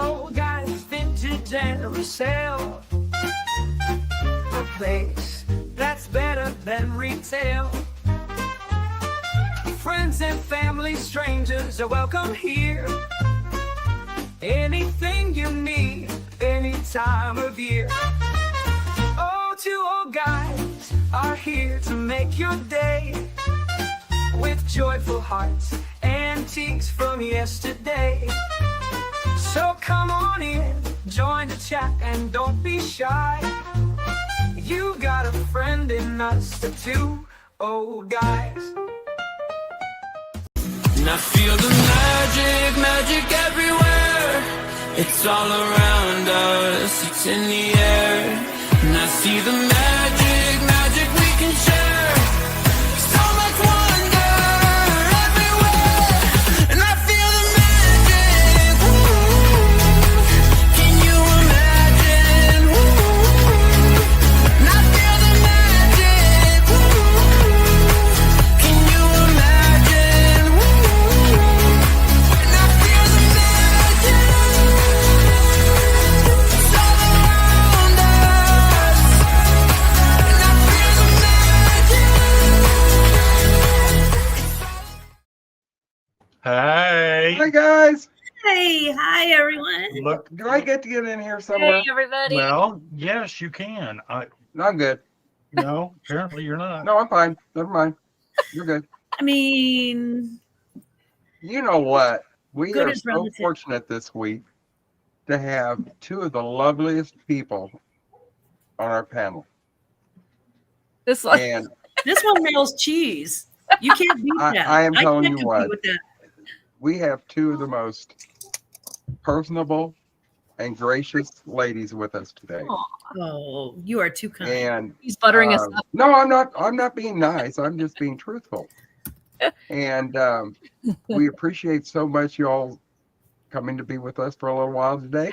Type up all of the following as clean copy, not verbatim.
Twooldguysvintage and Resell. A place that's better than retail. Friends and family, strangers are welcome here. Anything you need, any time of year. Oh, two old guys are here to make your day. With joyful hearts, antiques from yesterday. So come on in, join the chat and don't be shy. You got a friend in us, the two old guys. And I feel the magic, magic everywhere. It's all around us, it's in the air. And I see the magic, magic we can share. So much wonder everywhere. And I feel the magic, can you imagine? And I feel the magic, can you imagine? And I feel the magic, it's all around us. And I feel the magic. Hey, Hi guys. Hey, hi everyone. look. Do I get to get in here somewhere? Hey everybody. Well, yes, you can. No, I'm good. No, apparently you're not. No, I'm fine. Never mind. You're good. I mean, You know what? We Good are as so relative. fortunate this week to have two of the loveliest people on our panel. This And this one mails cheese. You can't beat I- that. I am telling can't you compete what. with that. we have two of the most personable and gracious ladies with us today. Oh, you are too kind. And he's buttering us up. no, I'm not being nice. I'm just being truthful. And we appreciate so much y'all coming to be with us for a little while today.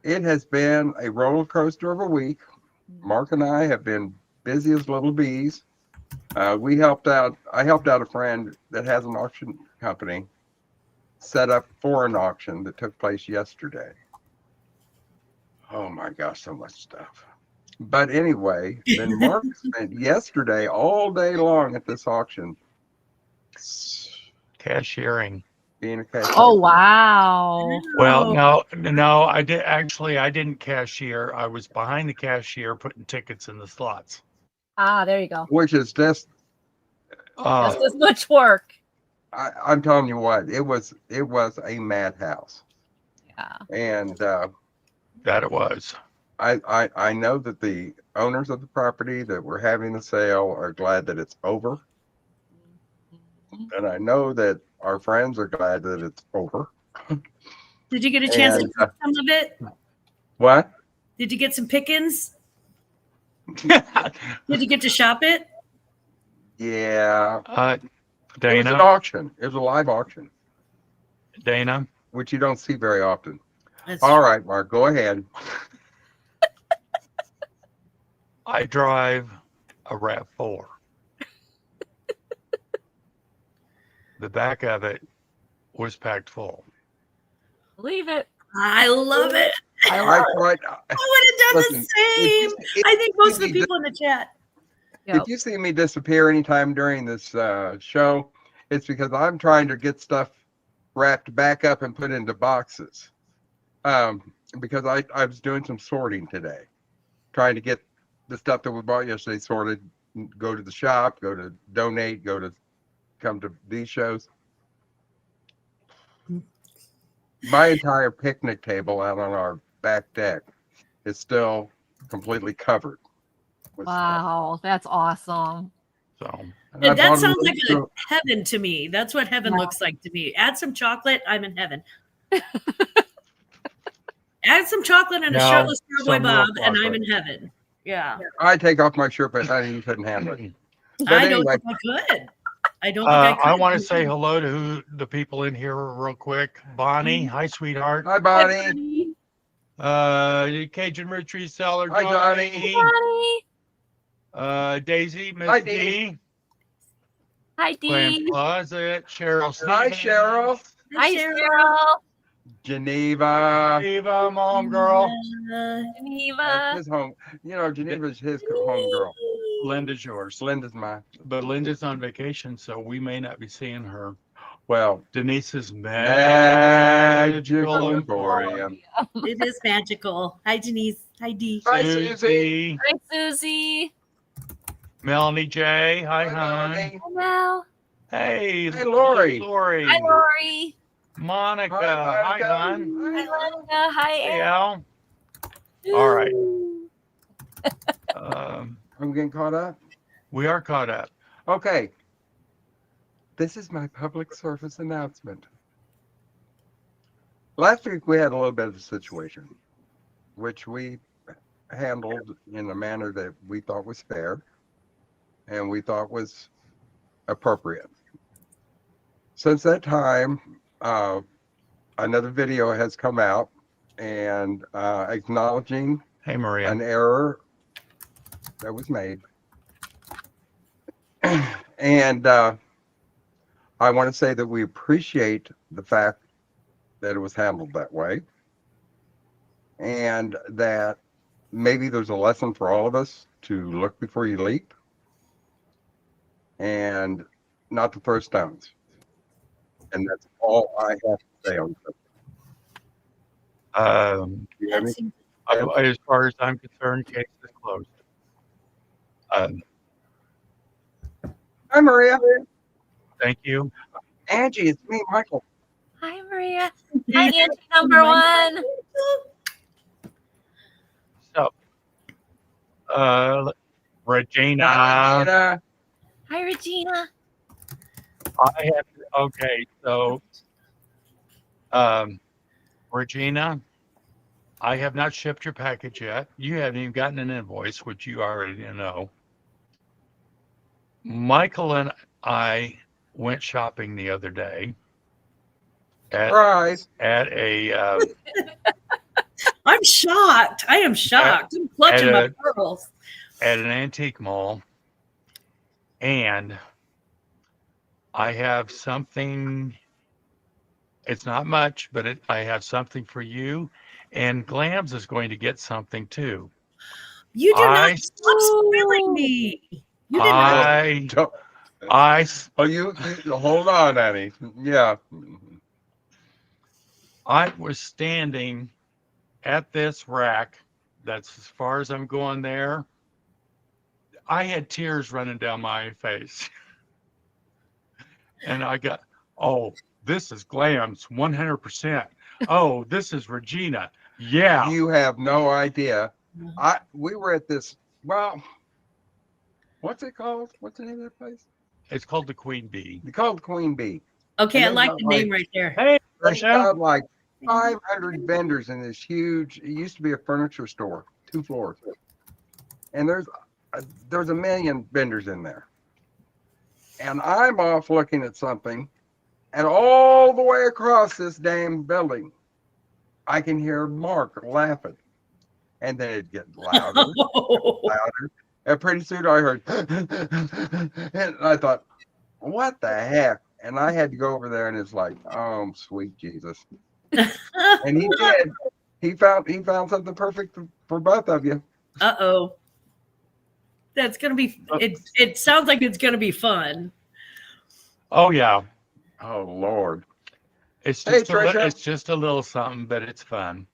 It has been a roller coaster of a week. Mark and I have been busy as little bees. I helped out a friend that has an auction company set up for an auction that took place yesterday. Oh my gosh, so much stuff. But anyway, then Mark spent yesterday all day long at this auction Cashiering. being a cashier. Oh wow. Well, no, I didn't cashier. I was behind the cashier putting tickets in the slots. Ah, there you go. Which is just, Just as much work. I'm telling you what, it was a madhouse. Yeah. And That it was. I know that the owners of the property that were having the sale are glad that it's over. And I know that our friends are glad that it's over. Did you get a chance to And, pick some of it? What? Did you get some pickings? Did you get to shop it? Yeah. It was an Dayna, auction. It was a live auction, Dayna, which you don't see very often. That's All right, Mark, go ahead. I drive a RAV4. The back of it was packed full. Believe it. I love it. I I would tried. have done Listen, the same. I think most of the people in the chat. Yep. If you see me disappear anytime during this show, it's because I'm trying to get stuff wrapped back up and put into boxes. Because I was doing some sorting today, trying to get the stuff that we bought yesterday sorted, go to the shop, go to donate, come to these shows. My entire picnic table out on our back deck is still completely covered with stuff. Wow, that's awesome. So And I And that bought sounds them like to- heaven to me. That's what heaven Wow. looks like to me. Add some chocolate, I'm in heaven. Add some chocolate and a No, shirtless cowboy some real Bob, and I'm chocolate. in heaven. Yeah. I take off my shirt, but I couldn't handle it. But I don't anyway, think I could. I don't think I could. I want to say hello to the people in here real quick. Bonnie, hi, sweetheart. hi, Hi, Bonnie. buddy. Cajun Roots Reseller, Hi, Johnny. Honey. Daisy, Miss Hi, D, Dee. Hi, Glenn Dee. Closet, Cheryl. Hi, Stevens, Cheryl. Hi, Cheryl. Geneva. Geneva, I'm home, girl. That's Geneva. his home. You know, Geneva's his home girl. Linda's yours. Linda's mine. But Linda's on vacation, so we may not be seeing her. Well, Denise's Magical magical Emporium. It is magical. Hi, Denise. Hi, Dee. Hi, Susie, Susie. Hi, Susie. Melanie J. Hi, hon. Melanie. Hello. Hey, Hey, Lori. Lori. Hi, Lori. Monica. Hi, Hi, Monica. hon. Hi, Linda. Hi, Hey, Al. Al. All right. Ooh. I'm getting caught up. We are caught up. Okay. This is my public service announcement. Last week we had a little bit of a situation, which we handled in a manner that we thought was fair and we thought was appropriate. Since that time, another video has come out and acknowledging Hey, Maria. an error that was made. And I want to say that we appreciate the fact that it was handled that way, and that maybe there's a lesson for all of us to look before you leap and not to throw stones. And that's all I have to say on this. Do you have any- As far as I'm concerned, case is closed. Hi, Maria. Thank you. Angie, it's me, Michael. Hi, Maria. Hi, Angie number one. So, Regina, Hi, Hi, Regina. I have, okay, so, Regina, I have not shipped your package yet. You haven't even gotten an invoice, which you already know. Michael and I went shopping the other day Surprise. at a I'm shocked. I am shocked. I'm clutching my pearls. at an antique mall, and I have something. It's not much, but I have something for you, and Glams is going to get something too. You do I- not stop spoiling me. You did not. Don't- Oh, you hold on, Annie. Yeah. I was standing at this rack. That's as far as I'm going there. I had tears running down my face. And I got, oh, this is Glams 100%. Oh, this is Regina. Yeah. You have no idea. We were at this, well, what's it called? What's the name of that place? It's called the Queen Bee. It's called Queen Bee. Okay, I And like then the like- name right there. Hey, There's Trisha. like 500 vendors in this huge, it used to be a furniture store, 2 floors. And there's a million vendors in there. And I'm off looking at something, and all the way across this damn building, I can hear Mark laughing. And then it gets louder, louder. And pretty soon I heard, and I thought, what the heck? And I had to go over there, and it's like, oh, sweet Jesus. And he did. He found something perfect for both of you. Uh-oh. That's gonna be it sounds like it's gonna be fun. Oh, yeah. Oh Lord. It's Hey, just, Trisha. it's just a little something, but it's fun.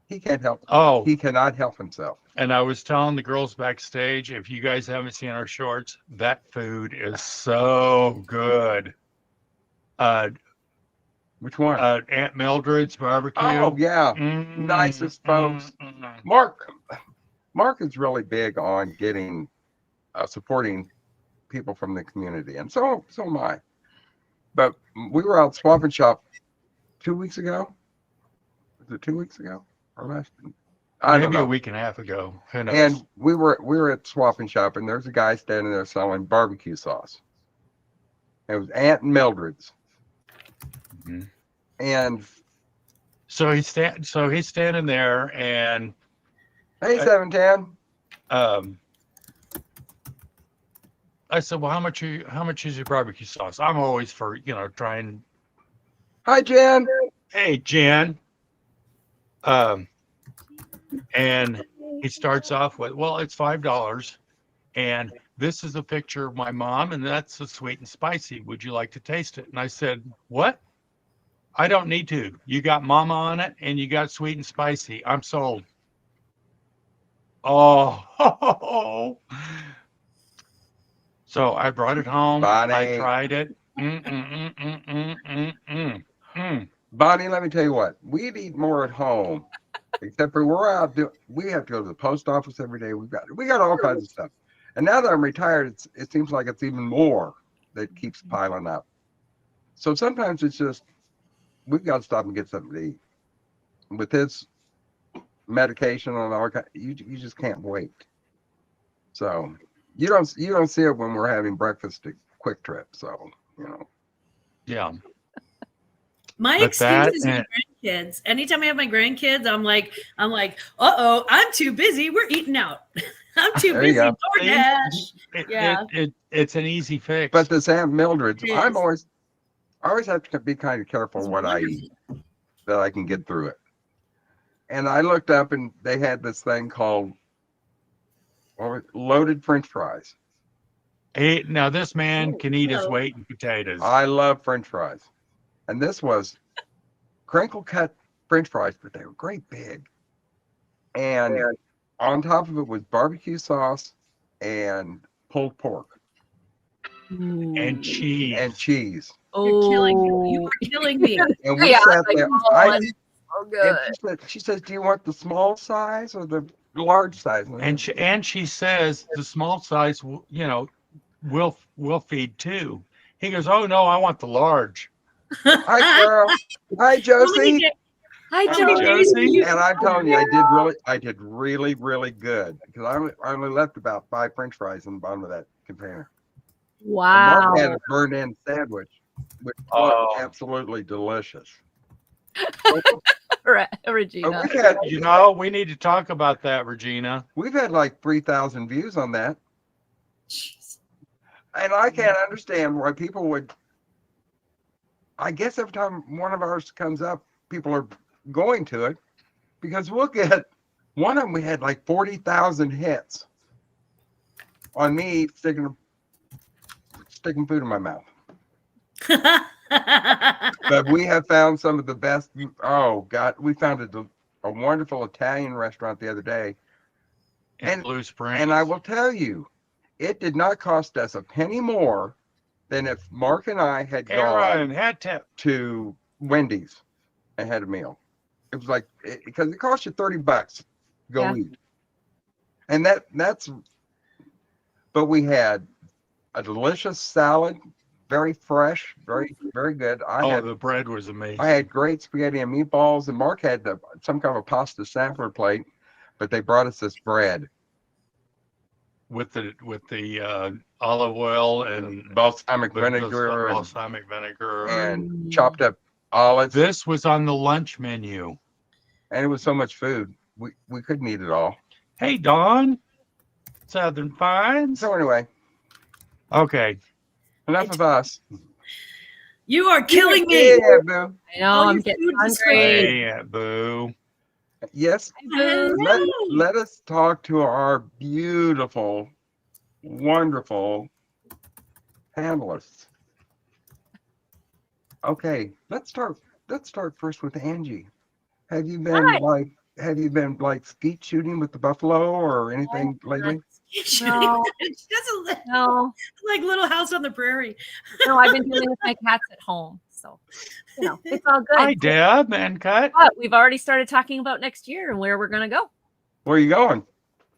He can't help. Oh, He cannot help himself. and I was telling the girls backstage, if you guys haven't seen our shorts, that food is so good. Which one? Aunt Mildred's barbecue. Oh yeah. Mm, Nicest folks. Mark is really big on getting supporting people from the community, and so am I. But we were out swap and shop 2 weeks ago. Was it 2 weeks ago or less? I don't Maybe know. a week and a half ago. Who knows? And we were at swap and shop, and there's a guy standing there selling barbecue sauce. It was Aunt Mildred's. Mhm. And So he's standing there, and hey, 710. I said, well, how much is your barbecue sauce? I'm always for, trying. Hi, Jen. Hey, Jen. And he starts off with, well, it's $5. And this is a picture of my mom, and that's the sweet and spicy. Would you like to taste it? And I said, what? I don't need to. You got mama on it, and you got sweet and spicy. I'm sold. Oh. So I brought it home. Bonnie. I tried it. Bonnie, let me tell you what. We'd eat more at home, except for we're out. We have to go to the post office every day. We got all kinds of stuff. And now that I'm retired, it seems like it's even more that keeps piling up. So sometimes it's just we've got to stop and get something to eat. With his medication and all that, you just can't wait. So you don't see it when we're having breakfast at Quick Trip. So Yeah. My But excuse is that my grandkids. Anytime I have my grandkids, I'm like, uh-oh, I'm too busy. We're eating out. I'm too There you busy. go. DoorDash. Yeah. It's an easy fix. But this Aunt Mildred's, It I is. always have to be kind of careful It's what I wonderful. eat, that I can get through it. And I looked up and they had this thing called loaded French fries. Hey, now this man can eat his hello. weight in potatoes. I love French fries. And this was crinkle cut French fries, but they were great big. And on top of it was barbecue sauce and pulled pork And cheese. and cheese. You're killing me. You are killing me. And we Yeah, sat like, there. oh, And so good. she says, do you want the small size or the large size? And she says the small size, will feed two. He goes, oh no, I want the large. Hi, girl. Hi, Josie. Hi, Hi, Joe. Josie. And I'm telling you, I did really, really good because I only left about 5 French fries in the bottom of that container. And Mark had Wow. a burned-in sandwich, which Oh. was absolutely delicious. Regina. We've We need to talk about that, Regina. had like 3,000 views on that, Jeez. and I can't understand why people would. I guess every time one of ours comes up, people are going to it because we'll get one of them. We had like 40,000 hits on me sticking food in my mouth. But we have found some of the best. Oh God, we found a wonderful Italian restaurant the other day, In Blue Springs. and I will tell you, it did not cost us a penny more than if Mark and I had Aaron gone had to. to Wendy's and had a meal. It was like because it cost you $30 to go Yeah. eat, and that's. But we had a delicious salad, very fresh, very very good. The bread was amazing. I had great spaghetti and meatballs, and Mark had some kind of a pasta sampler plate, but they brought us this bread. with the olive oil and Balsamic with the vinegar balsamic vinegar. and chopped up olives. This was on the lunch menu. And it was so much food. We couldn't eat it all. Hey, Dawn. Southern Pines. So anyway, Okay. enough of us. You are killing me. Yeah, boo. I know, All I'm your getting food is hungry. Hey, boo. Yes. Let us talk to our beautiful, wonderful panelists. Okay, let's start first with Angie. Have you been like skeet shooting with the buffalo or anything lately? No. She doesn't live No, like Little House on the Prairie. no, I've been dealing with my cats at home. So, it's all good. Hi, Deb and Cut. But we've already started talking about next year and where we're going to go. Where are you going?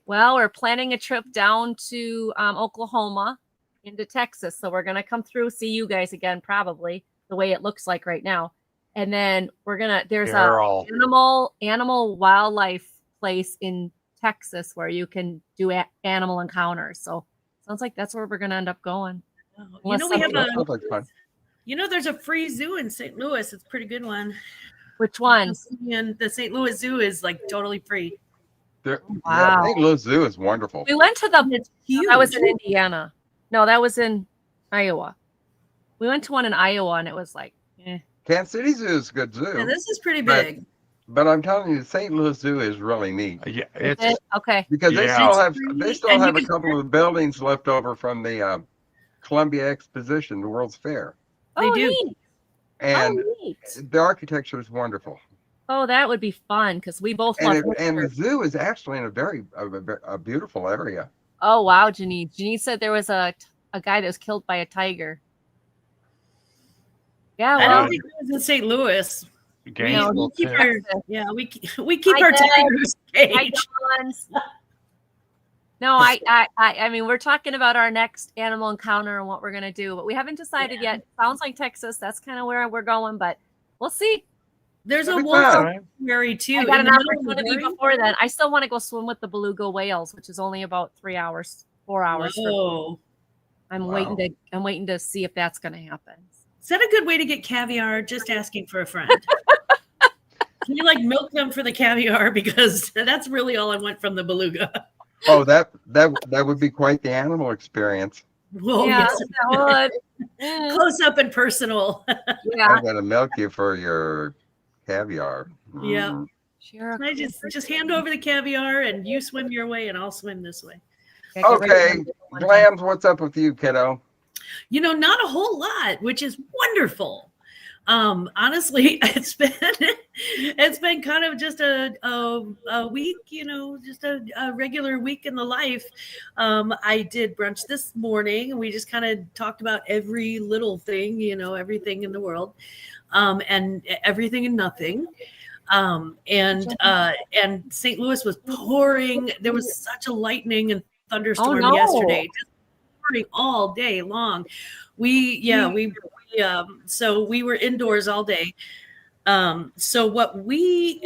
Well, we're planning a trip down to Oklahoma into Texas. So we're going to come through, see you guys again, probably the way it looks like right now. And then there's Carol. a animal wildlife place in Texas where you can do animal encounters. So sounds like that's where we're going to end up going. You know, we have That sounds like fun. there's a free zoo in St. Louis. It's a pretty good one. Which one? And the St. Louis Zoo is like totally free. Yeah, Wow. St. Louis Zoo is wonderful. We went to It's huge. I was in Indiana. No, that was in Iowa. We went to one in Iowa, and it was like, Kansas City Zoo is a good zoo. Yeah, this is pretty But- big. But I'm telling you, the St. Louis Zoo is really neat Yeah, is it's it? Okay. because they Yeah. still have And a you can- couple of buildings left over from the Columbia Exposition, the World's Fair, They Oh, do. neat. and Oh, neat. the architecture is wonderful. Oh, that would be fun because we both love And the history. zoo is actually in a beautiful area. Oh, wow, Janine. Janine said there was a guy that was killed by a tiger. Yeah, I well, don't think it was in St. Louis. Gainesville keep too. our, yeah, we keep I our did. tigers hi, caged. Dons. No, I mean, we're talking about our next animal encounter and what we're gonna do, but we haven't decided yet. Sounds like Texas. That's kind of where we're going, but we'll see. There's a That'd be wolf fun. sanctuary too. I got in an the middle of the opportunity prairie. before then. I still want to go swim with the beluga whales, which is only about 3 hours, 4 hours. Whoa. I'm Wow. waiting to see if that's gonna happen. Is that a good way to get caviar? Just asking for a friend. Can you like milk them for the caviar? Because that's really all I want from the beluga. Oh, that would be quite the animal experience. Whoa, yeah, yes. that would. Mm, Close up and personal. yeah, I'm gonna milk you for your caviar. Yeah. Mm. sure. I just hand over the caviar and you swim your way and I'll swim this way. Okay, Glams, what's up with you, kiddo? You know, not a whole lot, which is wonderful. Honestly, it's been kind of just a week, you know, just a regular week in the life. I did brunch this morning and we just kind of talked about every little thing, you know, everything in the world, and everything and nothing. And St. Louis was pouring. There was such a lightning and thunderstorm no. yesterday, just pouring all day long. So we were indoors all day. So what we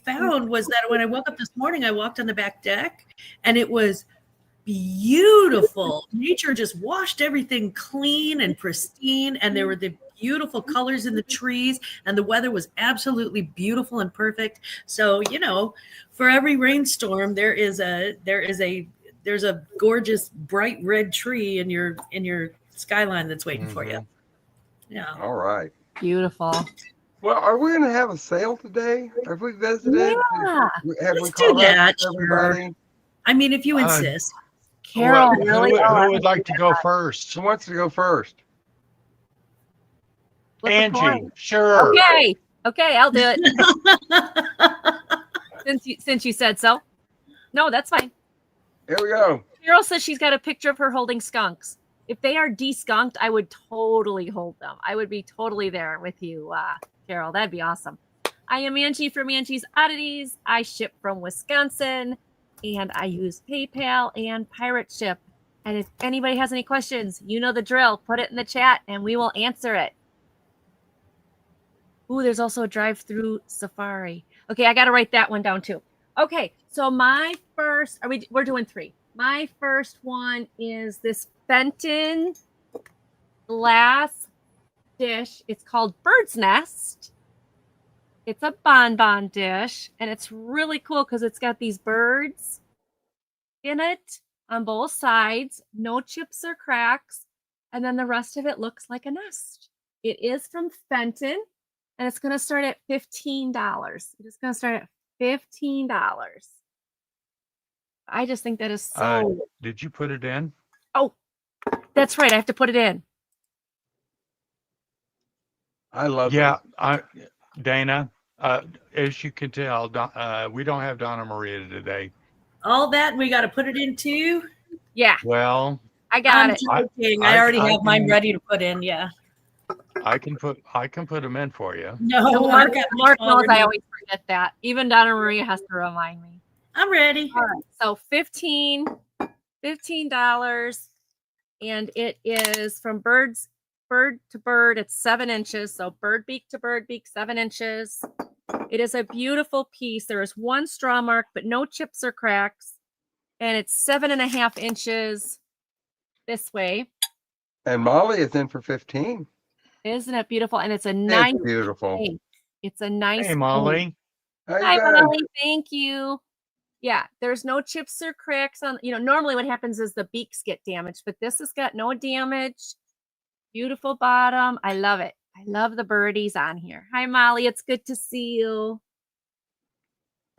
found was that when I woke up this morning, I walked on the back deck and it was beautiful. Nature just washed everything clean and pristine, and there were the beautiful colors in the trees, and the weather was absolutely beautiful and perfect. So, you know, for every rainstorm, there's a gorgeous bright red tree in your skyline that's waiting for you. Yeah. All right. Beautiful. Well, are we going to have a sale today? Have we visited? Yeah. Have we Let's do called out that, to everybody? I mean, if you insist. Carol, Who- really? who would like to go first? Who wants to go first? Flip a Angie, coin. sure. Okay, I'll do it. since you said so. No, that's fine. Here we go. Carol says she's got a picture of her holding skunks. If they are de-skunked, I would totally hold them. I would be totally there with you, Carol. That'd be awesome. I am Angie from Angie's Oddities. I ship from Wisconsin, and I use PayPal and Pirate Ship. And if anybody has any questions, you know the drill. Put it in the chat, and we will answer it. Ooh, there's also a drive-through safari. Okay, I got to write that one down too. Okay, so my first, we're doing 3. My first one is this Fenton glass dish. It's called Bird's Nest. It's a bonbon dish, and it's really cool because it's got these birds in it on both sides, no chips or cracks, and then the rest of it looks like a nest. It is from Fenton, and it's going to start at $15. It is going to start at $15. I just think that is so. Did you put it in? Oh, that's right. I have to put it in. I love Yeah, Dana. As you can tell, we don't have Donna Maria today. All that we got to put it in too. Yeah, Well, I got I'm it. joking. I already I have mine can- ready to put in. Yeah. I can put them in for you. No, Mark knows already. I always forget that. Even Donna Maria has to remind me. I'm ready. All right, so $15, and it is from bird to bird. It's 7 inches, so bird beak to bird beak, 7 inches. It is a beautiful piece. There is 1 straw mark, but no chips or cracks, and it's 7.5 inches this way. And Molly is in for 15. Isn't it beautiful? And it's a nice. It's beautiful. It's a nice. Hey, Molly. How you Hi, doing? Molly. Thank you. Yeah, there's no chips or cracks on, normally what happens is the beaks get damaged, but this has got no damage. Beautiful bottom. I love it. I love the birdies on here. Hi, Molly. It's good to see you.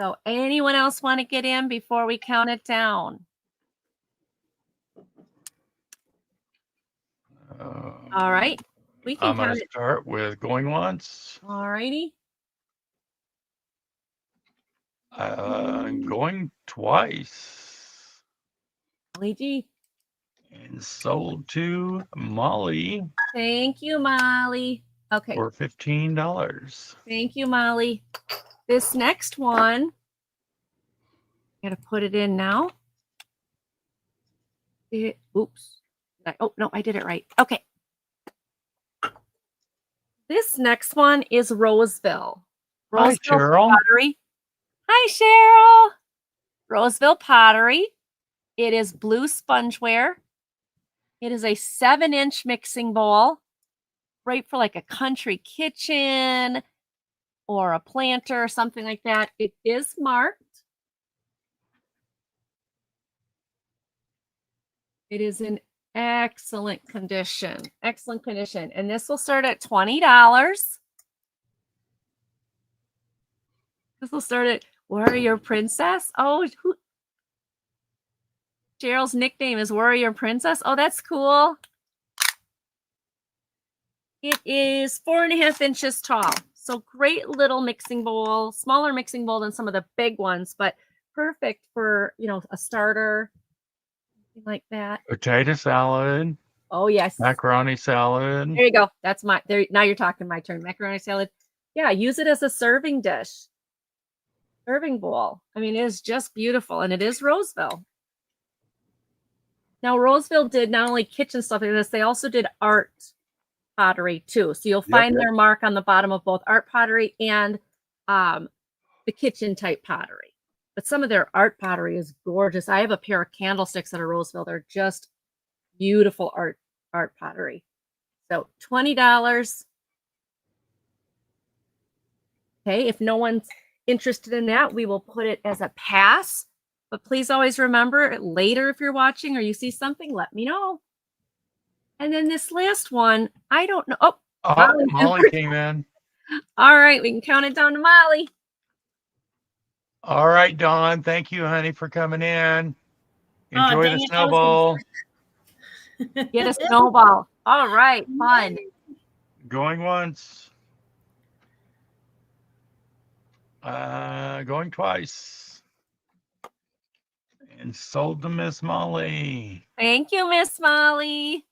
So anyone else want to get in before we count it down? All right. We can I'm going count to it. start with going once. All righty. Going twice. Molly G. And sold to Molly Thank you, Molly. Okay. for $15. Thank you, Molly. This next one, I gotta put it in now. Oops. Oh, no, I did it right. Okay. This next one is Roseville. Hi, Roseville Cheryl. Pottery. Hi, Cheryl. Roseville Pottery. It is blue spongeware. It is a 7-inch mixing bowl. Great for like a country kitchen or a planter or something like that. It is marked. It is in excellent condition. Excellent condition. And this will start at $20. This will start at Warrior Princess. Oh, Cheryl's nickname is Warrior Princess. Oh, that's cool. It is 4.5 inches tall. So great little mixing bowl, smaller mixing bowl than some of the big ones, but perfect for, a starter, something like that. Potato salad. Oh, yes. Macaroni salad. There you go. That's there. Now you're talking my turn. Macaroni salad. Yeah, use it as a serving dish. Serving bowl. I mean, it is just beautiful. And it is Roseville. Now, Roseville did not only kitchen stuff like this, they also did art pottery too. So you'll find their mark on the bottom of both art pottery and the kitchen type pottery. But some of their art pottery is gorgeous. I have a pair of candlesticks at a Roseville. They're just beautiful art pottery. So $20. Okay, if no one's interested in that, we will put it as a pass. But please always remember later, if you're watching or you see something, let me know. And then this last one, I don't know. Oh, Molly came in. All right, we can count it down to Molly. All right, Dawn. Thank you, honey, for coming in. Enjoy the snowball. Get a snowball. All right, fun. Going once. Going twice. And sold to Miss Molly. Thank you, Miss Molly.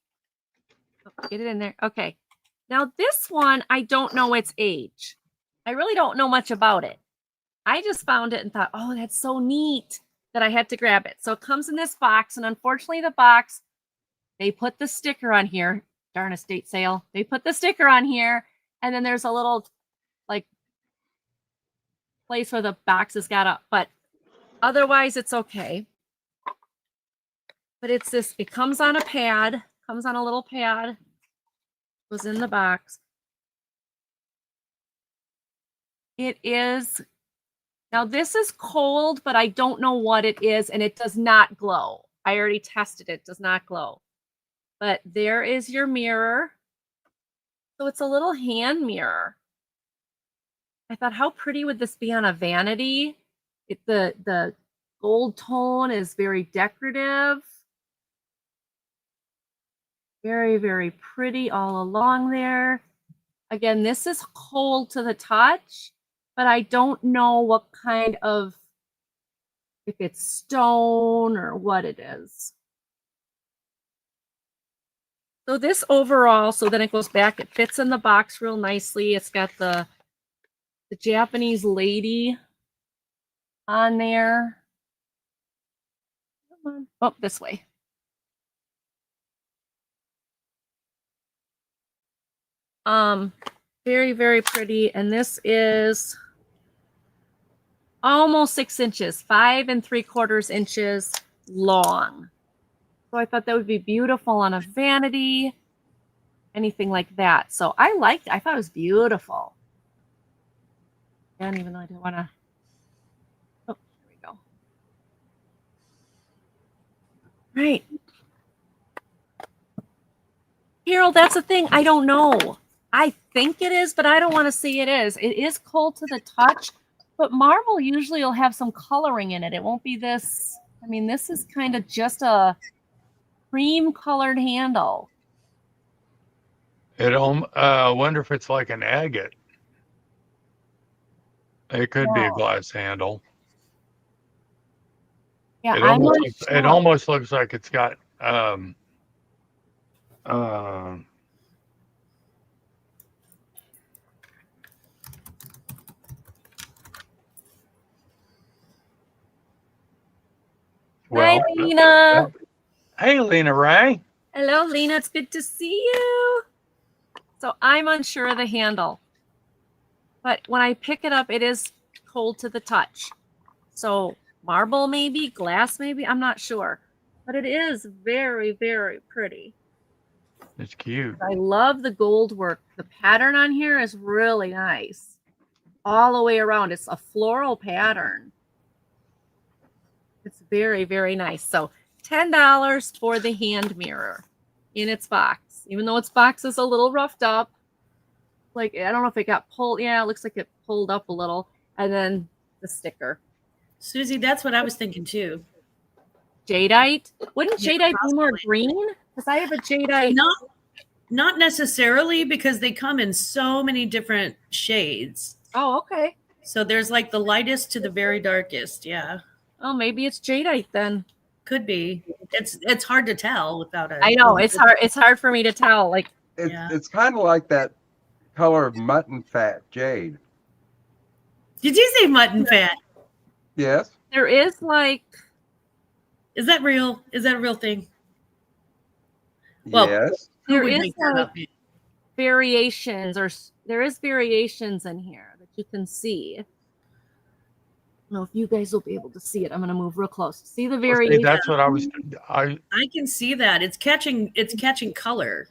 Oh, get it in there. Okay. Now this one, I don't know its age. I really don't know much about it. I just found it and thought, oh, that's so neat that I had to grab it. So it comes in this box, and unfortunately the box, they put the sticker on here. Darn estate sale. They put the sticker on here, and then there's a little like place where the box has got up, but otherwise it's okay. But it's this, it comes on a pad, comes on a little pad, was in the box. It is, now this is cold, but I don't know what it is, and it does not glow. I already tested it, does not glow. But there is your mirror. So it's a little hand mirror. I thought, how pretty would this be on a vanity? The gold tone is very decorative. Very, very pretty all along there. Again, this is cold to the touch, but I don't know what kind of, if it's stone or what it is. So this overall, so then it goes back, it fits in the box real nicely. It's got the Japanese lady on there. Come on. Oh, this way. Very, very pretty. And this is almost 6 inches, 5 3/4 inches long. So I thought that would be beautiful on a vanity, anything like that. So I liked it. I thought it was beautiful. And even though I didn't want to, oh, here we go. Right. Carol, that's the thing. I don't know. I think it is, but I don't want to say it is. It is cold to the touch, but marble usually will have some coloring in it. It won't be this. I mean, this is kind of just a cream colored handle. Wonder if it's like an agate. It could be a Yeah. glass handle. Yeah, It I'm almost not looks, sure. it almost looks like it's got well, Hi, Lena. hey, Lena Ray. Hello, Lena. It's good to see you. So I'm unsure of the handle, but when I pick it up, it is cold to the touch. So marble, maybe glass, maybe. I'm not sure, but it is very, very pretty. It's cute. I love the gold work. The pattern on here is really nice. All the way around. It's a floral pattern. It's very, very nice. So $10 for the hand mirror in its box. Even though its box is a little roughed up. Like, I don't know if it got pulled. Yeah, it looks like it pulled up a little. And then the sticker. Susie, that's what I was thinking too. Jadeite. Wouldn't Yeah, jadeite be more possibly. green? Because I have a jadeite. Not necessarily, because they come in so many different shades. Oh, okay. So there's like the lightest to the very darkest. Yeah, Oh, maybe it's jadeite then. could be. It's hard to tell without a. I know it's hard. It's hard for me to tell. Like, It's kind of like that color of mutton fat jade. Did you say mutton fat? Yes. there is like, Is that real? Is that a real thing? Well, Yes. Who there would is make that like up? variations, or there is variations in here that you can see. I don't know if you guys will be able to see it. I'm going to move real close. See the See, variation? that's what I I can see that it's catching color.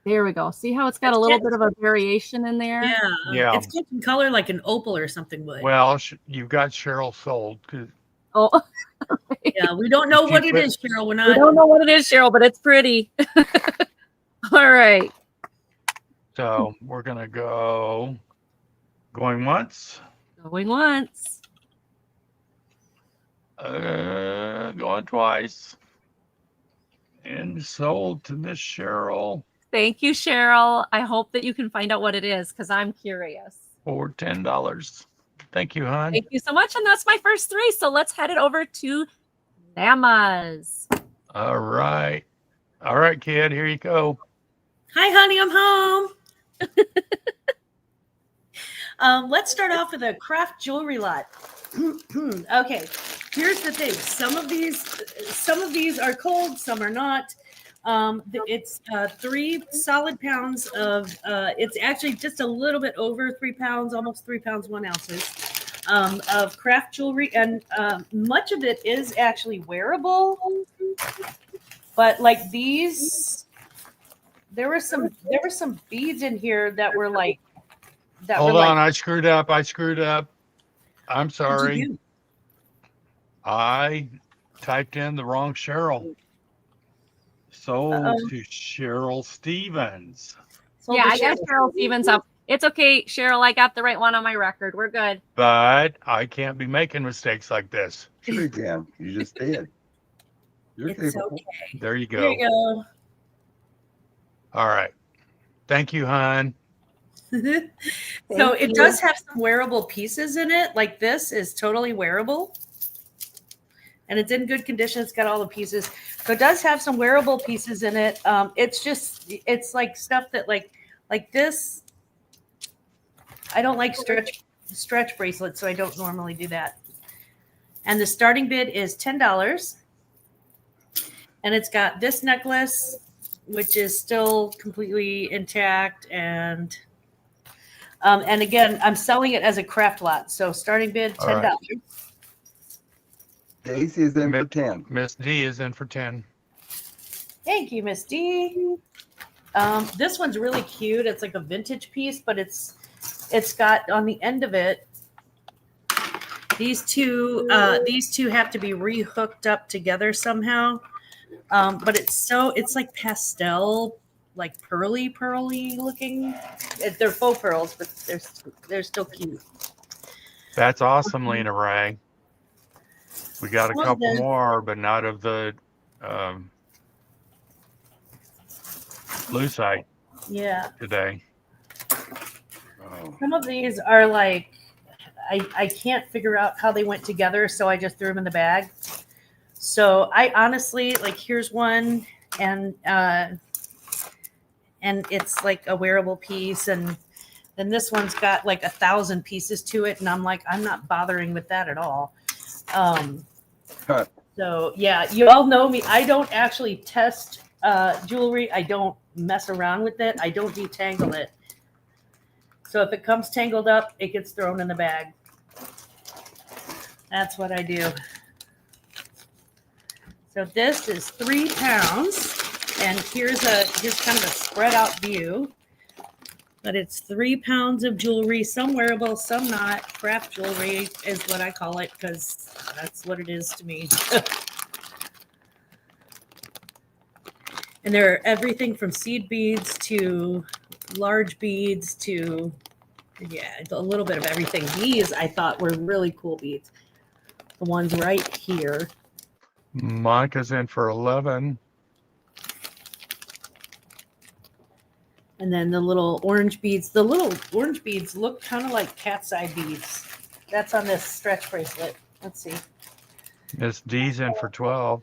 There we go. See how it's got a little bit of a variation in there? Yeah. It's catching color like an opal or something would. well, you've got Cheryl sold. 'Cause Oh, Yeah, we don't know If what you it put- is, Cheryl. We're I not. don't know what it is, Cheryl, but it's pretty. All right. So we're gonna going once, Going once. going twice, and sold to Miss Cheryl Thank you, Cheryl. I hope that you can find out what it is because I'm curious. for $10. Thank you, hon. Thank you so much. And that's my first three. So let's head it over to Nama's. All right, kid. Here you go. Hi, honey, I'm home. Let's start off with a craft jewelry lot. Okay, here's the thing. Some of these are cold, some are not. It's 3 solid pounds of. It's actually just a little bit over 3 pounds, almost 3 pounds 1 ounces of craft jewelry, and much of it is actually wearable. But like these. There were some beads in here that were like Hold on, I screwed up. I'm What'd sorry. you do? I typed in the wrong Cheryl. Sold Uh-oh. to Cheryl Stevens. Sold Yeah, to I got Cheryl Stevens up. It's okay, Cheryl. I got the right one on my record. We're good. But I can't be making mistakes like this. Sure you can. You just did. You're It's capable. okay. There you Here go. you go. All right. Thank you, hon. So Thank it you. does have some wearable pieces in it. Like this is totally wearable. And it's in good condition. It's got all the pieces. So it does have some wearable pieces in it. It's like stuff that like this. I don't like stretch bracelets, so I don't normally do that. And the starting bid is $10. And it's got this necklace, which is still completely intact, and again, I'm selling it as a craft lot. So starting bid All $10. right. Daisy is in for 10. Miss D is in for 10. Thank you, Miss D. This one's really cute. It's like a vintage piece, but it's got on the end of it. These two have to be rehooked up together somehow. But it's like pastel, like pearly looking. They're faux pearls, but they're still cute. That's awesome, Lena Ray. We got a Well, couple then- more, but not of the lucite Yeah. today. Oh, Some of these are like, I can't figure out how they went together, so I just threw them in the bag. So I honestly, like, here's one, and it's like a wearable piece, and then this one's got like 1,000 pieces to it, and I'm like, I'm not bothering with that at all. So yeah, you all know me. I don't actually test jewelry. I don't mess around with it. I don't detangle it. So if it comes tangled up, it gets thrown in the bag. That's what I do. So this is 3 pounds, and here's kind of a spread out view. But it's 3 pounds of jewelry, some wearable, some not. Craft jewelry is what I call it, because that's what it is to me. And they're everything from seed beads to large beads to, yeah, a little bit of everything. These I thought were really cool beads. The ones right here. Monica's in for 11. And then the little orange beads. The little orange beads look kind of like cat's eye beads. That's on this stretch bracelet. Let's see. Miss D's in for 12.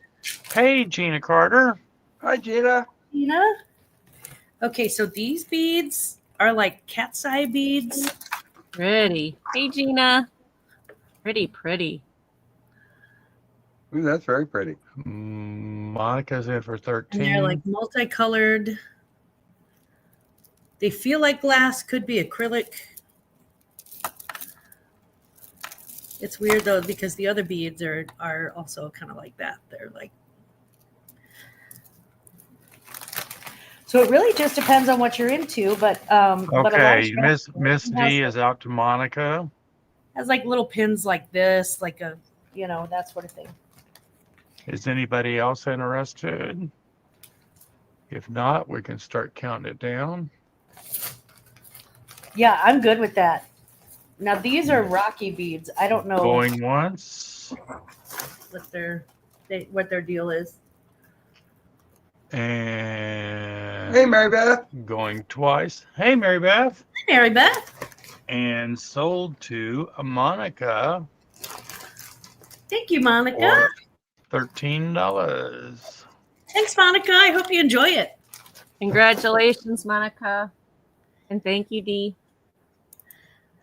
Hey, Gina Carter. hi, Gina. Tina? Okay, so these beads are like cat's eye beads. Pretty. Hey, Gina. Pretty. Ooh, that's very pretty. Monica's in for And 13. they're like multicolored. They feel like glass, could be acrylic. It's weird though, because the other beads are also kind of like that. They're like, so it really just depends on what you're into. But Okay, Miss D is out to Monica. has like little pins like this, like a, that sort of thing. Is anybody else interested? If not, we can start counting it down. Yeah, I'm good with that. Now these are rocky beads. I don't know Going once. what their deal is. And Hey, Mary Beth. going twice. Hey, Mary Beth. Hi, Mary Beth. And sold to Monica Thank you, Monica. for $13. Thanks, Monica. I hope you enjoy it. Congratulations, Monica. And thank you, Dee.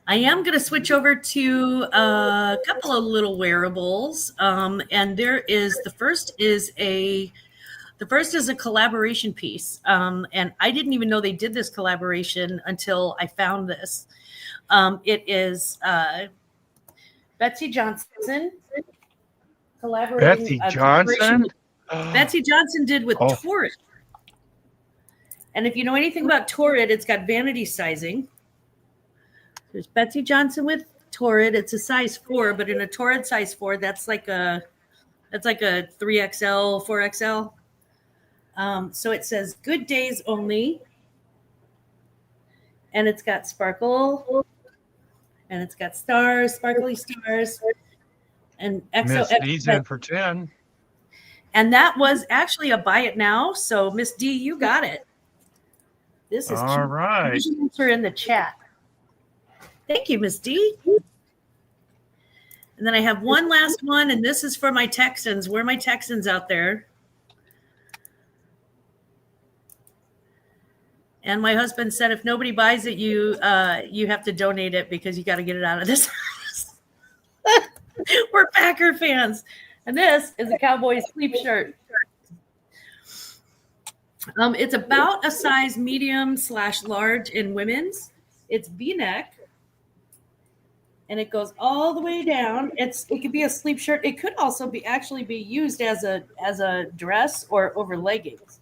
I am going to switch over to a couple of little wearables. And the first is a collaboration piece. And I didn't even know they did this collaboration until I found this. It is Betsy Johnson collaborating. Betsy Johnson? Betsy Johnson did with Torrid. And if you know anything about Torrid, it's got vanity sizing. There's Betsy Johnson with Torrid. It's a size 4, but in a Torrid size 4, that's like a 3XL, 4XL. So it says good days only. And it's got sparkle. And it's got stars, sparkly stars. And Miss D's in for 10. And that was actually a buy it now. So Miss D, you got it. This is All cute. right. Answer in the chat. Thank you, Miss D. And then I have one last one, and this is for my Texans. Where are my Texans out there? And my husband said, if nobody buys it, you have to donate it because you got to get it out of this house. We're Packer fans. And this is a Cowboys sleep shirt. It's about a size medium/large in women's. It's V-neck. And it goes all the way down. It could be a sleep shirt. It could also be used as a dress or over leggings.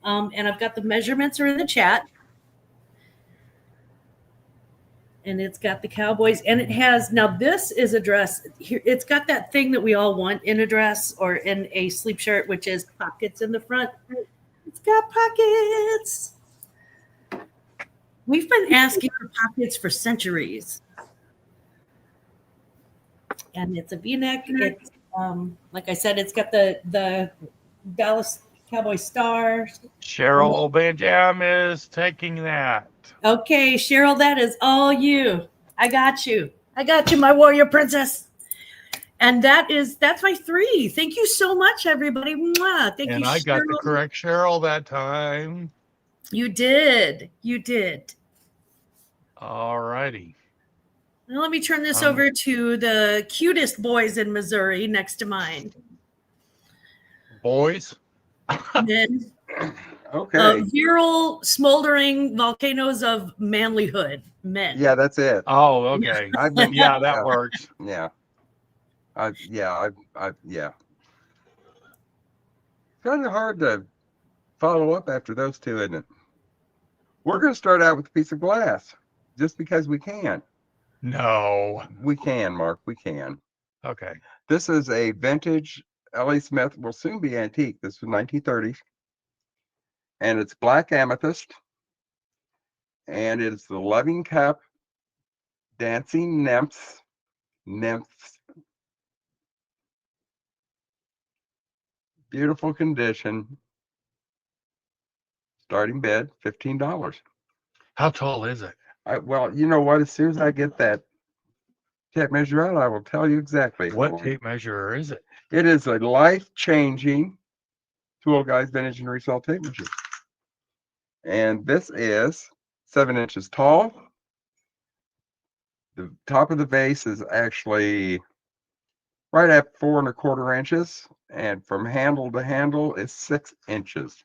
And I've got the measurements are in the chat. And it's got the cowboys, and it has, now this is a dress here. It's got that thing that we all want in a dress or in a sleep shirt, which is pockets in the front. It's got pockets. We've been asking for pockets for centuries. And it's a V-neck. It's like I said, it's got the Dallas Cowboy star. Cheryl Benjam is taking that. Okay, Cheryl, that is all you. I got you. I got you, my warrior princess. And that's my 3. Thank you so much, everybody. Mwah. Thank you, And I got the correct Cheryl that time. You did. You did. All righty. Now let me turn this over to the cutest boys in Missouri next to mine. Boys. Men. Okay. Virile, smoldering volcanoes of manlyhood. Men. Yeah, that's it. Oh, okay. I've been, Yeah, that works. Yeah. Yeah. Kind of hard to follow up after those two, isn't it? We're going to start out with a piece of glass just because we can. No. We can, Mark. We can. Okay. This is a vintage L.A. Smith, will soon be antique. This was 1930s. And it's black amethyst. And it's the Loving Cup Dancing Nymphs. Beautiful condition. Starting bid, $15. How tall is it? Well, you know what? As soon as I get that tape measure out, I will tell you exactly. What tape measure is it? It is a life-changing Twooldguysvintage and Resell tape measure. And this is 7 inches tall. The top of the base is actually right at 4 1/4 inches. And from handle to handle is 6 inches.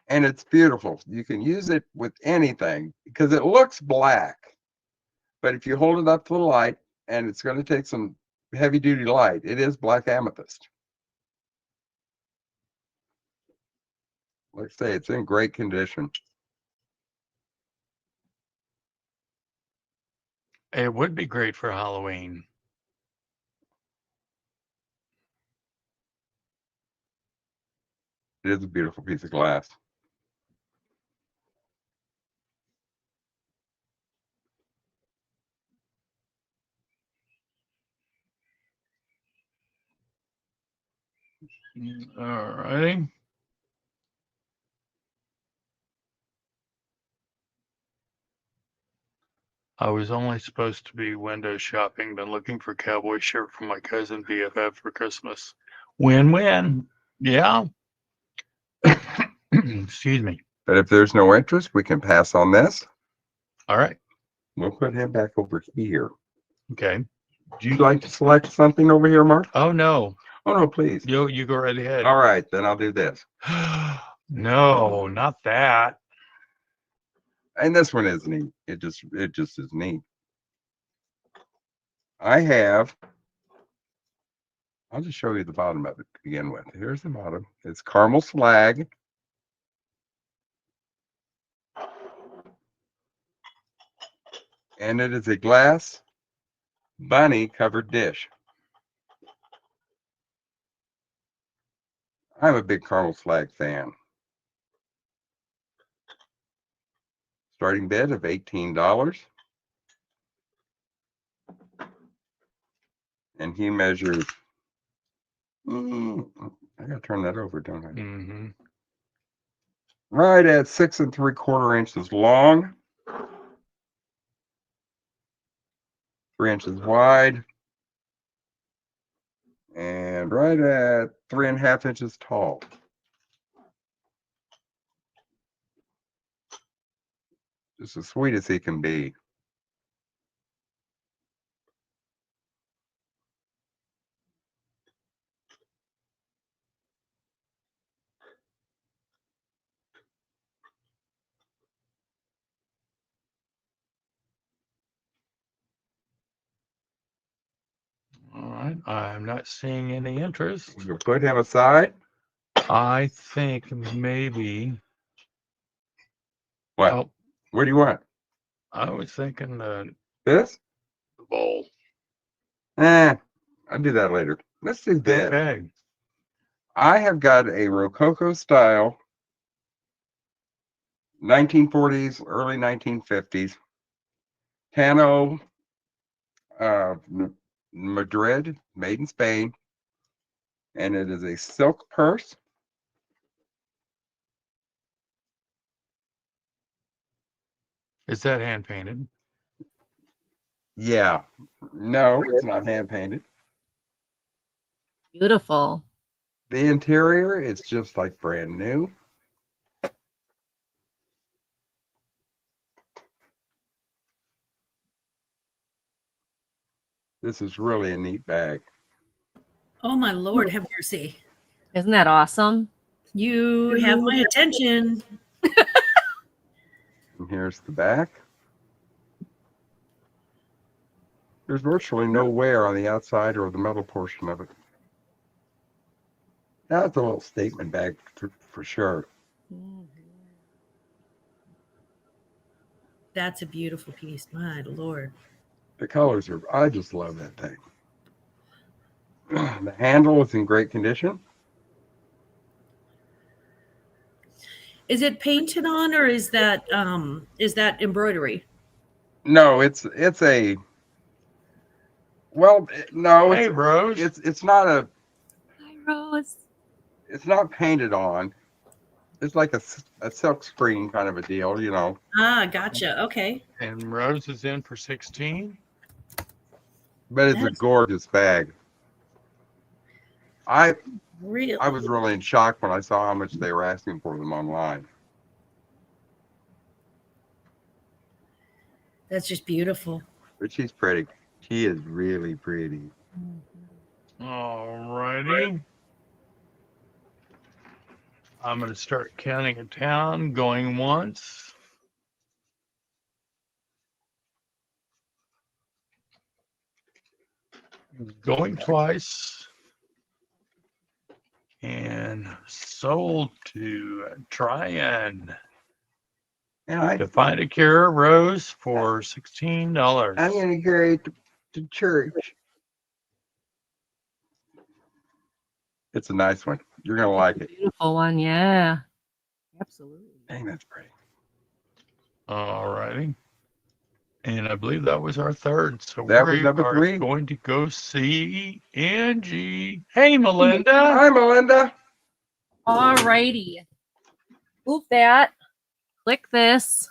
And it's beautiful. You can use it with anything because it looks black. But if you hold it up to the light, and it's going to take some heavy duty light, it is black amethyst. Like I say, it's in great condition. It would be great for Halloween. It is a beautiful piece of glass. All righty. I was only supposed to be window shopping, but looking for cowboy shirt for my cousin BFF for Christmas. Win-win. Yeah. Excuse me. But if there's no interest, we can pass on this. All right. We'll put him back over here. Okay. Do you like to select something over here, Mark? Oh, no. Oh, no, please. You go right ahead. All right, then I'll do this. No, not that. And this one is neat. It just is neat. I'll just show you the bottom of it to begin with. Here's the bottom. It's caramel slag. And it is a glass bunny covered dish. I'm a big caramel slag fan. Starting bid of $18. And he measures, I gotta turn that over, don't I? Mm-hmm. Right at 6 3/4 inches long, 3 inches wide, and right at 3 1/2 inches tall. Just as sweet as he can be. All right. I'm not seeing any interest. We'll put him aside. I think maybe. What? Oh, What do you want? I was thinking the This? bowl. I'll do that later. Let's do this. Okay. I have got a Rococo style 1940s, early 1950s Tano Madrid, made in Spain, and it is a silk purse. Is that hand painted? Yeah, no, it's not hand painted. Beautiful. The interior, it's just like brand new. This is really a neat bag. Oh my Lord, have mercy. Isn't that awesome? You have my attention. And here's the back. There's virtually no wear on the outside or the metal portion of it. That's a little statement bag for sure. That's a beautiful piece. My Lord. The colors are, I just love that thing. The handle is in great condition. Is it painted on or is that embroidery? No, it's a, well, no, Hey, Rose. it's not a, Hi, Rose. it's not painted on. It's like a silk screen kind of a deal, you know. Ah, gotcha. Okay. And Rose is in for 16. But it's a That's gorgeous bag. I real. was really in shock when I saw how much they were asking for them online. That's just beautiful. But she's pretty. She is really pretty. All righty. I'm going to start counting it down, going once. Going twice. And sold to Tryon. And To find a cure, Rose for $16. I'm going to carry it to church. It's a nice one. You're going to like it. Beautiful one. Yeah. Absolutely. Dang, that's pretty. All righty. And I believe that was our third. So That was we number are 3. going to go see Angie. Hey, Melinda. Hi, Melinda. All righty. Move that. Click this.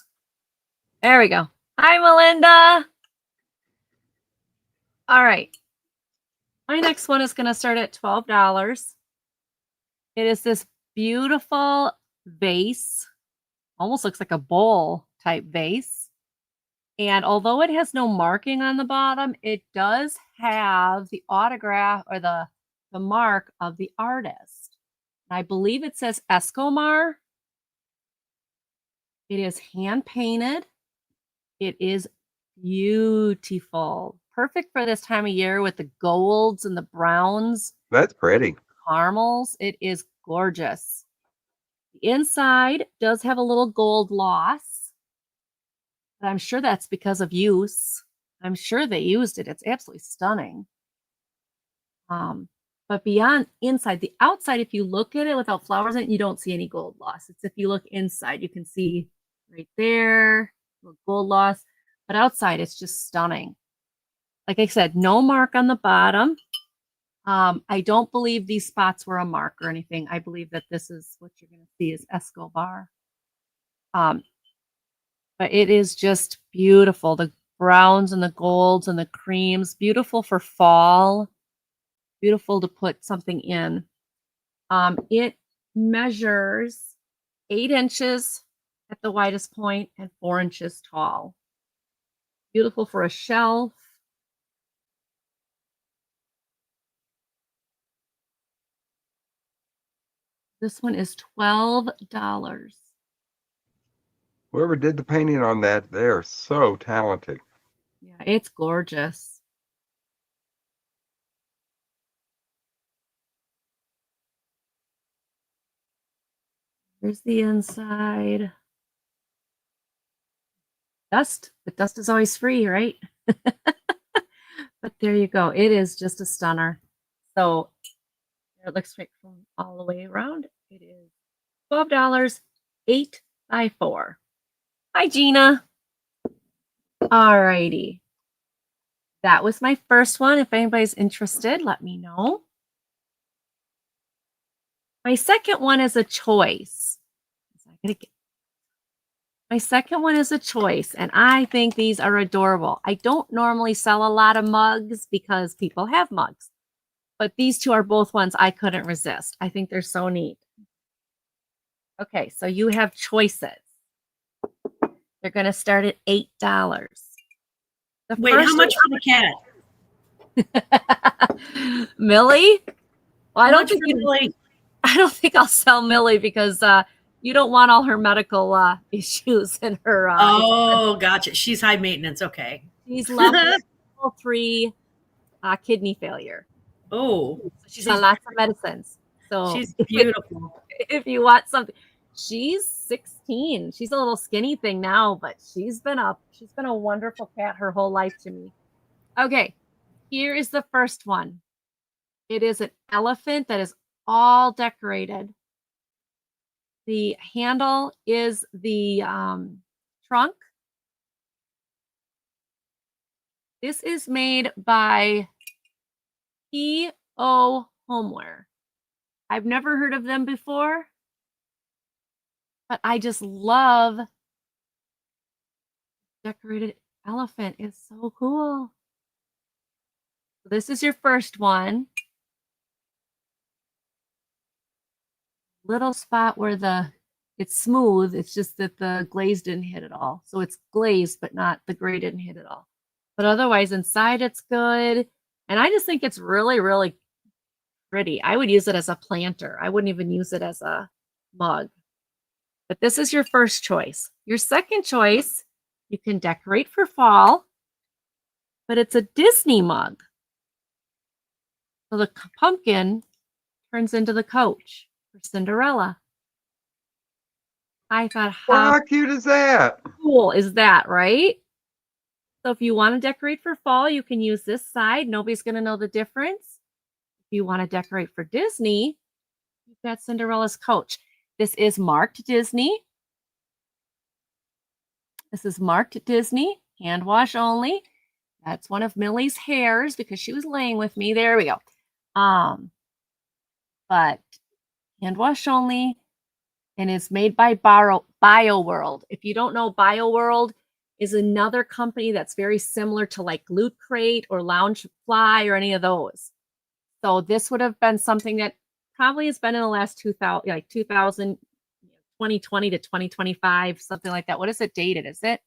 There we go. Hi, Melinda. All right. My next one is going to start at $12. It is this beautiful vase. Almost looks like a bowl type vase. And although it has no marking on the bottom, it does have the autograph or the mark of the artist. I believe it says Escomar. It is hand painted. It is beautiful. Perfect for this time of year with the golds and the browns, That's pretty. caramels. It is gorgeous. The inside does have a little gold loss, but I'm sure that's because of use. I'm sure they used it. It's absolutely stunning. But beyond inside, the outside, if you look at it without flowers in it, you don't see any gold loss. It's if you look inside, you can see right there, little gold loss. But outside, it's just stunning. Like I said, no mark on the bottom. I don't believe these spots were a mark or anything. I believe that this is what you're going to see is Escobar. But it is just beautiful. The browns and the golds and the creams, beautiful for fall. Beautiful to put something in. It measures 8 inches at the widest point and 4 inches tall. Beautiful for a shelf. This one is $12. Whoever did the painting on that, they're so talented. Yeah, it's gorgeous. Here's the inside. dust, but dust is always free, right? But there you go. It is just a stunner. So it looks right from all the way around. It is $12, 8 by 4. Hi, Gina. All righty. That was my first one. If anybody's interested, let me know. My second one is a choice. My second one is a choice, and I think these are adorable. I don't normally sell a lot of mugs because people have mugs, but these two are both ones I couldn't resist. I think they're so neat. Okay, so you have choices. They're going to start at $8. Wait, how much for the cat? Millie? Well, I don't think Millie. I don't think I'll sell Millie because you don't want all her medical issues in her. Oh, gotcha. She's high maintenance. Okay. She's level 3 kidney failure. Oh, she's on lots of medicines. So she's beautiful. If you want something, she's 16. She's a little skinny thing now, but she's been a wonderful cat her whole life to me. Okay, here is the first one. It is an elephant that is all decorated. The handle is the trunk. This is made by P.O. Homeware. I've never heard of them before, but I just love decorated elephant. It's so cool. This is your first one. Little spot where it's smooth. It's just that the glaze didn't hit it all. So it's glazed, but not the gray didn't hit it all. But otherwise inside it's good. And I just think it's really, really pretty. I would use it as a planter. I wouldn't even use it as a mug. But this is your first choice. Your second choice, you can decorate for fall, but it's a Disney mug. So the pumpkin turns into the coach for Cinderella. I thought, How cute is that? Cool is that, right? So if you want to decorate for fall, you can use this side. Nobody's going to know the difference. If you want to decorate for Disney, you've got Cinderella's coach. This is marked Disney. This is marked Disney, hand wash only. That's one of Millie's hairs because she was laying with me. There we go. But hand wash only, and it's made by BioWorld. If you don't know, BioWorld is another company that's very similar to like Loot Crate or Loungefly or any of those. So this would have been something that probably has been in the last 2020 to 2025, something like that. What is it dated? Is it?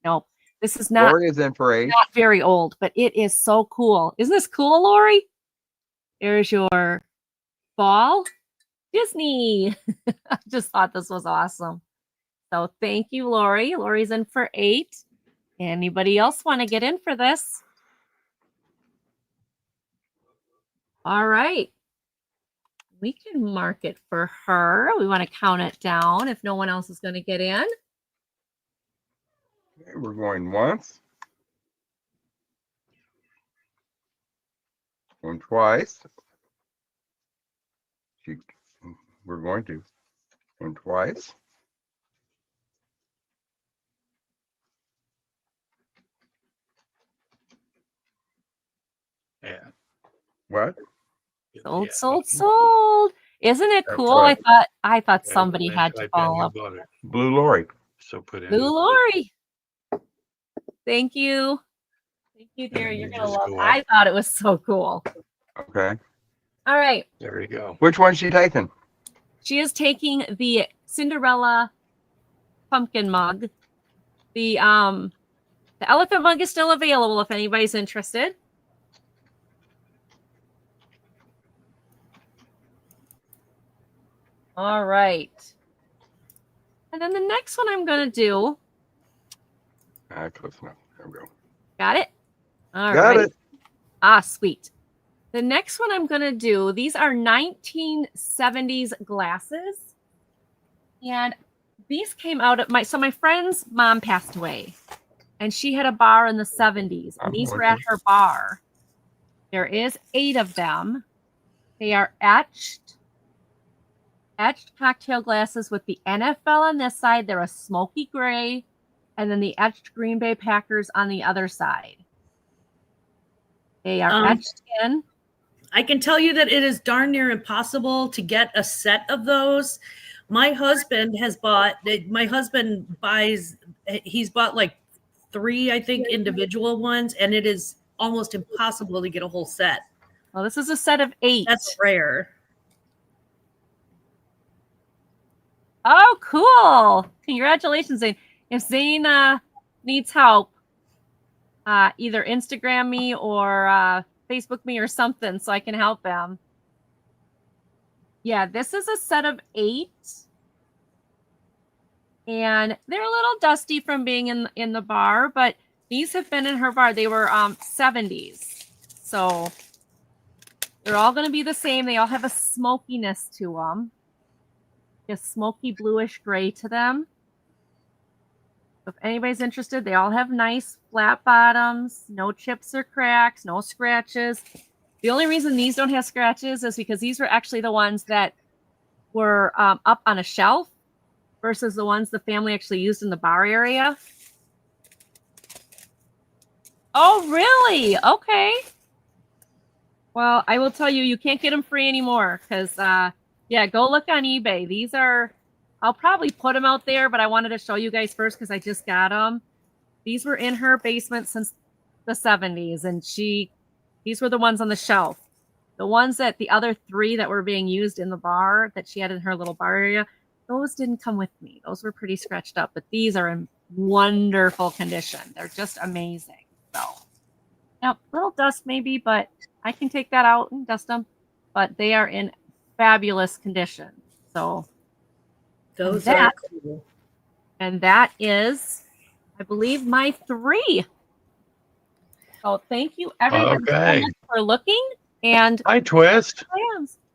No, this is not. Lori is in for 8. Not very old, but it is so cool. Isn't this cool, Lori? There's your fall Disney. I just thought this was awesome. So thank you, Lori. Lori's in for 8. Anybody else want to get in for this? All right. We can mark it for her. We want to count it down if no one else is going to get in. Okay, we're going once. Going twice. We're going to. Going twice. Yeah. What? Sold, Yeah. sold, sold. Isn't it That's cool? right. I thought Yeah, somebody and had to type in follow who up. bought it. Blue Lori. So put in. Blue Lori. Thank you. Thank you, dear. then You're you going to just love go it. up. I thought it was so cool. Okay. All right. There you go. Which one's she taking? She is taking the Cinderella pumpkin mug. The elephant mug is still available if anybody's interested. All right. And then the next one I'm going to do. Close enough. There we go. Got it? All Got right. it. Ah, sweet. The next one I'm going to do, these are 1970s glasses. And these came out of my friend's mom passed away. and she had a bar in the 70s, and these were at her bar. There is 8 of them. They are etched cocktail glasses with the NFL on this side. They're a smoky gray, and then the etched Green Bay Packers on the other side. They are etched in. I can tell you that it is darn near impossible to get a set of those. My husband he's bought like 3, I think, individual ones, and it is almost impossible to get a whole set. Well, this is a set of 8. That's rare. Oh, cool. Congratulations, Zane. If Zane needs help, either Instagram me or Facebook me or something so I can help him. Yeah, this is a set of 8. And they're a little dusty from being in the bar, but these have been in her bar. They were 70s. So they're all going to be the same. They all have a smokiness to them. A smoky bluish gray to them. If anybody's interested, they all have nice flat bottoms, no chips or cracks, no scratches. The only reason these don't have scratches is because these were actually the ones that were up on a shelf versus the ones the family actually used in the bar area. Oh, really? Okay. Well, I will tell you, you can't get them free anymore because, yeah, go look on eBay. These are, I'll probably put them out there, but I wanted to show you guys first because I just got them. These were in her basement since the 70s, and these were the ones on the shelf. The ones that the other 3 that were being used in the bar that she had in her little bar area, those didn't come with me. Those were pretty scratched up, but these are in wonderful condition. They're just amazing. So, now, little dust maybe, but I can take that out and dust them. But they are in fabulous condition. So, Those are cool. And that is, I believe, my 3. So thank you everyone so much for looking. And hi, Twist.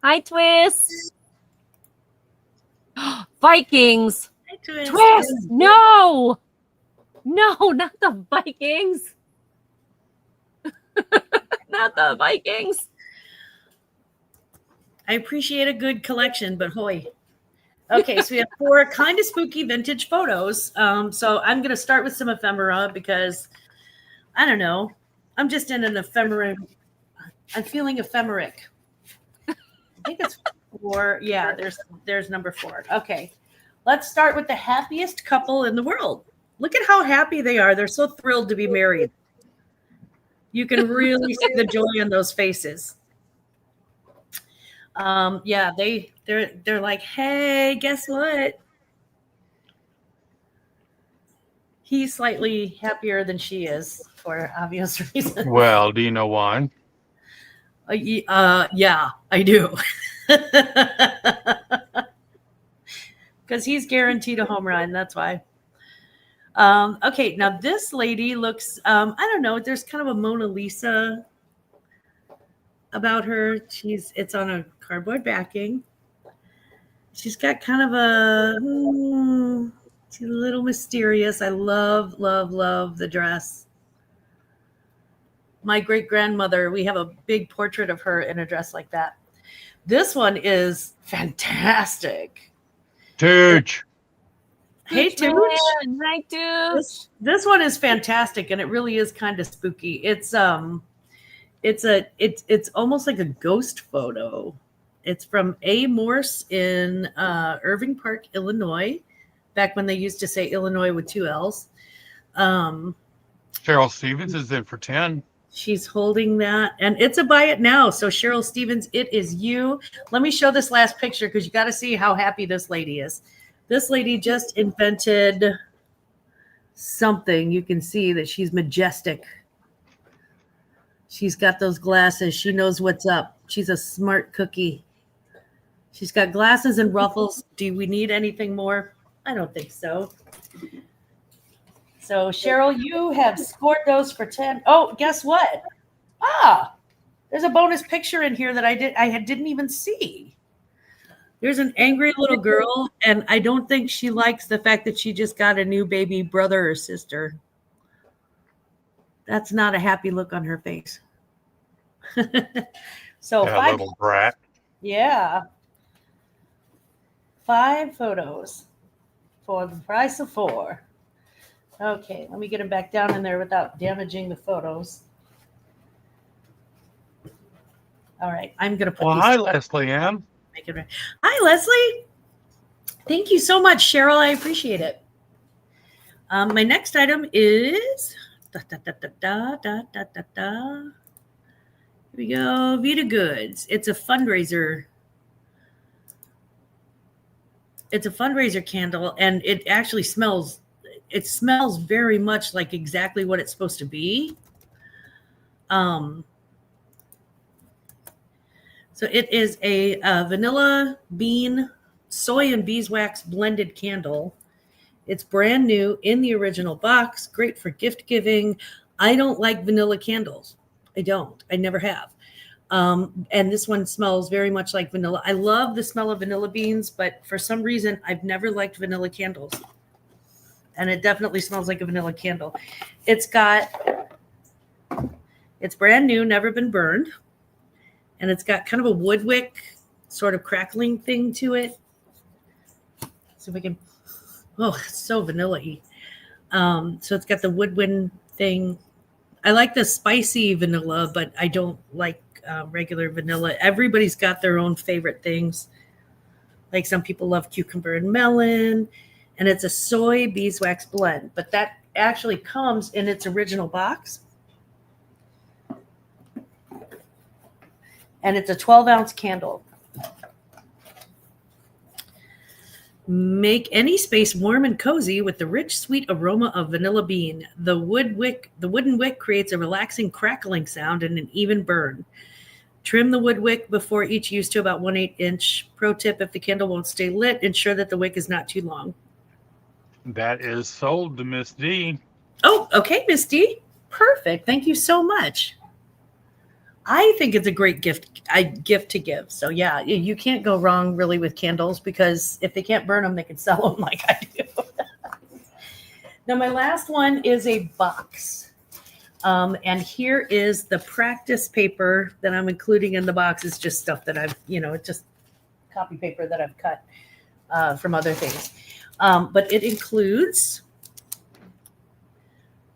Hi, Twist. Vikings. Hi, Twist. Twist. No, not the Vikings. Not the Vikings. I appreciate a good collection, but hoy. Okay, so we have 4 kind of spooky vintage photos. So I'm going to start with some ephemera because, I don't know, I'm just in an ephemera. I'm feeling ephemeric. I think it's 4. Yeah, there's number 4. Okay, let's start with the happiest couple in the world. Look at how happy they are. They're so thrilled to be married. You can really see the joy in those faces. Yeah, they're like, hey, guess what? He's slightly happier than she is for obvious reasons. Well, do you know why? Yeah, I do. Because he's guaranteed a home run. That's why. Okay, now this lady looks, I don't know, there's kind of a Mona Lisa about her. It's on a cardboard backing. She's got kind of she's a little mysterious. I love the dress. My great-grandmother, we have a big portrait of her in a dress like that. This one is fantastic. Tooch. Hey, Tooch. Hi, Tooch. This one is fantastic, and it really is kind of spooky. It's almost like a ghost photo. It's from A. Morse in Irving Park, Illinois, back when they used to say Illinois with 2 L's. Cheryl Stevens is in for 10. She's holding that, and it's a buy it now. So Cheryl Stevens, it is you. Let me show this last picture because you got to see how happy this lady is. This lady just invented something. You can see that she's majestic. She's got those glasses. She knows what's up. She's a smart cookie. She's got glasses and ruffles. Do we need anything more? I don't think so. So, Cheryl, you have scored those for 10. Oh, guess what? There's a bonus picture in here that I didn't even see. There's an angry little girl, and I don't think she likes the fact that she just got a new baby brother or sister. That's not a happy look on her face. So That 5, little brat. yeah, 5 photos for the price of 4. Okay, let me get them back down in there without damaging the photos. All right, I'm gonna put Well, these. hi, Leslie Ann. Make it right. Hi, Leslie. Thank you so much, Cheryl. I appreciate it. My next item is Here we go. Vita Goods. It's a fundraiser. It's a fundraiser candle, and it actually smells. It smells very much like exactly what it's supposed to be. So it is a vanilla bean, soy, and beeswax blended candle. It's brand new in the original box. Great for gift giving. I don't like vanilla candles. I don't. I never have. And this one smells very much like vanilla. I love the smell of vanilla beans, but for some reason, I've never liked vanilla candles. And it definitely smells like a vanilla candle. It's brand new, never been burned. And it's got kind of a wood wick sort of crackling thing to it. So we can, it's so vanilla-y. So it's got the woodwind thing. I like the spicy vanilla, but I don't like regular vanilla. Everybody's got their own favorite things. Like some people love cucumber and melon, and it's a soy beeswax blend, but that actually comes in its original box. And it's a 12-ounce candle. Make any space warm and cozy with the rich, sweet aroma of vanilla bean. The wooden wick creates a relaxing crackling sound and an even burn. Trim the wood wick before each use to about 1/8 inch. Pro tip, if the candle won't stay lit, ensure that the wick is not too long. That is sold to Miss D. Oh, okay, Miss D. Perfect. Thank you so much. I think it's a great gift to give. So yeah, you can't go wrong really with candles, because if they can't burn them, they can sell them like I do. Now my last one is a box. And here is the practice paper that I'm including in the box. It's just stuff that I've, it's just copy paper that I've cut from other things. But it includes,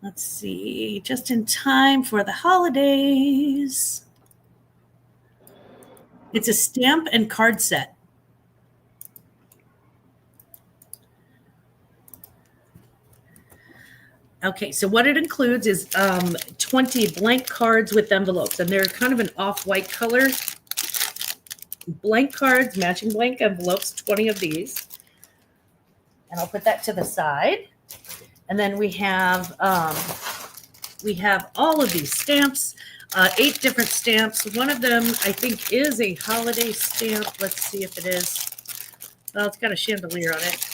let's see, just in time for the holidays. It's a stamp and card set. Okay, so what it includes is 20 blank cards with envelopes, and they're kind of an off-white color. Blank cards, matching blank envelopes, 20 of these. And I'll put that to the side. And then we have all of these stamps, 8 different stamps. One of them, I think, is a holiday stamp. Let's see if it is. Well, it's got a chandelier on it.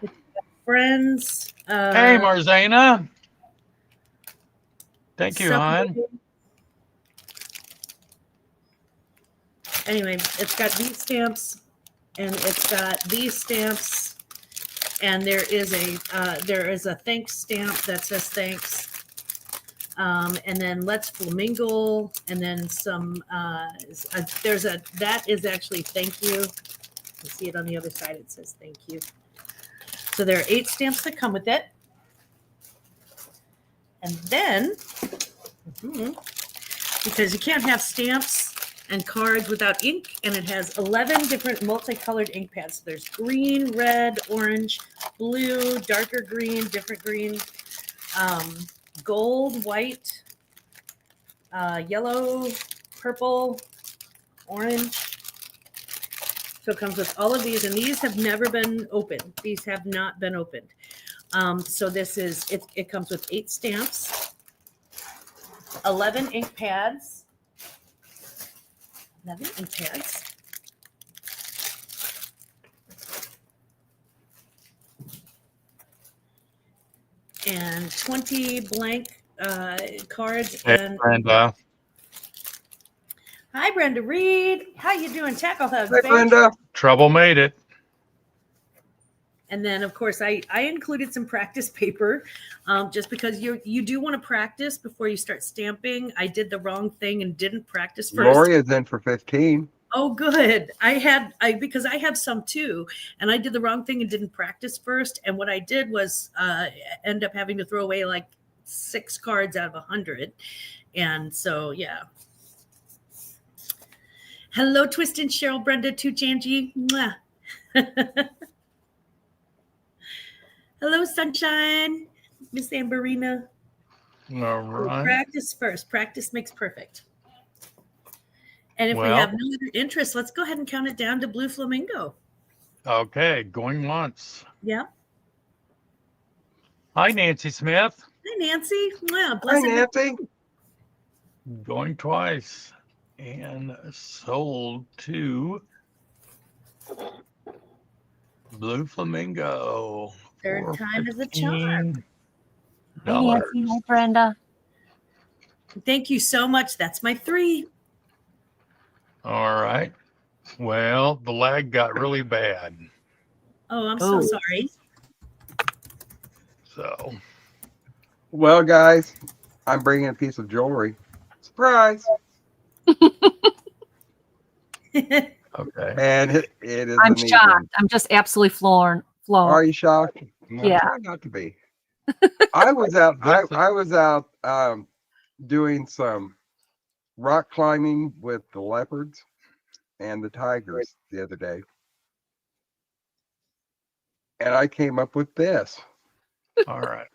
It's got friends. Hey, Marzana. Thank you, hon. Anyway, it's got these stamps, and it's got these stamps, and there is a thanks stamp that says thanks. And then let's flamingo, and then some, that is actually thank you. You can see it on the other side. It says thank you. So there are 8 stamps that come with it. And then, because you can't have stamps and cards without ink, and it has 11 different multicolored ink pads. So there's green, red, orange, blue, darker green, different green, gold, white, yellow, purple, orange. So it comes with all of these, and these have never been opened. These have not been opened. So this is, it comes with 8 stamps, 11 ink pads, 11 ink pads. And 20 blank cards. Hey, And Brenda. hi, Brenda Reed. How you doing? Tackle hugs. Hey, babe. Brenda. Trouble made it. And then, of course, I included some practice paper, just because you do want to practice before you start stamping. I did the wrong thing and didn't practice first. Lori is in for 15. Oh, good. Because I had some too, and I did the wrong thing and didn't practice first. And what I did was end up having to throw away like 6 cards out of 100. And so, yeah. Hello, Twist and Cheryl, Brenda, Tooch, Angie. Mwah. Hello, Sunshine, Miss Amberina. All right. Practice first. Practice makes perfect. And if we Well- have no other interest, let's go ahead and count it down to Blue Flamingo. Okay, going once. Yeah. Hi, Nancy Smith. Hi, Nancy. Wow, Hi, blessed. Nancy. Going twice. And sold to Blue Flamingo. Third for time is a charm. Hi, Nancy. Hi, Brenda. Thank you so much. That's my 3. All right. Well, the lag got really bad. Oh, I'm so sorry. So, Well, guys, I'm bringing a piece of jewelry. Surprise. okay. And it is. I'm a neat shocked. one. I'm just absolutely flown. Are you shocked? No, Yeah. try not to be. I was out. I was out doing some rock climbing with the leopards and the tigers the other day, and I came up with this. All right.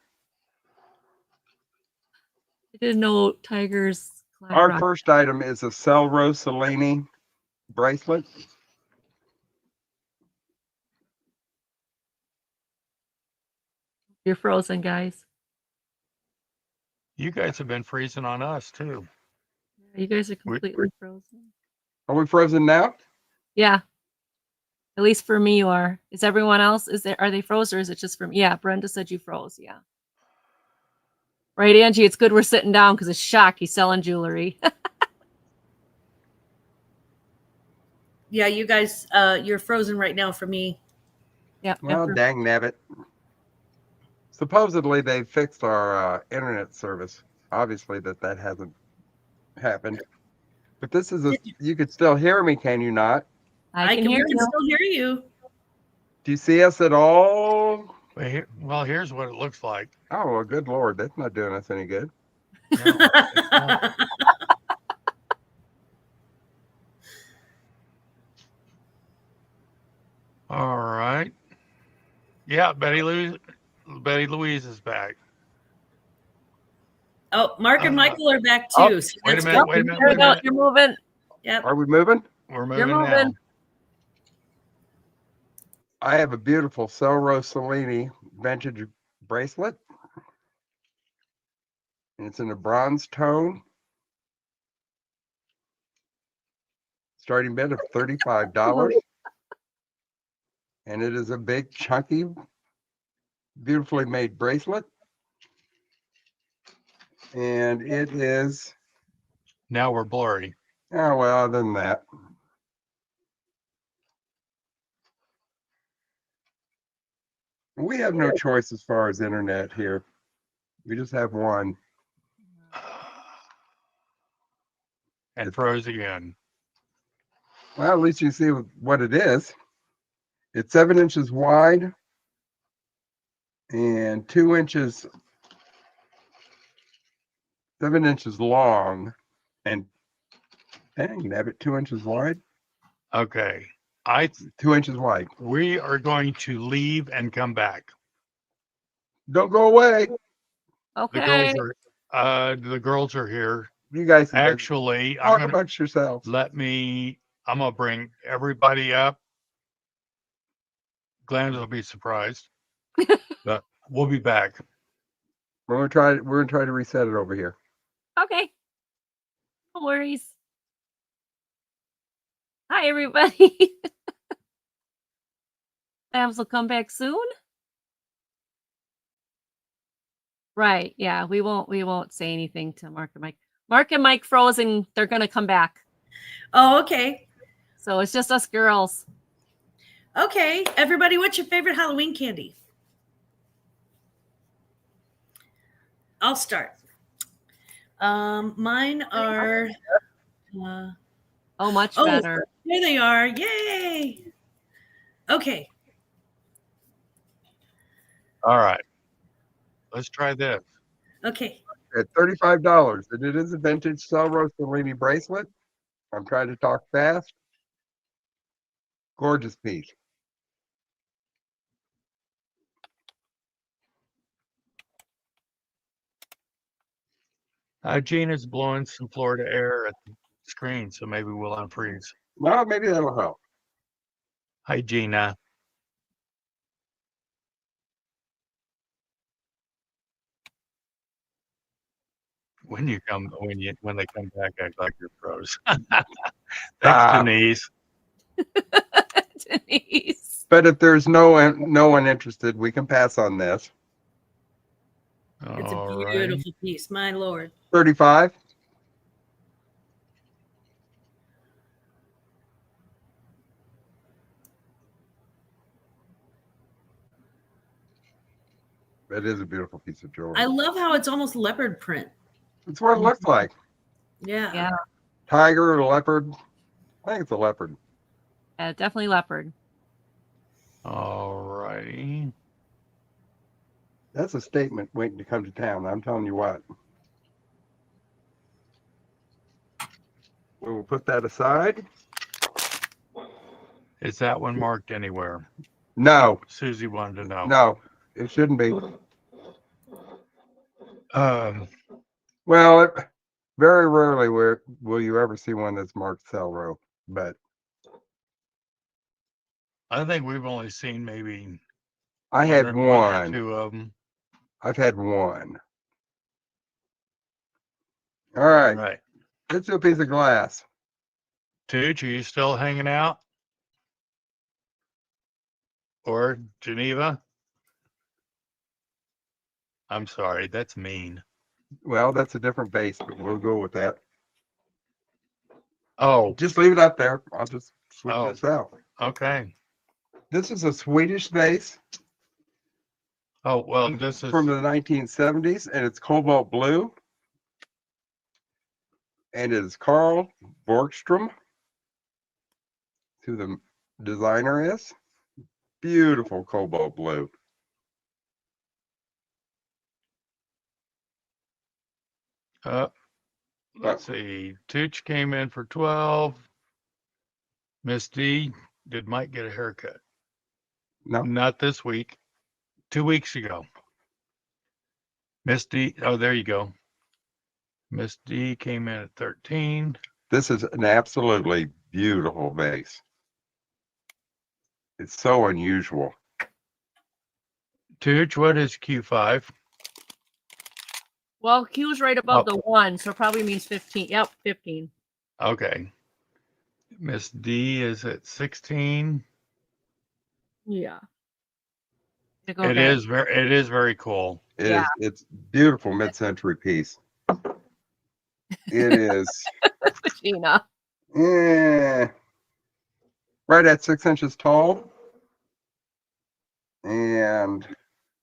I didn't know tigers. climb Our rock. first item is a Rossellini bracelet. You're frozen, guys. You guys have been freezing on us too. You guys are We- completely frozen. Are we frozen now? Yeah. At least for me, you are. Is everyone else? Are they froze or is it just for me? Yeah, Brenda said you froze. Yeah. Right, Angie. It's good we're sitting down because it's shock. He's selling jewelry. Yeah, you guys, you're frozen right now for me. Yep. Well, dang nabbit. Supposedly they fixed our internet service. Obviously that hasn't happened. But this is you could still hear me, can you not? I can hear we can you. still hear you. Do you see us at all? Well, here's what it looks like. Oh, well, good Lord. That's not doing us any good. No, it's not. All right. Yeah, Betty Louise is back. Oh, Mark and Michael are back oh, too. So wait a that's minute, good. wait a minute, There wait we a go. minute. You're moving. Yep. Are we moving? We're moving You're now. moving. I have a beautiful Rossellini vintage bracelet. And it's in a bronze tone. Starting bid of $35. And it is a big, chunky, beautifully made bracelet. And it is, Now we're blurry. oh, well, other than that. We have no choice as far as internet here. We just have one. And froze again. Well, at least you see what it is. It's 7 inches wide and 2 inches, 7 inches long, and dang, have it 2 inches wide, Okay. 2 inches wide. We are going to leave and come back. Don't go away. Okay. The girls are here. You guys can Actually, talk amongst yourselves. I'm gonna bring everybody up. Glenn will be surprised. But we'll be back. We're gonna try to reset it over here. Okay. No worries. Hi, everybody. Abs will come back soon. Right. Yeah. We won't say anything to Mark and Mike. Mark and Mike frozen. They're gonna come back. Oh, okay. So it's just us girls. Okay, everybody, what's your favorite Halloween candy? I'll start. Mine are. Much better. There they are! Yay! Okay. All right. Let's try this. Okay. At $35, and it is a vintage Cellro Cellini bracelet. I'm trying to talk fast. Gorgeous piece. Gina's blowing some Florida air at the screen, so maybe we'll unfreeze. Well, maybe that'll help. Hi, Gina. When they come back, act like you're pros. Thanks, Denise. Denise. But if there's no one interested, we can pass on this. It's a All beautiful right. piece, my lord. 35. It is a beautiful piece of jewelry. I love how it's almost leopard print. It's what it looks like. Yeah. Yeah. Tiger or leopard. I think it's a leopard. Yeah, definitely leopard. All righty. That's a statement waiting to come to town. I'm telling you what. We'll put that aside. Is that one marked anywhere? No, Susie wanted to know. no, it shouldn't be. Um, Very rarely will you ever see one that's marked Cellro, but I think we've only seen maybe I had or one. two of them. I've had one. All All right, right. let's do a piece of glass. Tooch, are you still hanging out? Or Geneva? I'm sorry, that's mean. Well, that's a different base, but we'll go with that. Oh, Just leave it up there. I'll just switch Oh. this out. okay. This is a Swedish vase Oh, well, this is from the 1970s, and it's cobalt blue. And it is Carl Borgstrom, who the designer is. Beautiful cobalt blue. Let's see. Tooch came in for 12. Miss D, did Mike get a haircut? No, Not this week. 2 weeks ago. Miss D, oh, there you go. Miss D came in at 13. this is an absolutely beautiful vase. It's so unusual. Tooch, what is Q5? Well, Q's right above the 1, so it probably means 15. Yep, 15. Okay. Miss D is at 16. Yeah. It is very cool. It's beautiful mid-century piece. It is Gina. right at 6 inches tall and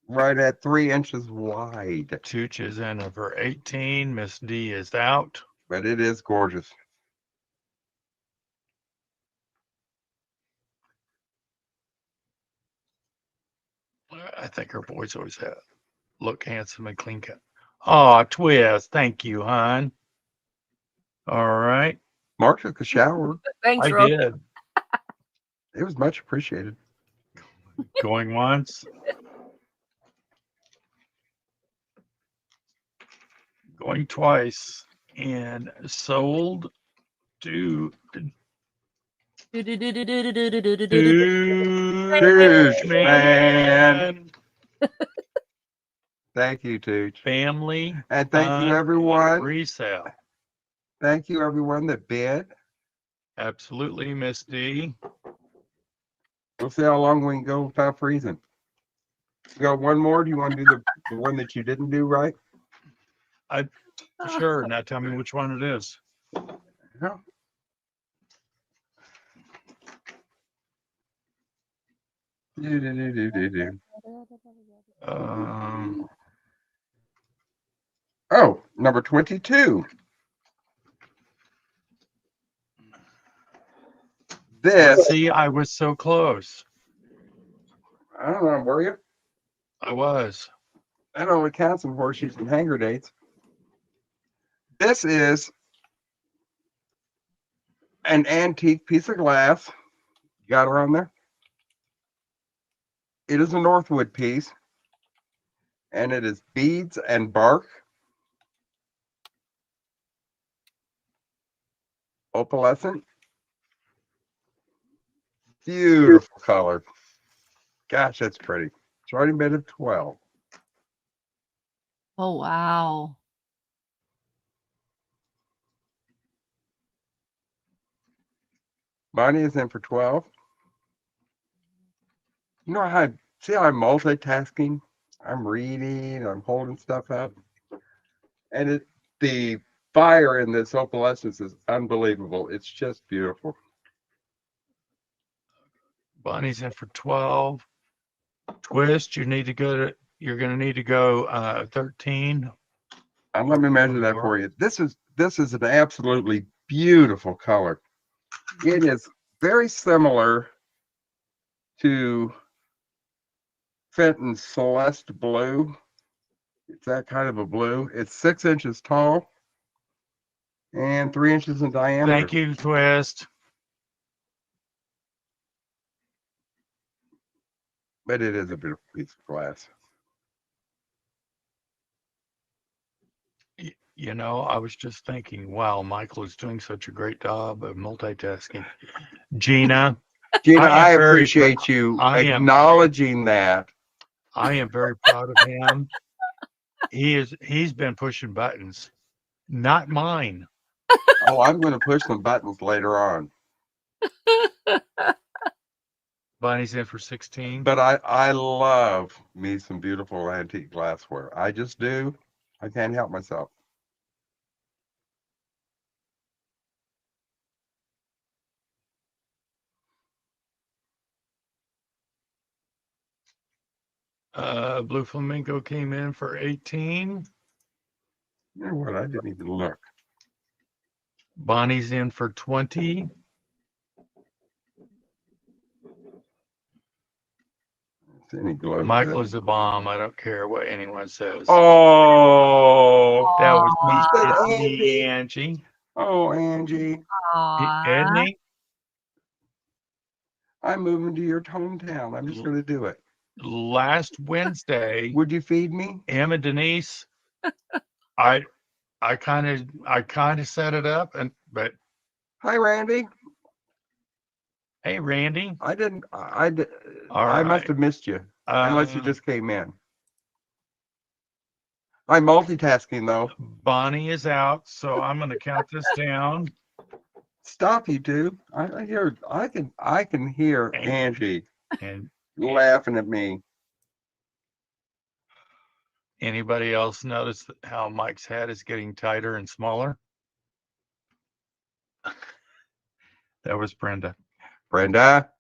right at 3 inches wide. Tooch is in for 18. Miss D is out. But it is gorgeous. I think her boys always look handsome and clean cut. Oh, Twist. Thank you, hon. All right. Mark took a shower. Thanks, I Rob. did. It was much appreciated. Going once. Going twice. And sold to Tooch, man. Thank you, Tooch. Family. And thank you, everyone. Resale. Thank you, everyone that bid. Absolutely, Miss D. We'll see how long we can go without freezing. You got one more? Do you want to do the one that you didn't do right? Sure. Now tell me which one it is. Yeah. Oh, number 22. This, see, I was so close. I don't know, were you? I was. That only counts in horseshoes and hanger dates. This is an antique piece of glass. You got her on there? It is a Northwood piece, and it is beads and bark. Opalescent. Beautiful color. Gosh, that's pretty. Starting bid of 12. Oh, wow. Bonnie is in for 12. You know how I'm multitasking? I'm reading, I'm holding stuff up. And the fire in this opalescence is unbelievable. It's just beautiful. Bonnie's in for 12. Twist, you're going to need to go 13. And let me measure that for you. This is an absolutely beautiful color. It is very similar to Fenton's Celeste Blue. It's that kind of a blue. It's 6 inches tall and 3 inches in diameter. Thank you, Twist. But it is a beautiful piece of glass. You know, I was just thinking, wow, Michael is doing such a great job of multitasking. Gina, Gina, I am very appreciate you I am- acknowledging that. I am very proud of him. He's been pushing buttons, not mine. Oh, I'm going to push some buttons later on. Bonnie's in for 16. But I love me some beautiful antique glassware. I just do. I can't help myself. Blue Flamingo came in for 18. You know what? I didn't even look. Bonnie's in for 20. Any glow Michael is a bomb. I don't care what anyone says. Oh, That was Aw. me. It's me, Angie. Oh, Angie, Isn't he? I'm moving to your hometown. I'm just going to do it. Last Wednesday, Would you feed me? him and Denise, I kind of set it up, but Hi, Randy. hey, Randy. I didn't. All I must right. have missed you, unless you Um, just came in. I'm multitasking though. Bonnie is out, so I'm going to count this down. Stop, you two. I hear. I can hear Angie And laughing at me. anybody else notice how Mike's head is getting tighter and smaller? That was Brenda. Brenda.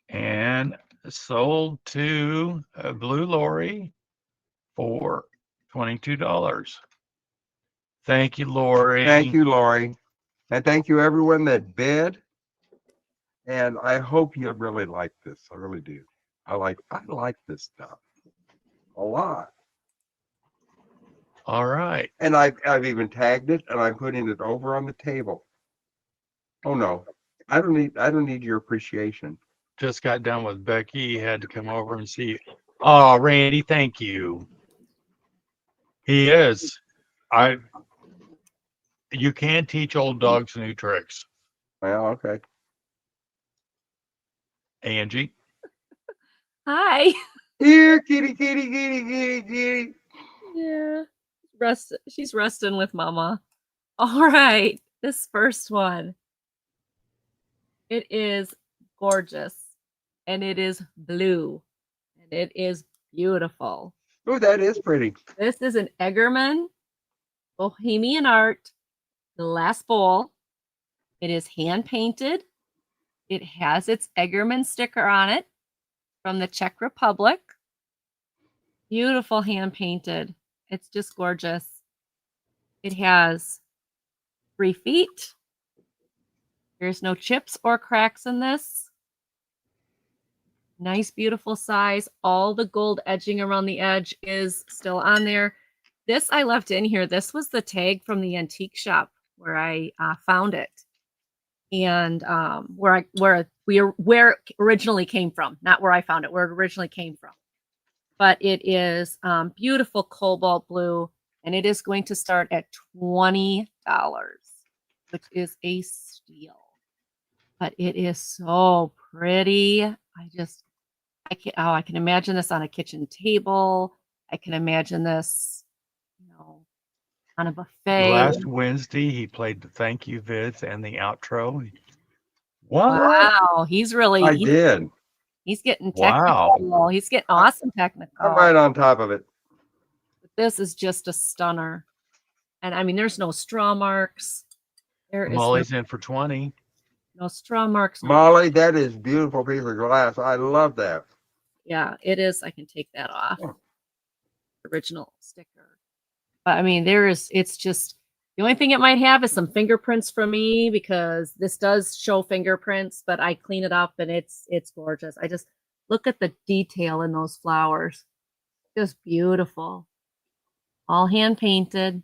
And sold to Blue Lori for $22. Thank you, Lori. Thank you, Lori, and thank you everyone that bid. And I hope you really like this. I really do. I like this stuff a lot. All right. And I've even tagged it, and I'm putting it over on the table. Oh no, I don't need your appreciation. Just got done with Becky. Had to come over and see you. Oh, Randy, thank you. He is. You can teach old dogs new tricks. Well, okay. Angie. Hi. Here, kitty, kitty, kitty, kitty, kitty. Yeah. She's resting with Mama. All right. This first one. It is gorgeous. And it is blue. And it is beautiful. Oh, that is pretty. This is an Eggerman Bohemian Art glass bowl. It is hand painted. It has its Eggerman sticker on it. from the Czech Republic. Beautiful hand painted. It's just gorgeous. It has 3 feet. There's no chips or cracks in this. Nice, beautiful size. All the gold edging around the edge is still on there. This I left in here. This was the tag from the antique shop where I found it, and where it originally came from. Not where I found it, where it originally came from. But it is beautiful cobalt blue, and it is going to start at $20, which is a steal. But it is so pretty. I can imagine this on a kitchen table. I can imagine this, on a buffet. Last Wednesday, he played the thank you vids and the outro. What? Wow, he's did. He's getting technical. Wow. He's getting awesome technical. I'm right on top of it. This is just a stunner. And I mean, there's no straw marks. There is Molly's in for 20. no straw marks. Molly, that is beautiful piece of glass. I love that. Yeah, it is. I can take that off. Oh. Original sticker. But I mean, it's just, the only thing it might have is some fingerprints from me, because this does show fingerprints, but I clean it up and it's gorgeous. I just look at the detail in those flowers. Just beautiful. All hand painted.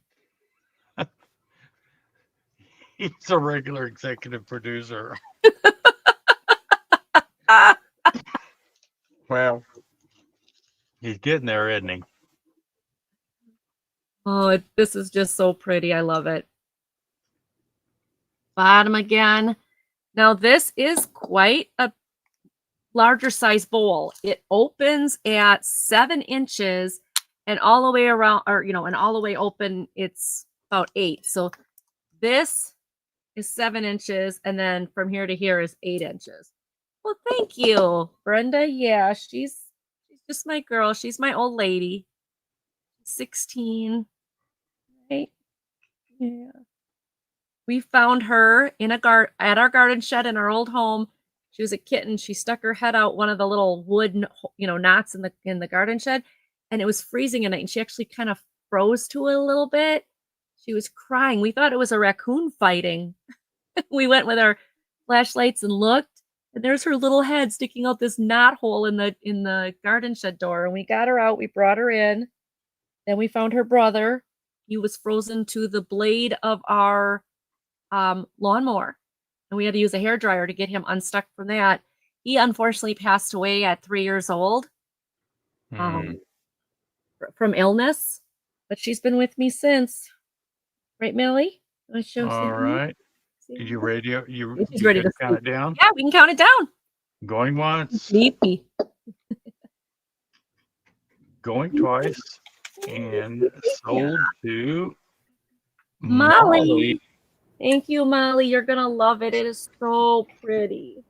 He's a regular executive producer. Well, He's getting there, isn't he? Oh, this is just so pretty. I love it. Bottom again. Now, this is quite a larger size bowl. It opens at 7 inches, and all the way around, and all the way open, it's about 8. So this is 7 inches, and then from here to here is 8 inches. Well, thank you, Brenda. Yeah, she's just my girl. She's my old lady. 16. Right? Yeah. We found her in at our garden shed in our old home. She was a kitten. She stuck her head out one of the little wood, knots in the garden shed, and it was freezing at night, and she actually kind of froze to it a little bit. She was crying. We thought it was a raccoon fighting. We went with our flashlights and looked, and there's her little head sticking out this knot hole in the garden shed door. And we got her out. We brought her in. Then we found her brother. He was frozen to the blade of our lawnmower, and we had to use a hairdryer to get him unstuck from that. He unfortunately passed away at 3 years old from illness, but she's been with me since. Right, Millie? All right. Did you radio? She's ready to count it down? Yeah, we can count it down. Going once, Sleepy. going twice, and sold to Molly. Thank you, Molly. You're going to love it. It is so pretty.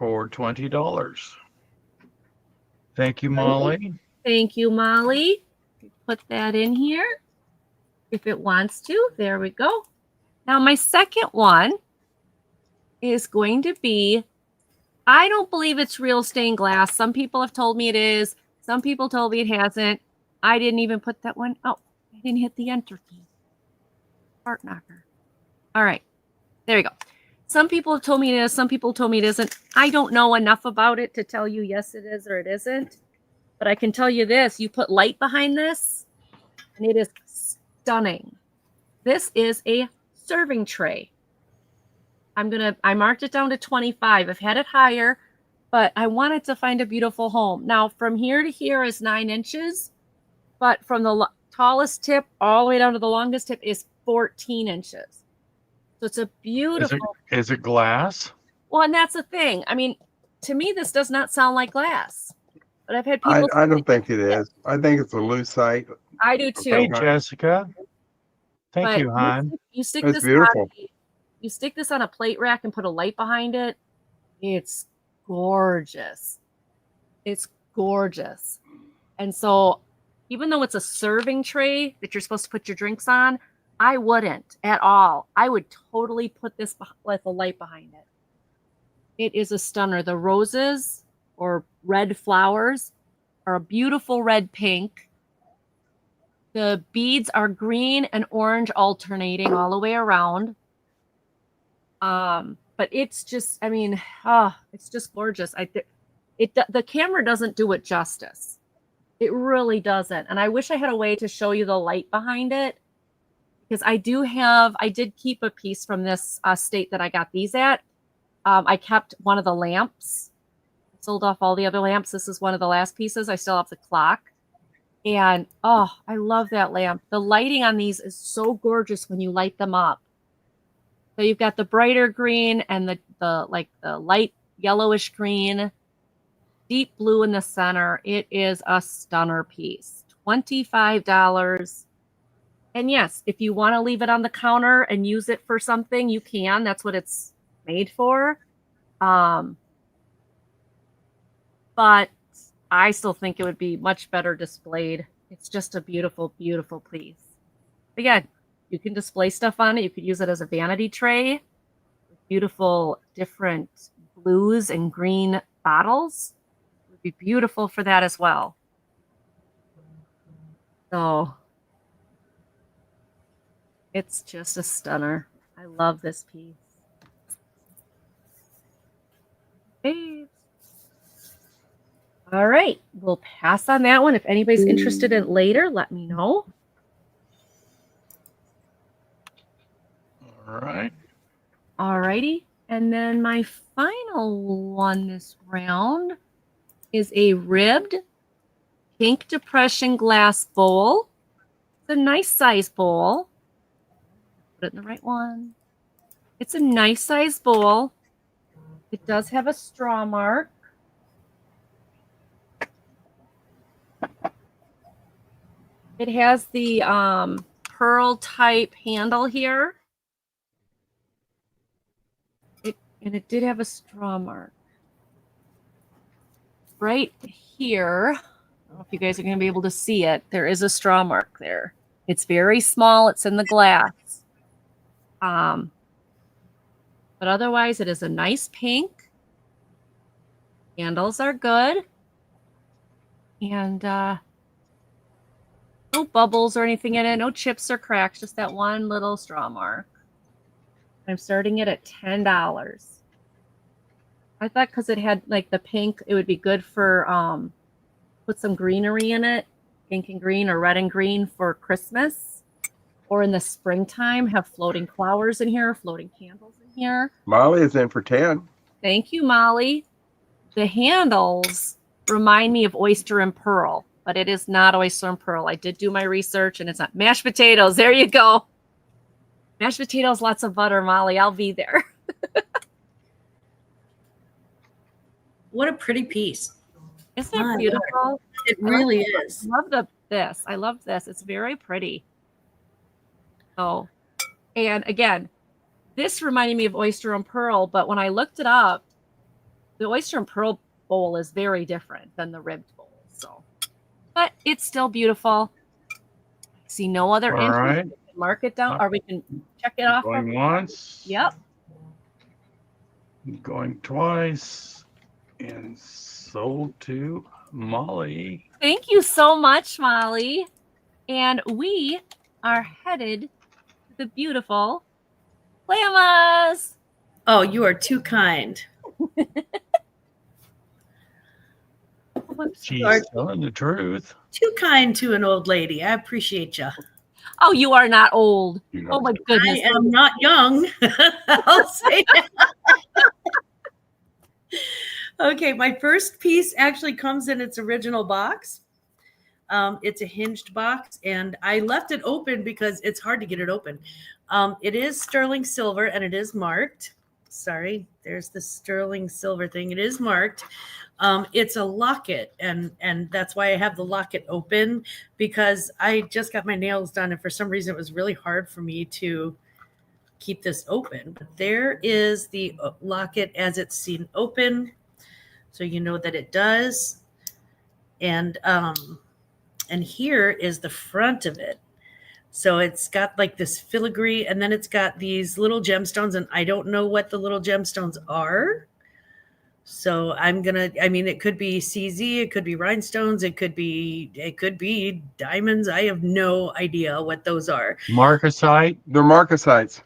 for $20. Thank you, Molly. Thank you, Molly. Put that in here if it wants to. There we go. Now, my second one is going to be, I don't believe it's real stained glass. Some people have told me it is. Some people told me it hasn't. I didn't even put that one. Oh, I didn't hit the enter key. Heart knocker. All right. There you go. Some people have told me it is. Some people told me it isn't. I don't know enough about it to tell you yes, it is or it isn't. But I can tell you this. You put light behind this, and it is stunning. This is a serving tray. I marked it down to 25. I've had it higher, but I wanted to find a beautiful home. Now, from here to here is 9 inches, but from the tallest tip all the way down to the longest tip is 14 inches. So it's a beautiful. Is it glass? Well, and that's the thing. I mean, to me, this does not sound like glass, but I've had people. I don't think it is. I think it's a lucite. I do too. Hey, Jessica. Thank But you, hon. You stick That's this beautiful. you stick this on a plate rack and put a light behind it. It's gorgeous. It's gorgeous. And so, even though it's a serving tray that you're supposed to put your drinks on, I wouldn't at all. I would totally put this with a light behind it. It is a stunner. The roses, or red flowers are a beautiful red pink. The beads are green and orange alternating all the way around. But it's just, I mean, it's just gorgeous. The camera doesn't do it justice. It really doesn't. And I wish I had a way to show you the light behind it, because I did keep a piece from this state that I got these at. I kept one of the lamps, sold off all the other lamps. This is one of the last pieces. I still have the clock. And I love that lamp. The lighting on these is so gorgeous when you light them up. So you've got the brighter green and the light yellowish green, deep blue in the center. It is a stunner piece. $25. And yes, if you want to leave it on the counter and use it for something, you can. That's what it's made for. But I still think it would be much better displayed. It's just a beautiful, beautiful piece. Again, you can display stuff on it. You could use it as a vanity tray. Beautiful different blues and green bottles. It would be beautiful for that as well. So it's just a stunner. I love this piece. Hey. All right, we'll pass on that one. If anybody's interested in it later, let me know. All right. All righty. And then my final one this round is a ribbed pink depression glass bowl. It's a nice size bowl. Put it in the right one. It's a nice size bowl. It does have a straw mark. It has the pearl type handle here. And it did have a straw mark. Right here, I don't know if you guys are going to be able to see it. There is a straw mark there. It's very small. It's in the glass. But otherwise, it is a nice pink. Handles are good. And no bubbles or anything in it. No chips or cracks. Just that one little straw mark. I'm starting it at $10. I thought because it had like the pink, it would be good for put some greenery in it, pink and green or red and green for Christmas, or in the springtime, have floating flowers in here, floating candles in here. Molly is in for 10. Thank you, Molly. The handles remind me of oyster and pearl, but it is not oyster and pearl. I did do my research, and it's not. Mashed potatoes. There you go. Mashed potatoes, lots of butter, Molly. I'll be there. What a pretty piece. Isn't it beautiful? It really is. I love this. I love this. It's very pretty. Oh, and again, this reminded me of oyster and pearl, but when I looked it up, the oyster and pearl bowl is very different than the ribbed bowl. So, but it's still beautiful. I see no other All interest. right. We can mark it down, or we can check it off. Going once. Yep. Going twice. And sold to Molly. Thank you so much, Molly. And we are headed to the beautiful Llamas. Oh, you are too kind. She's telling the truth. Too kind to an old lady. I appreciate you. Oh, you are not old. You know, Oh my goodness. I am not young. I'll say that. Okay, my first piece actually comes in its original box. It's a hinged box, and I left it open because it's hard to get it open. It is sterling silver, and it is marked. Sorry, there's the sterling silver thing. It is marked. It's a locket, and that's why I have the locket open, because I just got my nails done, and for some reason it was really hard for me to keep this open. But there is the locket as it's seen open. So you know that it does. And here is the front of it. So it's got like this filigree, and then it's got these little gemstones, and I don't know what the little gemstones are. So I mean, it could be CZ, it could be rhinestones, it could be diamonds. I have no idea what those are. Marcasite. They're marcasites.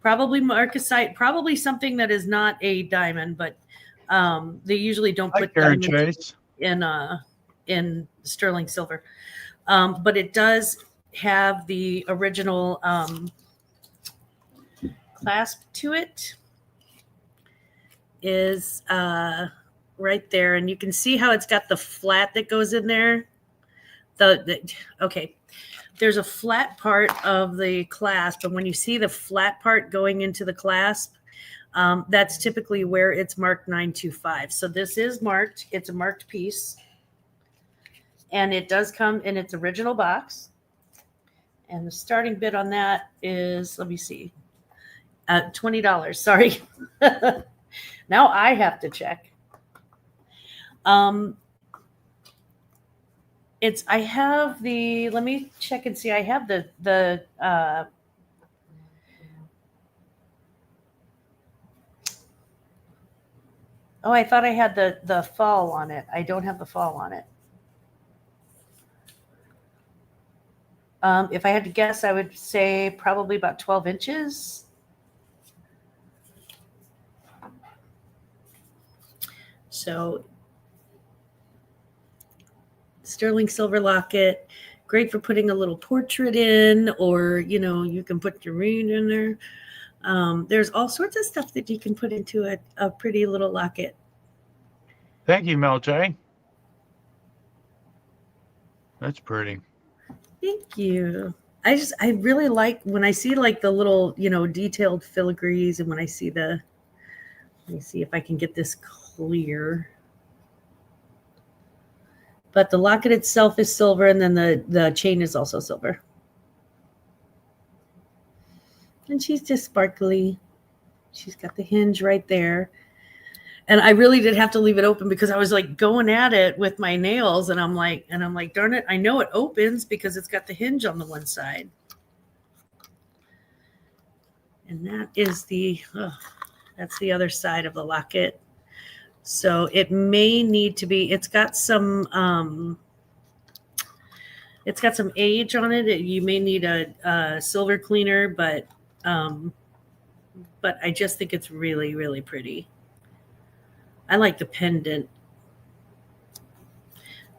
Probably marcasite, probably something that is not a diamond, but they usually don't Like put Karen diamonds Chase. in sterling silver. But it does have the original clasp to it. Is right there, and you can see how it's got the flat that goes in there. Okay, there's a flat part of the clasp, and when you see the flat part going into the clasp, that's typically where it's marked 925. So this is marked. It's a marked piece, and it does come in its original box. And the starting bid on that is, let me see, $20. Sorry. Now I have to check. I have the, let me check and see. I have the oh, I thought I had the fall on it. I don't have the fall on it. If I had to guess, I would say probably about 12 inches. So sterling silver locket, great for putting a little portrait in, or, you know, you can put your ring in there. There's all sorts of stuff that you can put into a pretty little locket. Thank you, Mel J. That's pretty. Thank you. I really like when I see like the little, you know, detailed filigrees, and when I see let me see if I can get this clear. But the locket itself is silver, and then the chain is also silver. And she's just sparkly. She's got the hinge right there. And I really did have to leave it open because I was like going at it with my nails, and I'm like, darn it, I know it opens because it's got the hinge on the one side. And that is that's the other side of the locket. So it may need to be, it's got some age on it. You may need a silver cleaner, but I just think it's really, really pretty. I like the pendant.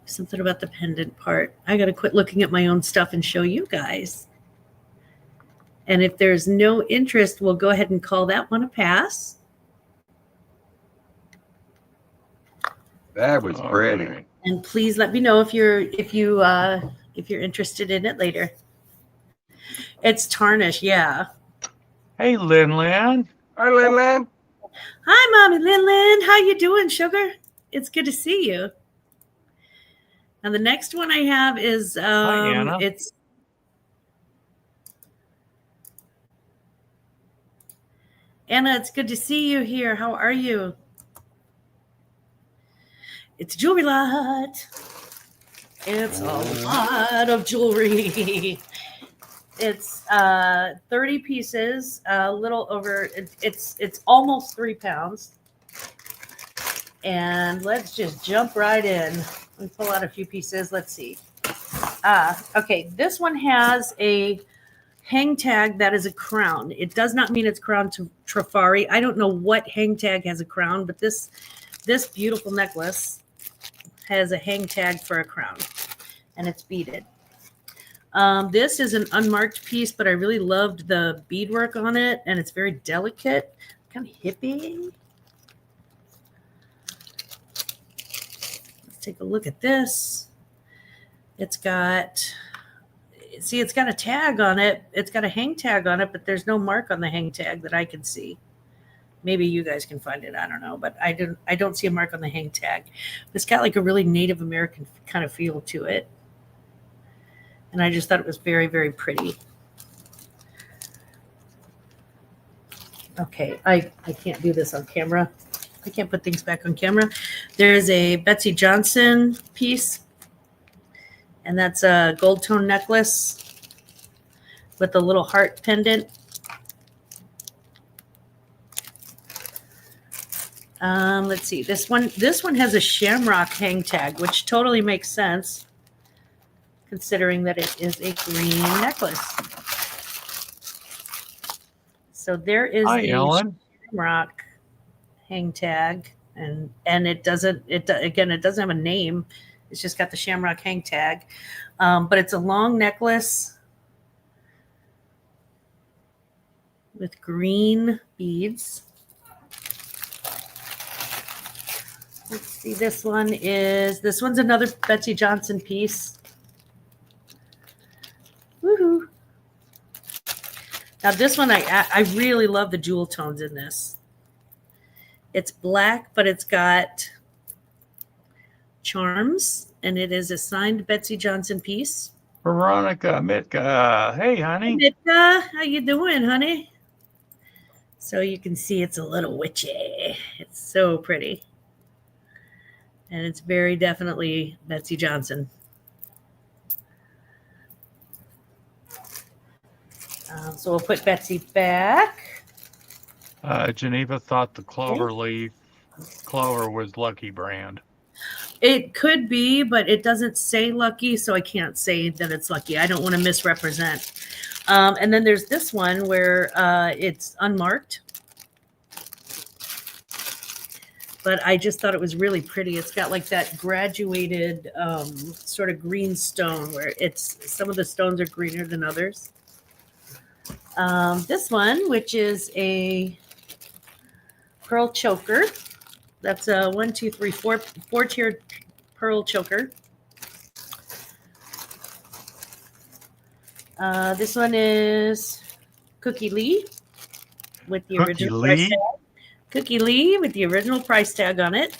Something about the pendant part. I got to quit looking at my own stuff and show you guys. And if there's no interest, we'll go ahead and call that one a pass. That was pretty. Right. And please let me know if you're interested in it later. It's tarnish, yeah. Hey, Lin Lin. Hi, Lin Lin. Hi, Mommy Lin Lin. How you doing, sugar? It's good to see you. And the next one I have is Hi, Anna. Anna, it's good to see you here. How are you? It's a jewelry lot. It's a lot of jewelry. It's 30 pieces, a little over, it's almost 3 pounds. And let's just jump right in. Let me pull out a few pieces. Let's see. Okay, this one has a hang tag that is a crown. It does not mean it's crown to Trifari. I don't know what hang tag has a crown, but this beautiful necklace has a hang tag for a crown, and it's beaded. This is an unmarked piece, but I really loved the beadwork on it, and it's very delicate, kind of hippie. Let's take a look at this. It's got a tag on it. It's got a hang tag on it, but there's no mark on the hang tag that I can see. Maybe you guys can find it. I don't know, but I don't see a mark on the hang tag. It's got like a really Native American kind of feel to it. And I just thought it was very, very pretty. Okay, I can't do this on camera. I can't put things back on camera. There's a Betsy Johnson piece, and that's a gold tone necklace with a little heart pendant. Let's see. This one has a shamrock hang tag, which totally makes sense considering that it is a green necklace. So there is Hi, the Ellen. shamrock hang tag, and it doesn't have a name. It's just got the shamrock hang tag, but it's a long necklace with green beads. Let's see. This one's another Betsy Johnson piece. Woohoo! Now this one, I really love the jewel tones in this. It's black, but it's got charms, and it is a signed Betsy Johnson piece. Veronica Mitka. Hey, honey. Mitka, how you doing, honey? So you can see it's a little witchy. It's so pretty. And it's very definitely Betsy Johnson. So we'll put Betsy back. Geneva thought the clover was Lucky Brand. It could be, but it doesn't say Lucky, so I can't say that it's Lucky. I don't want to misrepresent. And then there's this one where it's unmarked. But I just thought it was really pretty. It's got like that graduated sort of green stone where some of the stones are greener than others. This one, which is a pearl choker. That's a 4-tiered pearl choker. This one is Cookie Lee with the original price tag. Cookie Lee with the original price tag on it.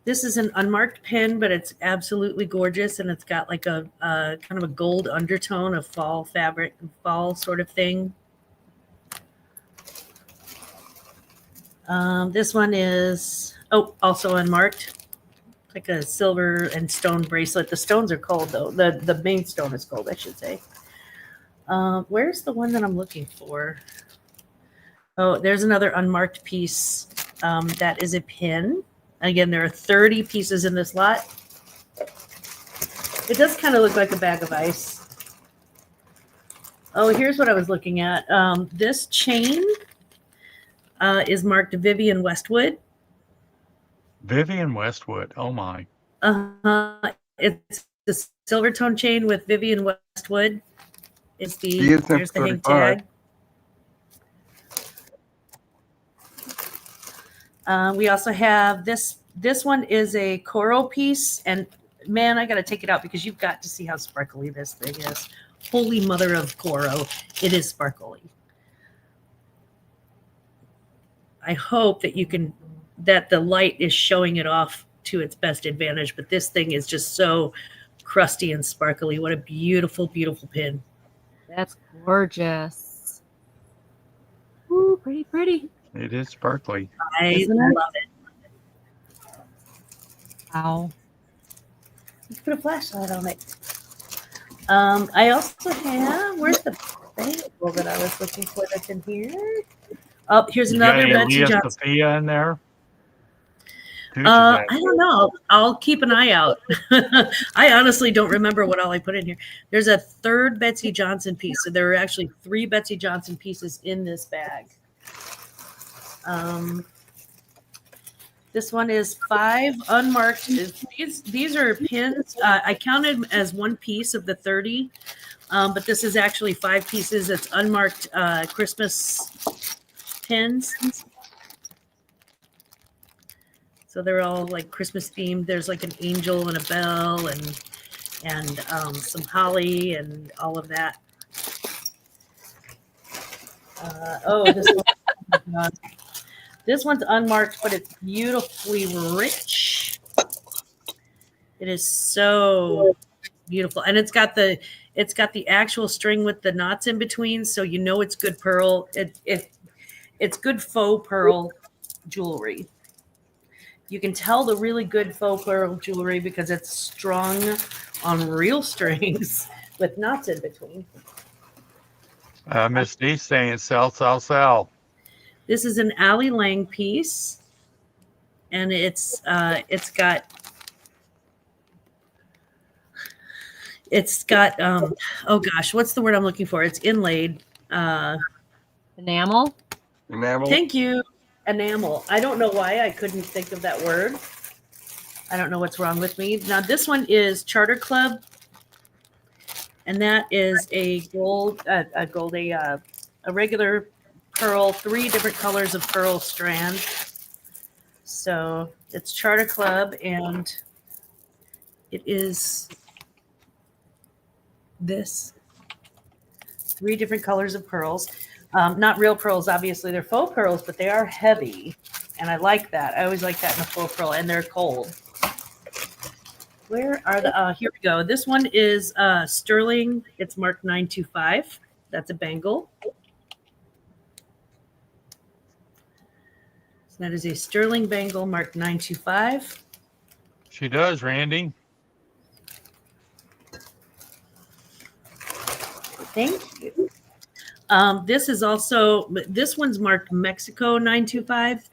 This is an unmarked pin, but it's absolutely gorgeous, and it's got like a kind of a gold undertone of fall fabric, fall sort of thing. This one is also unmarked, like a silver and stone bracelet. The stones are cold though. The main stone is cold, I should say. Where's the one that I'm looking for? Oh, there's another unmarked piece. That is a pin. Again, there are 30 pieces in this lot. It does kind of look like a bag of ice. Oh, here's what I was looking at. This chain is marked Vivian Westwood. Vivian Westwood. Oh, my. It's the silver tone chain with Vivian Westwood. Here's the hang tag. We also have this one is a coral piece, and man, I got to take it out because you've got to see how sparkly this thing is. Holy mother of coral, it is sparkly. I hope that the light is showing it off to its best advantage, but this thing is just so crusty and sparkly. What a beautiful, beautiful pin. That's gorgeous. Ooh, pretty, pretty. It is sparkly. I love it. Wow. Let's put a flashlight on it. I also have, where's the bagel that I was looking for that's in here? Oh, here's another Betsy Johnson. Sophia in there? I don't know. I'll keep an eye out. I honestly don't remember what all I put in here. There's a third Betsy Johnson piece. So there are actually 3 Betsy Johnson pieces in this bag. This one is 5 unmarked. These are pins. I counted as 1 piece of the 30, but this is actually 5 pieces. It's unmarked Christmas pins. So they're all like Christmas themed. There's like an angel and a bell and some holly and all of that. This one's unmarked, but it's beautifully rich. It is so beautiful, and it's got the actual string with the knots in between, so you know it's good pearl. It's good faux pearl jewelry. You can tell the really good faux pearl jewelry because it's strung on real strings with knots in between. Miss D saying sell, sell, sell. This is an Allie Lang piece, and it's got oh gosh, what's the word I'm looking for? It's inlaid. Enamel. Enamel. Thank you. Enamel. I don't know why I couldn't think of that word. I don't know what's wrong with me. Now this one is Charter Club, and that is a regular pearl, 3 different colors of pearl strand. So it's Charter Club, and it is this 3 different colors of pearls. Not real pearls, obviously. They're faux pearls, but they are heavy, and I like that. I always like that in a faux pearl, and they're cold. Where are the? Here we go. This one is sterling. It's marked 925. That's a bangle. So that is a sterling bangle marked 925. She does, Randy. Thank you. This is also, this one's marked Mexico 925.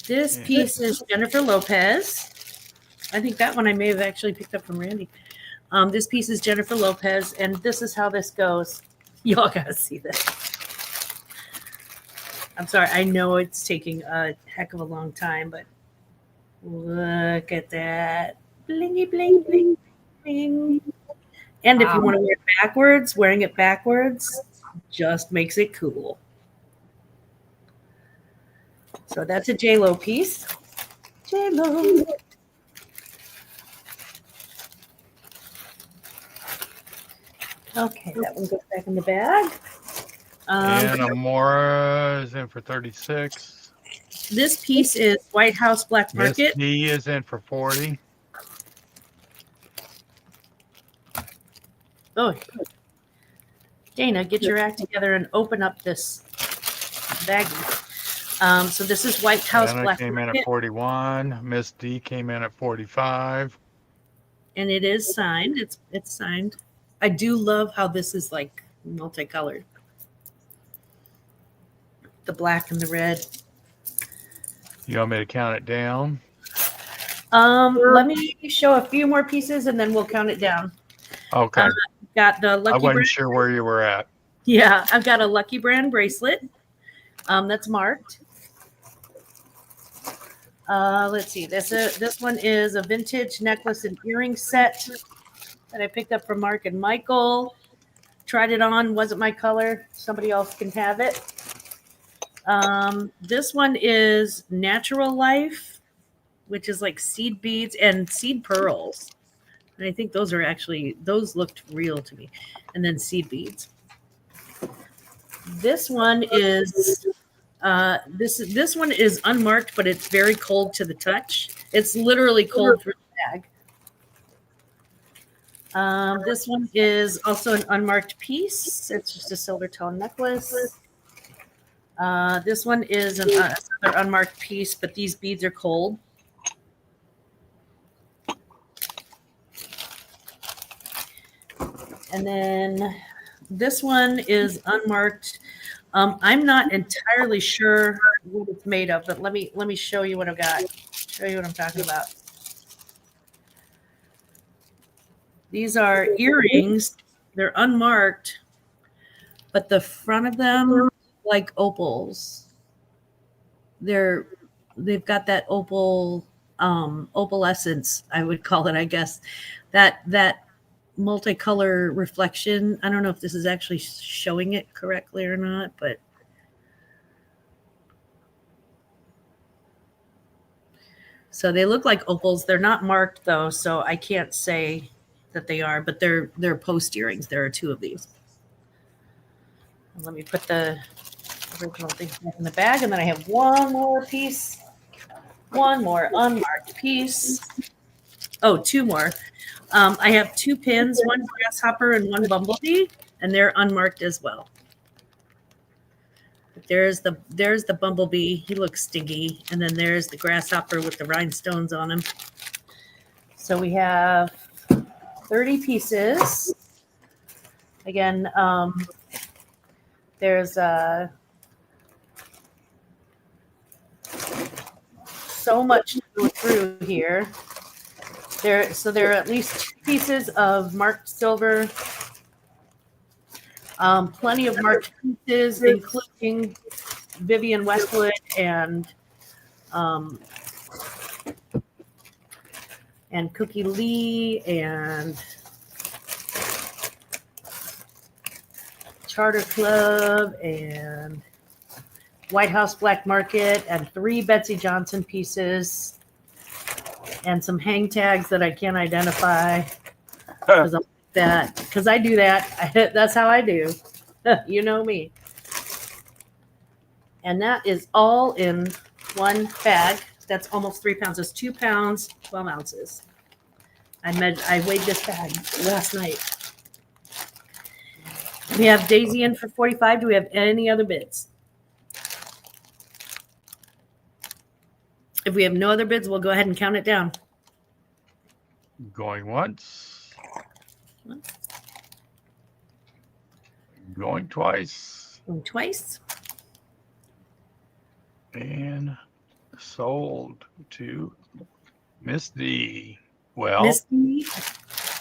This piece is Jennifer Lopez. I think that one I may have actually picked up from Randy. This piece is Jennifer Lopez, and this is how this goes. Y'all gotta see this. I'm sorry, I know it's taking a heck of a long time, but look at that. Blingy, bling, bling, bling. And if you want to wear it backwards, wearing it backwards just makes it cool. So that's a J-Lo piece. J-Lo. Okay, that one goes back in the bag. And Amora is in for 36. This piece is White House Black Miss Market. D is in for 40. Oh, Dayna, get your act together and open up this baggie. So this is White House Anna Black came in Market, at 41. Miss D came in at 45. and it is signed. It's signed. I do love how this is like multicolored. The black and the red. You want me to count it down? Let me show a few more pieces and then we'll count it down. Okay. Got the I Lucky wasn't Brand. sure where you were at. Yeah, I've got a Lucky Brand bracelet. That's marked. Let's see. This one is a vintage necklace and earring set that I picked up from Mark and Michael. Tried it on, wasn't my color. Somebody else can have it. This one is Natural Life, which is like seed beads and seed pearls. And I think those looked real to me. And then seed beads. This one is this one is unmarked, but it's very cold to the touch. It's literally cold through the bag. This one is also an unmarked piece. It's just a silver tone necklace. This one is another unmarked piece, but these beads are cold. And then this one is unmarked. I'm not entirely sure what it's made of, but let me show you what I've got. Show you what I'm talking about. These are earrings. They're unmarked, but the front of them like opals. They've got that opal opalescence, I would call it, I guess. That multicolor reflection. I don't know if this is actually showing it correctly or not, but so they look like opals. They're not marked though, so I can't say that they are, but they're post earrings. There are 2 of these. And let me put the original things back in the bag, and then I have one more piece, one more unmarked piece. Oh, 2 more. I have 2 pins, one grasshopper and one bumblebee, and they're unmarked as well. There's the bumblebee. He looks stinky. And then there's the grasshopper with the rhinestones on him. So we have 30 pieces. Again, there's so much to go through here. There are at least 2 pieces of marked silver. Plenty of marked pieces, including Vivian Westwood and Cookie Lee and Charter Club and White House Black Market and 3 Betsy Johnson pieces and some hang tags that I can't identify because I do that. That's how I do. You know me. And that is all in one bag. That's almost 3 pounds. That's 2 pounds, 12 ounces. I weighed this bag last night. We have Daisy in for 45. Do we have any other bids? If we have no other bids, we'll go ahead and count it down. Going once. Going twice. Going twice. And sold to Miss D. Well, Miss D,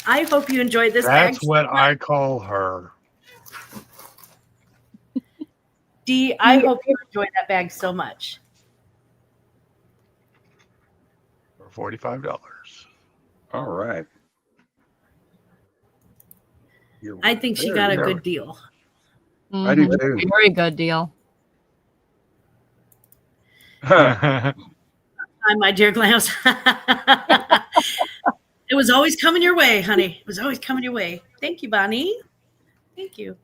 I hope you enjoyed this bag. that's what I call her. D, I hope you enjoyed that bag so much. For $45. All right. I think she got a good deal. I do too. Very good deal. Hi, my dear Glams. It was always coming your way, honey. It was always coming your way. Thank you, Bonnie. Thank you.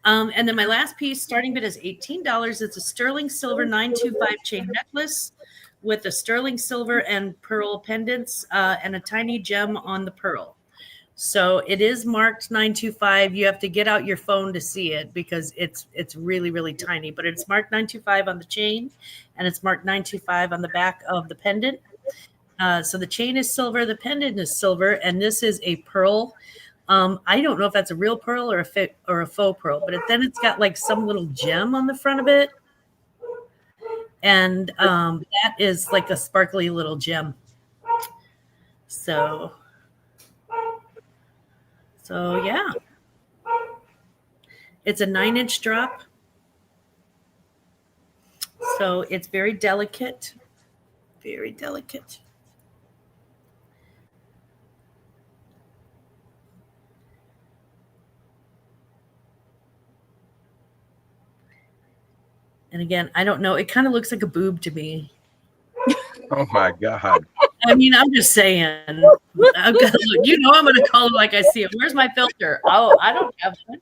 And then my last piece, starting bid is $18. It's a sterling silver 925 chain necklace with a sterling silver and pearl pendants and a tiny gem on the pearl. So it is marked 925. You have to get out your phone to see it because it's really, really tiny. But it's marked 925 on the chain, and it's marked 925 on the back of the pendant. So the chain is silver, the pendant is silver, and this is a pearl. I don't know if that's a real pearl or a faux pearl, but then it's got like some little gem on the front of it. And that is like a sparkly little gem. So yeah. It's a 9-inch drop. So it's very delicate. Very delicate. And again, I don't know. It kind of looks like a boob to me. Oh my God. I mean, I'm just saying. I'm going to call it like I see it. Where's my filter? Oh, I don't have one.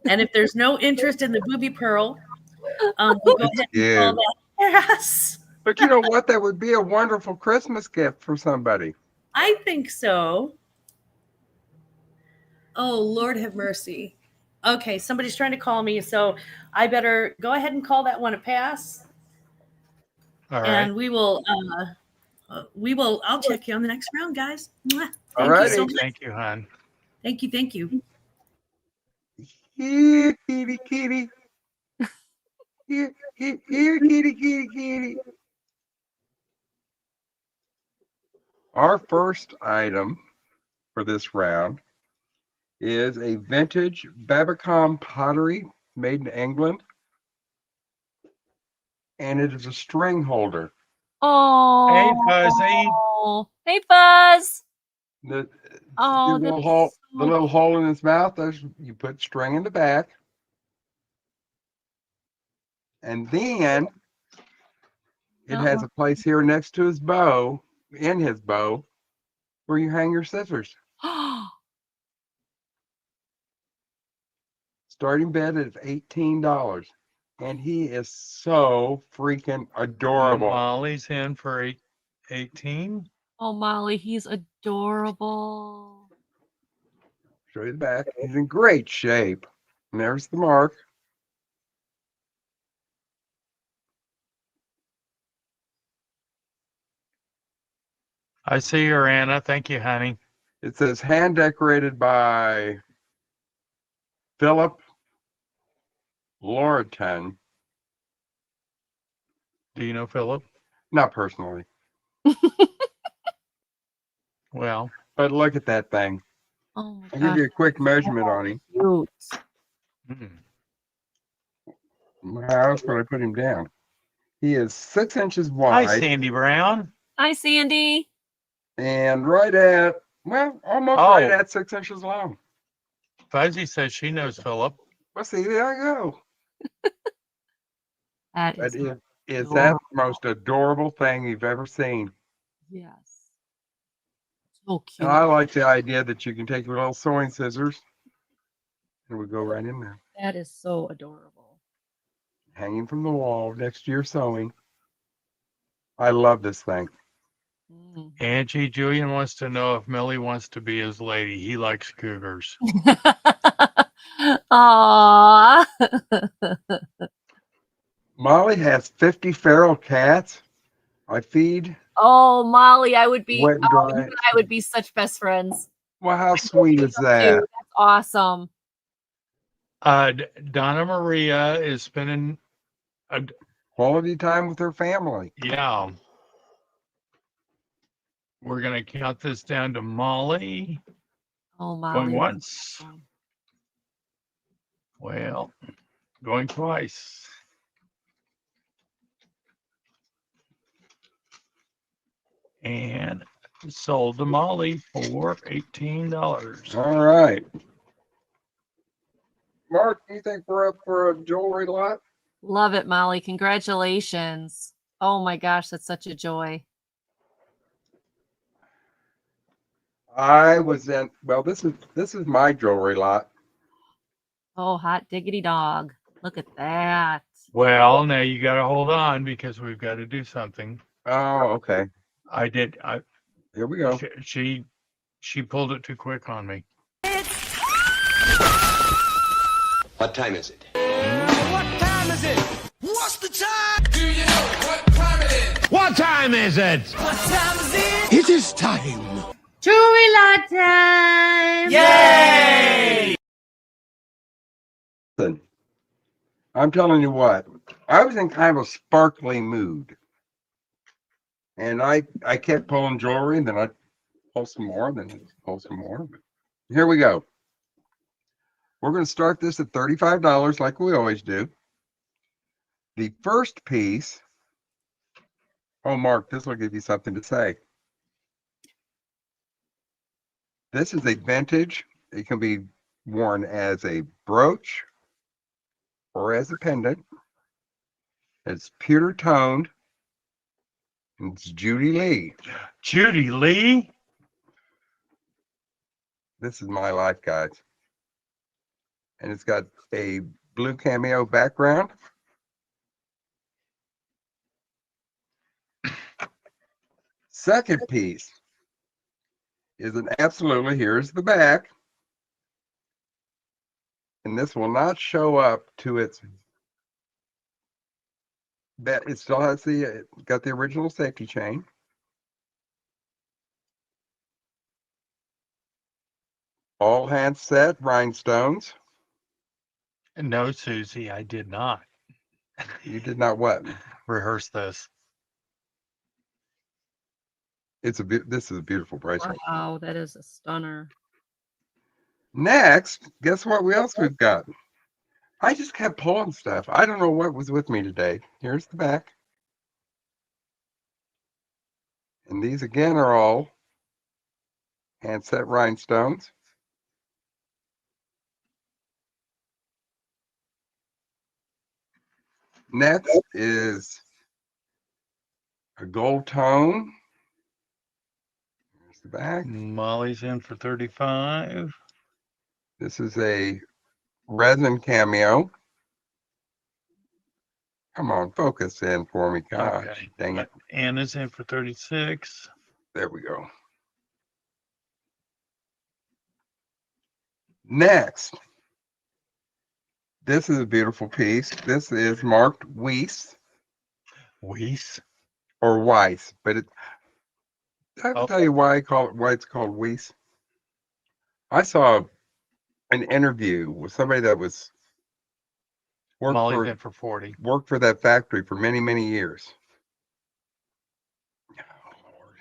And if there's no interest in the booby pearl, we'll go ahead and call that yes. But you know what? That would be a wonderful Christmas gift for somebody. I think so. Oh, Lord have mercy. Okay, somebody's trying to call me, so I better go ahead and call that one a pass. All right. And we will, I'll check you on the next round, guys. Mwah. All Thank right. you so much. Thank you, hon. Thank you. Here, kitty, kitty. Here, kitty, kitty, kitty. Our first item for this round is a vintage Babacom pottery made in England. And it is a string holder. Oh. Hey, Fuzzy. Hey, Fuzz. The Oh, little hole in his mouth, you put string in the back. And then it has a place here next to his bow, in his bow, where you hang your scissors. Starting bid is $18. And he is so freaking adorable. Molly's in for 18. Oh, Molly, he's adorable. Show you the back. He's in great shape. And there's the mark. I see her, Anna. Thank you, honey. It says hand decorated by Philip Lorton. Do you know Philip? Not personally, Well, but look at that thing. Oh my I'll give gosh. you a quick measurement on him. Cute. How else would I put him down? He is 6 inches hi, wide Sandy Brown. Hi, Sandy. and right at, well, almost right at 6 inches long. Fuzzy says she knows Philip. Well, see, there I go. That But is is that the most adorable thing you've ever seen? yes. So cute. And I like the idea that you can take your little sewing scissors and we go right in there, That is so adorable. hanging from the wall next to your sewing. I love this thing. Mm. Angie, Julian wants to know if Millie wants to be his lady. He likes cougars. Aww. Molly has 50 feral cats. I feed Oh, Molly, I would be. wet and Oh, you dry. and I would be such best friends. Well, how sweet is Dude, that? that's awesome. Donna Maria is spending, Quality time with her family. yeah. We're going to count this down to Molly. Oh, Molly. Going once. Well, going twice. And sold to Molly for $18. All right. Mark, do you think we're up for a jewelry lot? Love it, Molly. Congratulations. Oh my gosh, that's such a joy. I was in, well, this is my jewelry lot. Oh, hot diggity dog. Look at that. Well, now you got to hold on because we've got to do something. Oh, okay. Here we go. She pulled it too quick on me. What time is it? What time is it? What's the time? Do you know what time it is? What time is it? What time is it? It is time. Jewelry lot time. Yay! Listen, I'm telling you what, I was in kind of a sparkly mood. And I kept pulling jewelry, and then I'd pull some more, then I'd pull some more. But here we go. We're going to start this at $35 like we always do. The first piece, oh, Mark, this will give you something to say. This is a vintage. It can be worn as a brooch or as a pendant. It's pewter toned. It's Judy Lee. Judy Lee? This is my life, guys. And it's got a blue cameo background. Second piece is an absolutely, here's the back. And this will not show up to its, that it still has the, got the original safety chain. All hand set rhinestones. No, Susie, I did not You did not what? rehearse this. This is a beautiful bracelet. Wow, that is a stunner. Next, guess what else we've got? I just kept pulling stuff. I don't know what was with me today. Here's the back. And these again are all hand set rhinestones. Next is a gold tone. Here's the back. Molly's in for 35. This is a resin cameo. Come on, focus in for me. Gosh, Okay. dang it. Anna's in for 36. There we go. Next This is a beautiful piece. This is marked Weiss Weiss. or Weiss, but I Oh. can tell you why it's called Weiss. I saw an interview with somebody that was Molly's in for 40. worked for that factory for many, many years. Oh, Lord.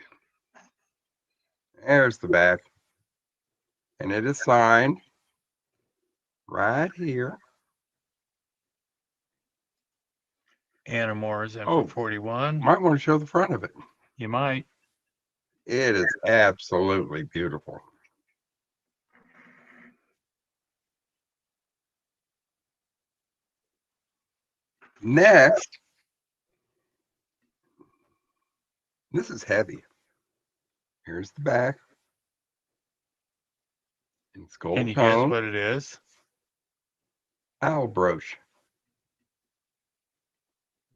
There's the back. And it is signed right here. Anna Moore is in Oh. for 41. Might want to show the front of it. You might. It is absolutely beautiful. Next, this is heavy. Here's the back. It's gold Can you guess tone. what it is? Owl brooch.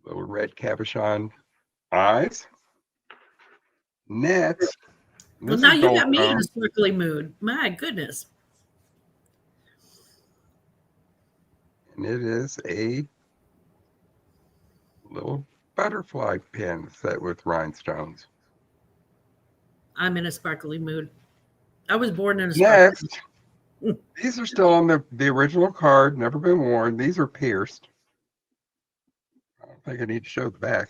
Little red cabochon eyes. Next, Well, this now is you gold got me in tone. a sparkly mood. My goodness. And it is a little butterfly pin set with rhinestones. I'm in a sparkly mood. I was born in a sparkly Next, these are still on the original card, never been worn. These are pierced. I don't think I need to show the back.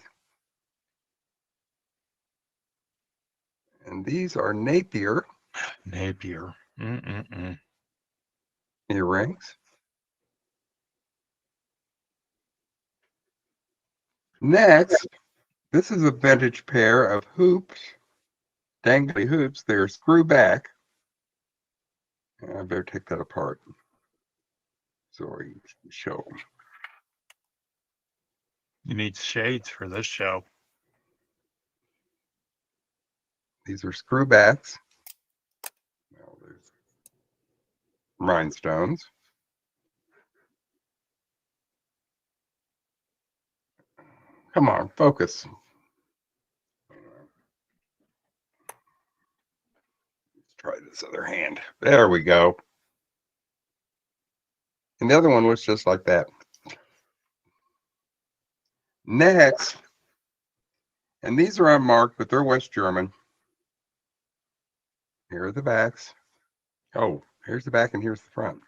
And these are Napier Napier. earrings. Next, this is a vintage pair of hoops, dangly hoops. They're screw back. I better take that apart so I can show them. You need shades for this show. These are screw backs. Well, there's rhinestones. Come on, focus. Let's try this other hand. There we go. And the other one was just like that. Next, and these are unmarked, but they're West German. Here are the backs. Oh, here's the back and here's the front.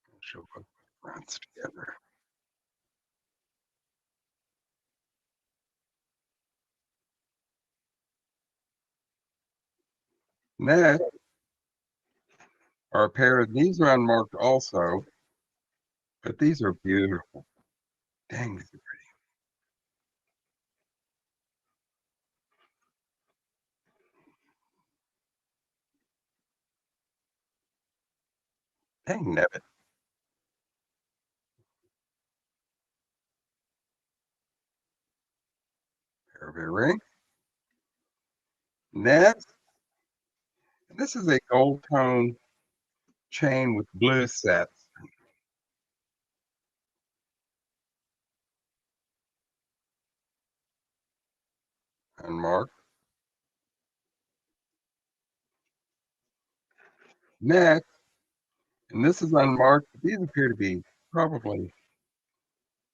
I'll show both fronts together. Next are a pair of these are unmarked also, but these are beautiful. Dang, these are pretty. Dang, nabbit. Pair of earrings. Next, this is a gold tone chain with blue sets. Unmarked. Next, and this is unmarked. These appear to be probably,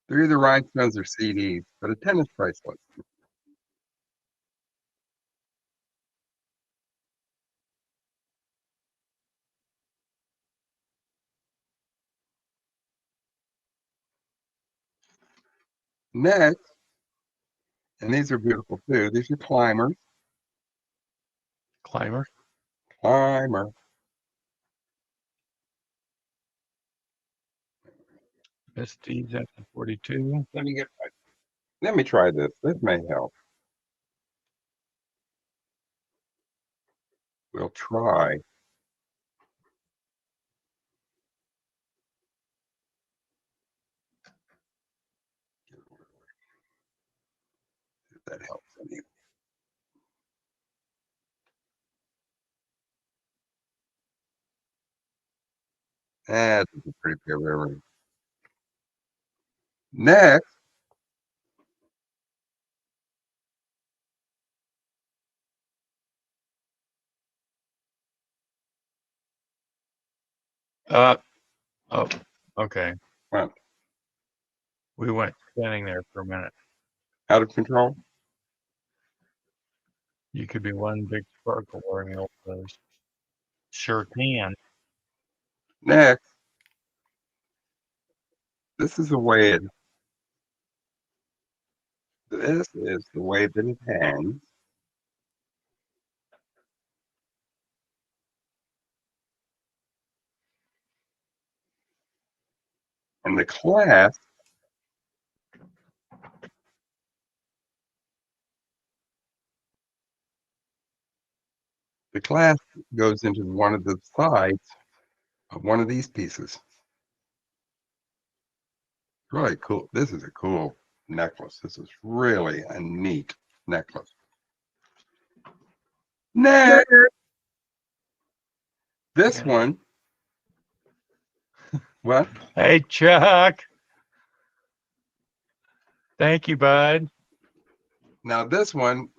they're either rhinestones or CDs, but a tennis bracelet. Next, and these are beautiful too. These are climbers. Climber. Climber. Misty's at the 42. Let me try this. This may help. We'll try. If that helps any. That's a pretty pair of earrings. Next, Oh, okay. What? We went spinning there for a minute. Out of control? You could be one big sparkle wearing all those. Sure can. Next. This is the way it. This is the way that it hangs. And the clasp goes into one of the sides of one of these pieces. Really cool. This is a cool necklace. This is really a neat necklace. Next, this one. What? Hey, Chuck. Thank you, bud. Now this one,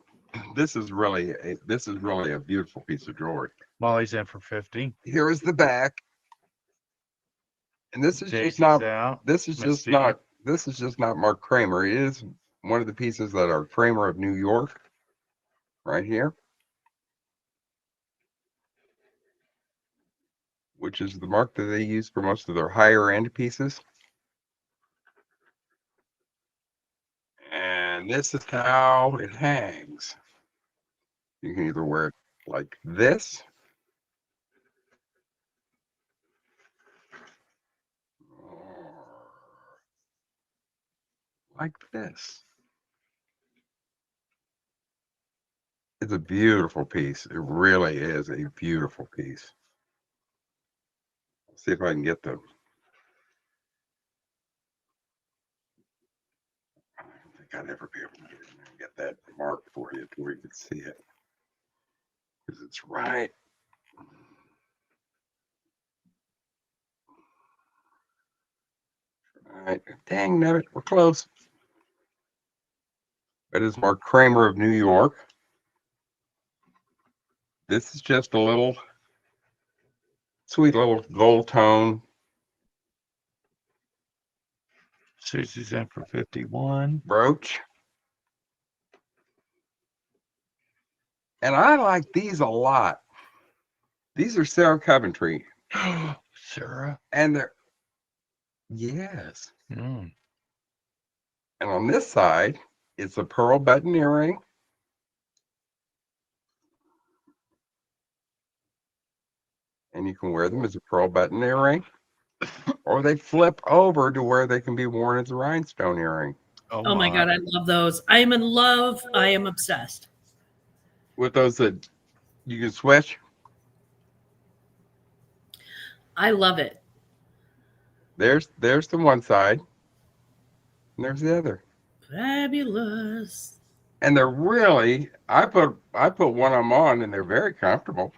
this is really a beautiful piece of jewelry. Molly's in for 50. Here is the back, and this is Jason's just not. out. This is Let's just see. not. This is just not Mark Kramer. It is one of the pieces that are Kramer of New York, right here, which is the mark that they use for most of their higher end pieces. And this is how it hangs. You can either wear it like this, or like this. It's a beautiful piece. It really is a beautiful piece. Let's see if I can get the. I don't think I'd ever be able to get that mark for you to where you can see it, because it's right. All right, dang nabbit, we're close. That is Mark Kramer of New York. This is just a little sweet little gold tone. Susie's in for 51. Brooch. And I like these a lot. These are Sarah Coventry. Sarah. And they're, yes. Mm. And on this side, it's a pearl button earring. And you can wear them as a pearl button earring. Or they flip over to where they can be worn as a rhinestone earring. Oh my God, I love those. I am in love. I am obsessed. With those that you can switch. I love it. There's the one side. And there's the other. Fabulous. And they're really, I put one of them on and they're very comfortable.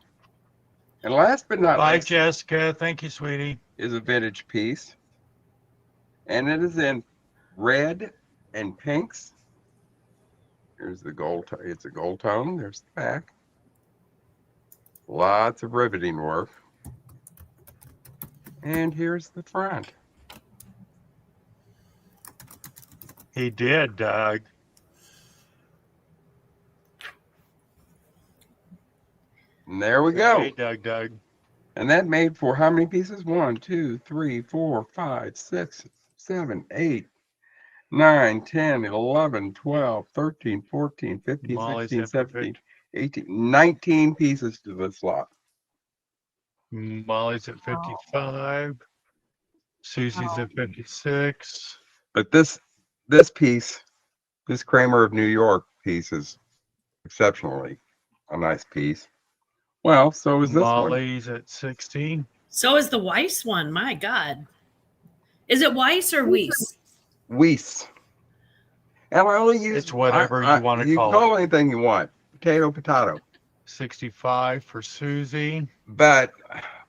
And last but not Bye, least, Jessica. Thank you, sweetie. is a vintage piece. And it is in red and pinks. Here's the gold. It's a gold tone. There's the back. Lots of riveting work. And here's the front. He did, Doug. And there we go. Hey, Doug. And that made for how many pieces? 1, 2, 3, 4, 5, 6, 7, 8, 9, 10, 11, 12, 13, 14, 15, Molly's 16, in for 17, 18, 19 pieces to this lot. Molly's at 55. Susie's at 56. But this piece, this Kramer of New York piece is exceptionally a nice piece. Well, so is this one. Molly's at 60. So is the Weiss one. My God. Is it Weiss or Weiss? Weiss. And I only use It's whatever you want to you call can call it. anything you want. Potato. 65 for Susie. But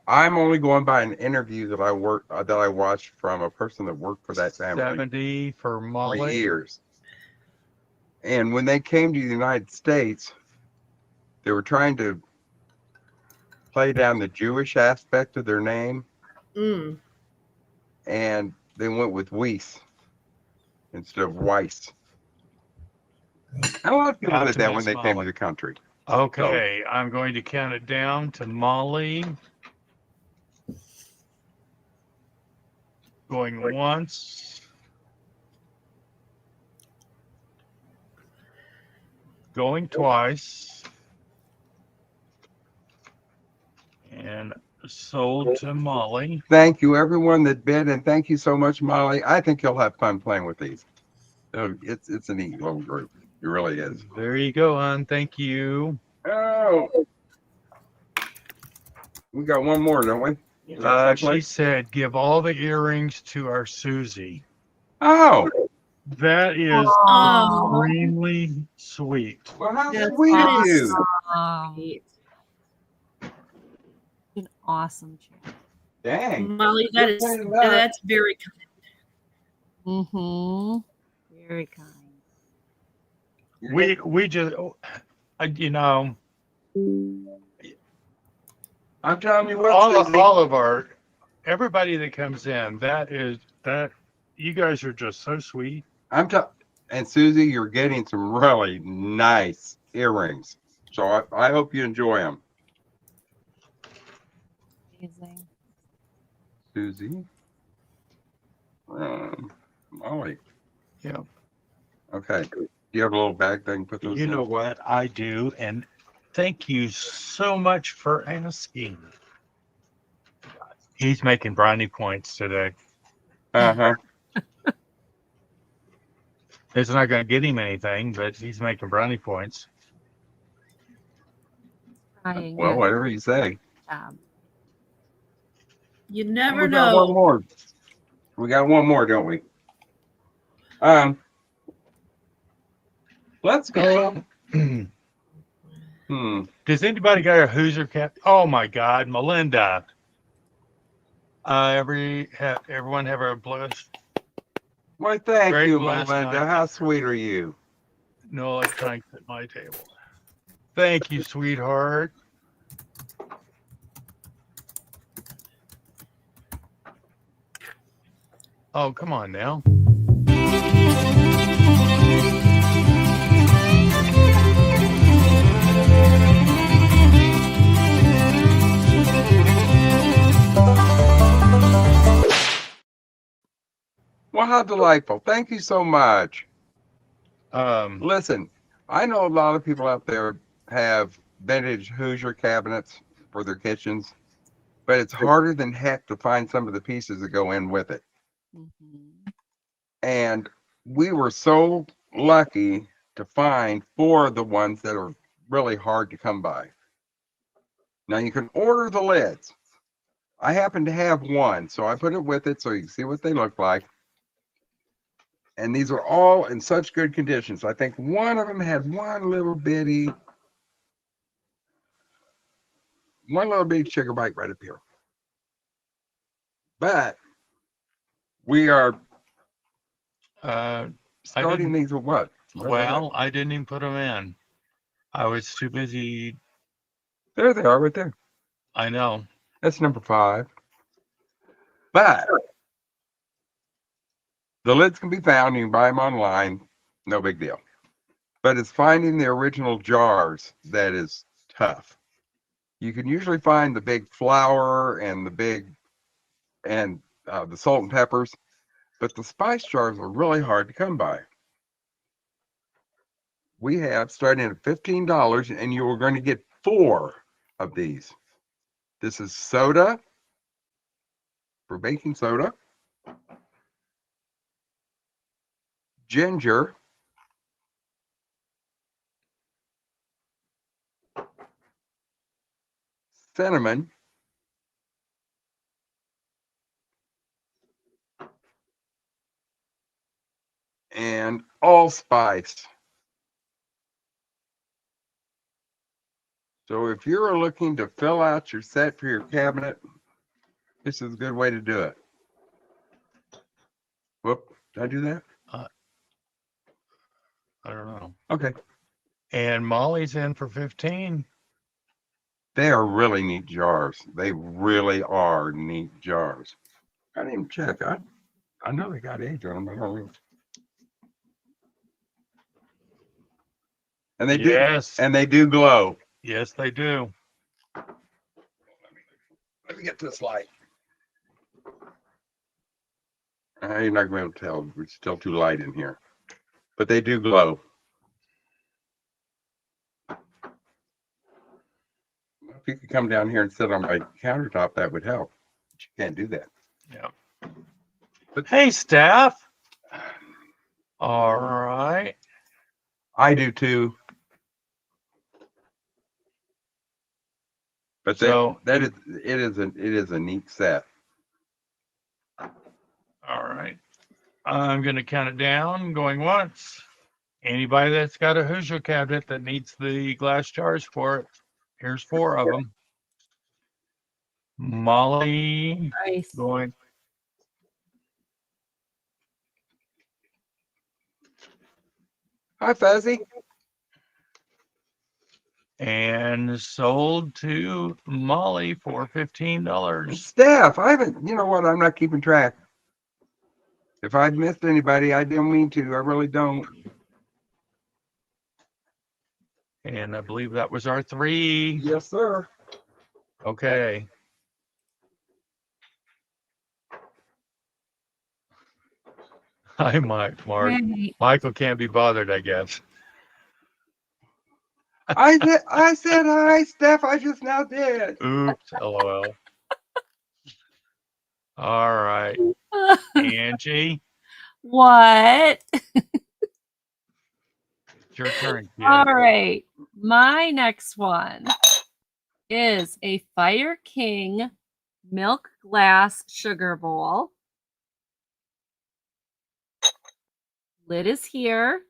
I'm only going by an interview that I watched from a person that worked for that family 70 for for Molly. years. And when they came to the United States, they were trying to play down the Jewish aspect of their name. Mm. and they went with Weiss instead of Weiss. A lot of people Not did to that when miss they came to Molly. the country. Okay, I'm going to count it down to Molly. Going once. Going twice. And sold to Molly. Thank you, everyone that bid, and thank you so much, Molly. I think you'll have fun playing with these. It's a neat little group. It really is. There you go, hon. Thank you. Oh, we got one more, don't we? She said, give all the earrings to our Susie. Oh, That is Oh. extremely sweet. well, how That's sweet of awesome. you. Great. An awesome chair. Dang. Molly, that's very kind. Mm-hmm. Very kind. We just, you know, I'm telling you what, Susie. all of our, everybody that comes in, that you guys are just so sweet. And Susie, you're getting some really nice earrings. So I hope you enjoy them. Amazing. Susie. Molly. Yeah. Okay. Do you have a little bag thing? Put those You in? know what? I do. And thank you so much for asking. He's making brownie points today. Uh-huh. It's not going to get him anything, but he's making brownie points. Trying. Well, Good whatever you say. job. You never We got one know. more. We got one more, don't we? Let's go. Does anybody got a Hoosier cap? Oh my God, Melinda. Everyone have a blessed, Well, thank great you, blessed Melinda. night. How sweet are you? No electronics at my table. Thank you, sweetheart. Oh, come on now. Well, how delightful. Thank you so much. Um, Listen, I know a lot of people out there have vintage Hoosier cabinets for their kitchens, but it's harder than heck to find some of the pieces that go in with it. Mm-hmm. And we were so lucky to find 4 of the ones that are really hard to come by. Now you can order the lids. I happen to have one, so I put it with it so you can see what they look like. And these are all in such good conditions. I think one of them had one little bitty sugar bite right up here. But we are starting these with what? well, I didn't even put them in. I was too busy. There they are right there. I know. That's number 5. But the lids can be found. You can buy them online. No big deal. But it's finding the original jars that is tough. You can usually find the big flour and the salt and peppers, but the spice jars are really hard to come by. We have starting at $15, and you are going to get 4 of these. This is soda for baking soda, ginger, cinnamon, and allspice. So if you're looking to fill out your set for your cabinet, this is a good way to do it. Whoop, did I do that? I don't know. Okay. And Molly's in for 15. They are really neat jars. They really are neat jars. I didn't even check. I know they got age on them. I don't know. And they Yes. do. And they do glow. Yes, they do. Let me get this light. You're not going to be able to tell. It's still too light in here. But they do glow. If you could come down here and sit on my countertop, that would help. But you can't do that. Yeah. But Hey, staff. All right. I do too. But So it is a neat set. all right. I'm going to count it down, going once. Anybody that's got a Hoosier cabinet that needs the glass jars for it, here's 4 of them. Molly Nice. going. Hi, Fuzzy. And sold to Molly for $15. Steph, I haven't, you know what? I'm not keeping track. If I've missed anybody, I didn't mean to. I really don't. And I believe that was our 3. Yes, sir. Okay. Hi, Mark. Right. Michael can't be bothered, I guess. I said hi, Steph. I just now did. Oops, LOL. All right. Angie, What? it's your turn, kid. All right. My next one is a Fire King milk glass sugar bowl. Lid is here.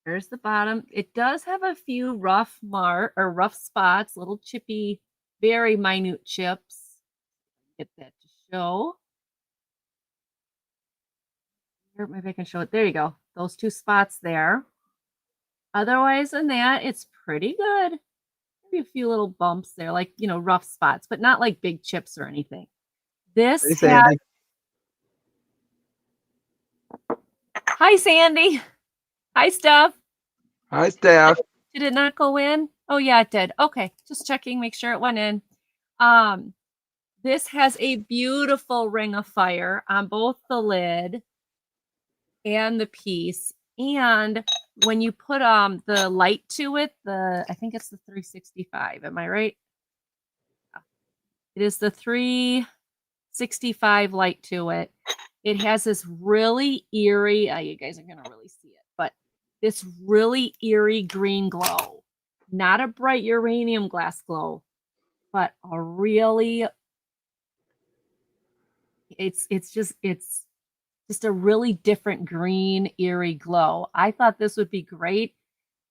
There's the bottom. It does have a few rough spots, little chippy, very minute chips. Get that to show. Maybe I can show it. There you go. Those 2 spots there. Otherwise than that, it's pretty good. Maybe a few little bumps there, like, rough spots, but not like big chips or anything. This Hey, has... Sandy. Hi, Sandy. Hi, Steph. Hi, Steph. Did it not go in? Oh, yeah, it did. Okay, just checking, make sure it went in. This has a beautiful ring of fire on both the lid and the piece. And when you put the light to it, I think it's the 365. Am I right? It is the 365 light to it. It has this really eerie, you guys are going to really see it, but this really eerie green glow. Not a bright uranium glass glow, but a really, it's just a really different green, eerie glow. I thought this would be great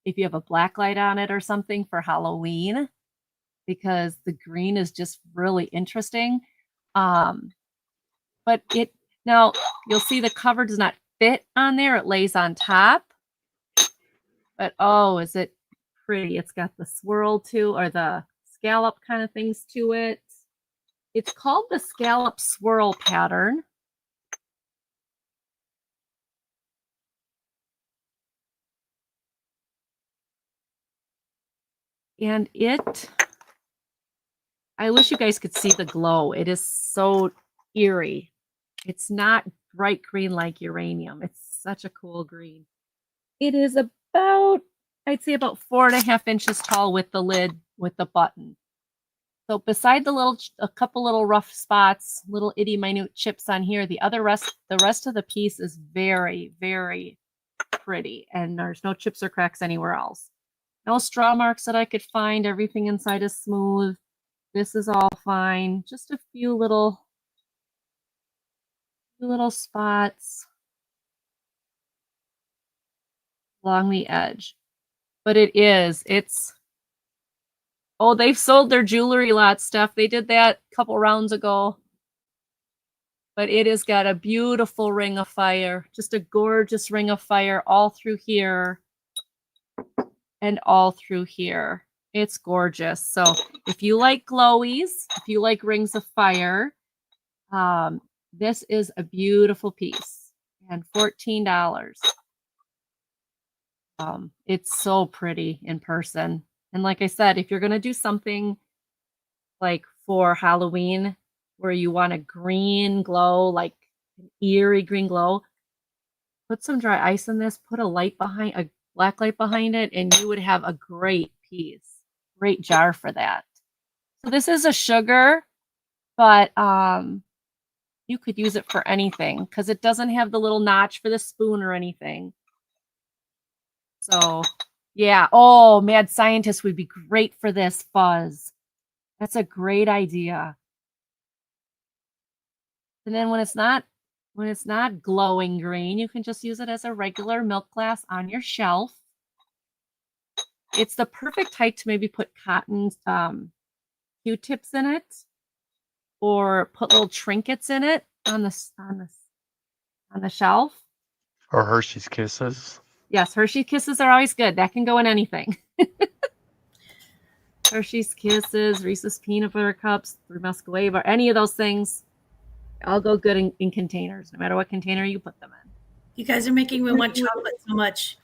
if you have a black light on it or something for Halloween, because the green is just really interesting. But now you'll see the cover does not fit on there. It lays on top. But oh, is it pretty? It's got the swirl too, or the scallop kind of things to it. It's called the scallop swirl pattern. And I wish you guys could see the glow. It is so eerie. It's not bright green like uranium. It's such a cool green. It is about, I'd say about 4.5 inches tall with the lid, with the button. So beside a couple little rough spots, little itty minute chips on here, the rest of the piece is very, very pretty. And there's no chips or cracks anywhere else. No straw marks that I could find. Everything inside is smooth. This is all fine. Just a few little spots along the edge. But oh, they've sold their jewelry lot stuff. They did that a couple rounds ago. But it has got a beautiful ring of fire. Just a gorgeous ring of fire all through here. and all through here. It's gorgeous. So if you like glowies, if you like rings of fire, this is a beautiful piece and $14. It's so pretty in person. And like I said, if you're going to do something like for Halloween where you want a green glow, like an eerie green glow, put some dry ice in this, put a light behind, a black light behind it, and you would have a great piece, great jar for that. So this is a sugar, but you could use it for anything because it doesn't have the little notch for the spoon or anything. So yeah. Oh, Mad Scientist would be great for this fuzz. That's a great idea. And then when it's not glowing green, you can just use it as a regular milk glass on your shelf. It's the perfect height to maybe put cotton Q-tips in it, or put little trinkets in it on the shelf. Or Hershey's Kisses. Yes, Hershey Kisses are always good. That can go in anything. Hershey's Kisses, Reese's Peanut Butter Cups, Three Muscovy Bar, any of those things, all go good in containers, no matter what container you put them in. You guys are making me want chocolate so much.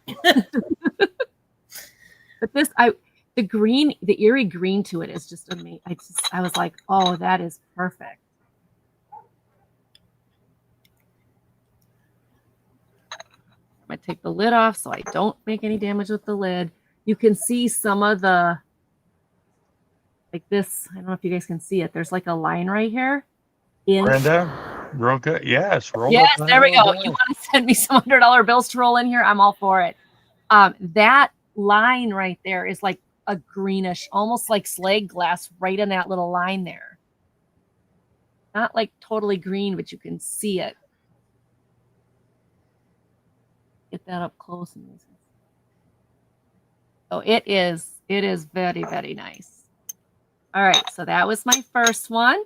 But this, the green, the eerie green to it is just amazing. I was like, oh, that is perfect. I'm going to take the lid off so I don't make any damage with the lid. You can see some of the, like this, I don't know if you guys can see it. There's like a line right here. Brenda, real good. Yes. Yes, there we go. You want to send me some $100 bills to roll in here? I'm all for it. That line right there is like a greenish, almost like slag glass right in that little line there. Not like totally green, but you can see it. Get that up close. So it is very, very nice. All right, so that was my first one.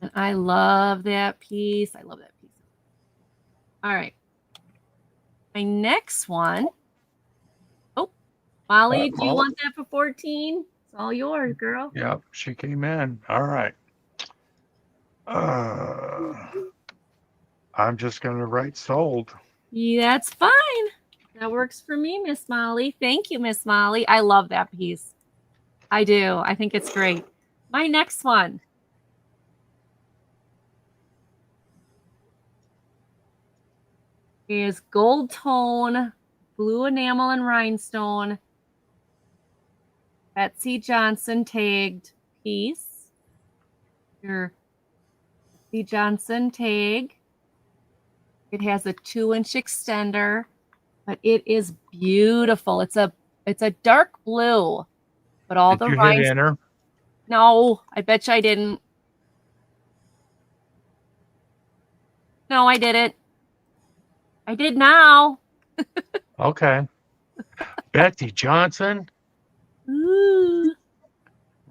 And I love that piece. I love that piece. All right. My next one. Oh, Molly, do you want that for 14? It's all yours, girl. Yep, she came in. All right. I'm just going to write sold. Yeah, that's fine. That works for me, Miss Molly. Thank you, Miss Molly. I love that piece. I do. I think it's great. My next one. Is gold tone, blue enamel and rhinestone, Betsy Johnson tagged piece. Your Betsy Johnson tag. It has a 2-inch extender, but it is beautiful. It's a dark blue, but all Did the you hit rhinestones. enter? No, I bet you I didn't. No, I didn't. I did now. Okay. Betsy Johnson. Ooh,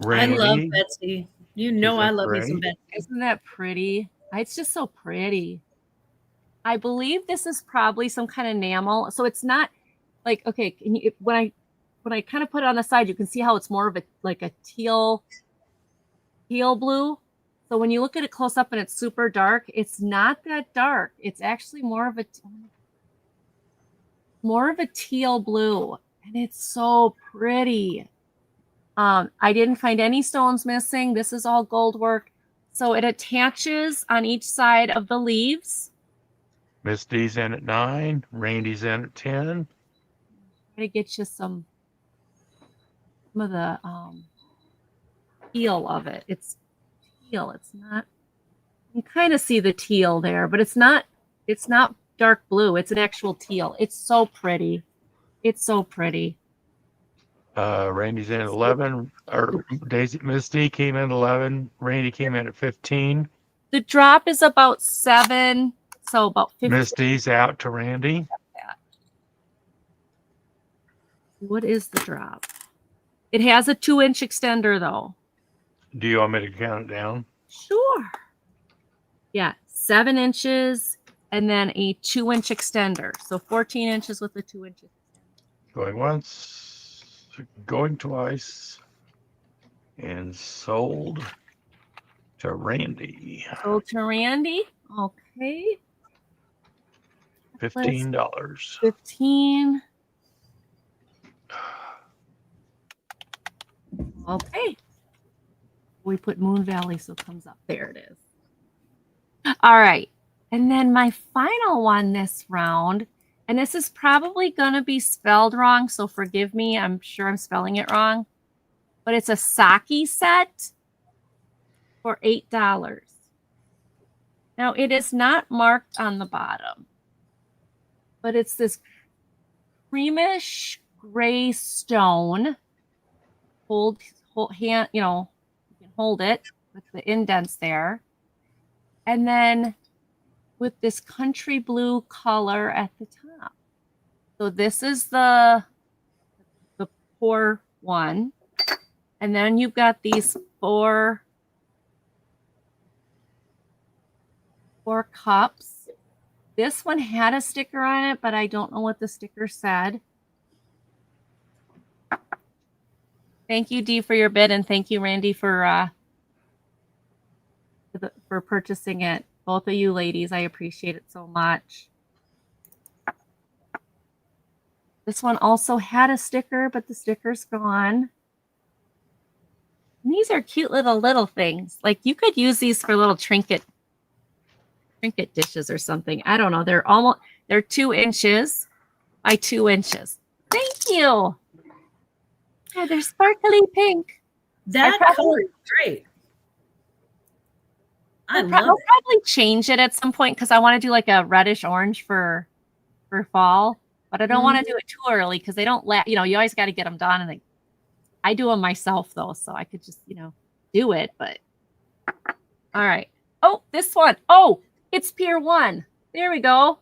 Randy. I love Betsy. You know Isn't I love me great? some Betsy. isn't that pretty? It's just so pretty. I believe this is probably some kind of enamel. So it's not like, okay, when I kind of put it on the side, you can see how it's more of a like a teal blue. So when you look at it close up and it's super dark, it's not that dark. It's actually more of a teal blue, and it's so pretty. I didn't find any stones missing. This is all gold work. So it attaches on each side of the leaves. Miss D's in at 9. Randy's in at 10. Try to get you some of the teal of it. It's teal. It's not. You can kind of see the teal there, but it's not dark blue. It's an actual teal. It's so pretty. It's so pretty. Randy's in at 11. Or Miss D came in at 11. Randy came in at 15. The drop is about 7, so about 15. Miss D's out to Randy. What is the drop? It has a 2-inch extender though. Do you want me to count it down? Sure. Yeah, 7 inches. and then a 2-inch extender. So 14 inches with a 2-inch extender. Going once, going twice, and sold to Randy. Sold to Randy. Okay. $15. 15. Okay. We put Moon Valley, so it comes up. There it is. All right. And then my final one this round, and this is probably going to be spelled wrong, so forgive me. I'm sure I'm spelling it wrong. But it's a sake set for $8. Now, it is not marked on the bottom, but it's this creamish gray stone. Hold hand, you know, you can hold it with the indents there. And then with this country blue color at the top. So this is the pour one. And then you've got these four cups. This one had a sticker on it, but I don't know what the sticker said. Thank you, Dee, for your bid, and thank you, Randy, for purchasing it. Both of you ladies, I appreciate it so much. This one also had a sticker, but the sticker's gone. And these are cute little things. Like you could use these for little trinket dishes or something. I don't know. They're 2 inches by 2 inches. Thank you. Yeah, they're sparkly pink. That color is great. I'll probably change it at some point because I want to do like a reddish orange for fall, but I don't want to do it too early because they don't you always got to get them done. And I do them myself though, so I could just, do it, but all right. Oh, this one. Oh, it's Pier 1. There we go.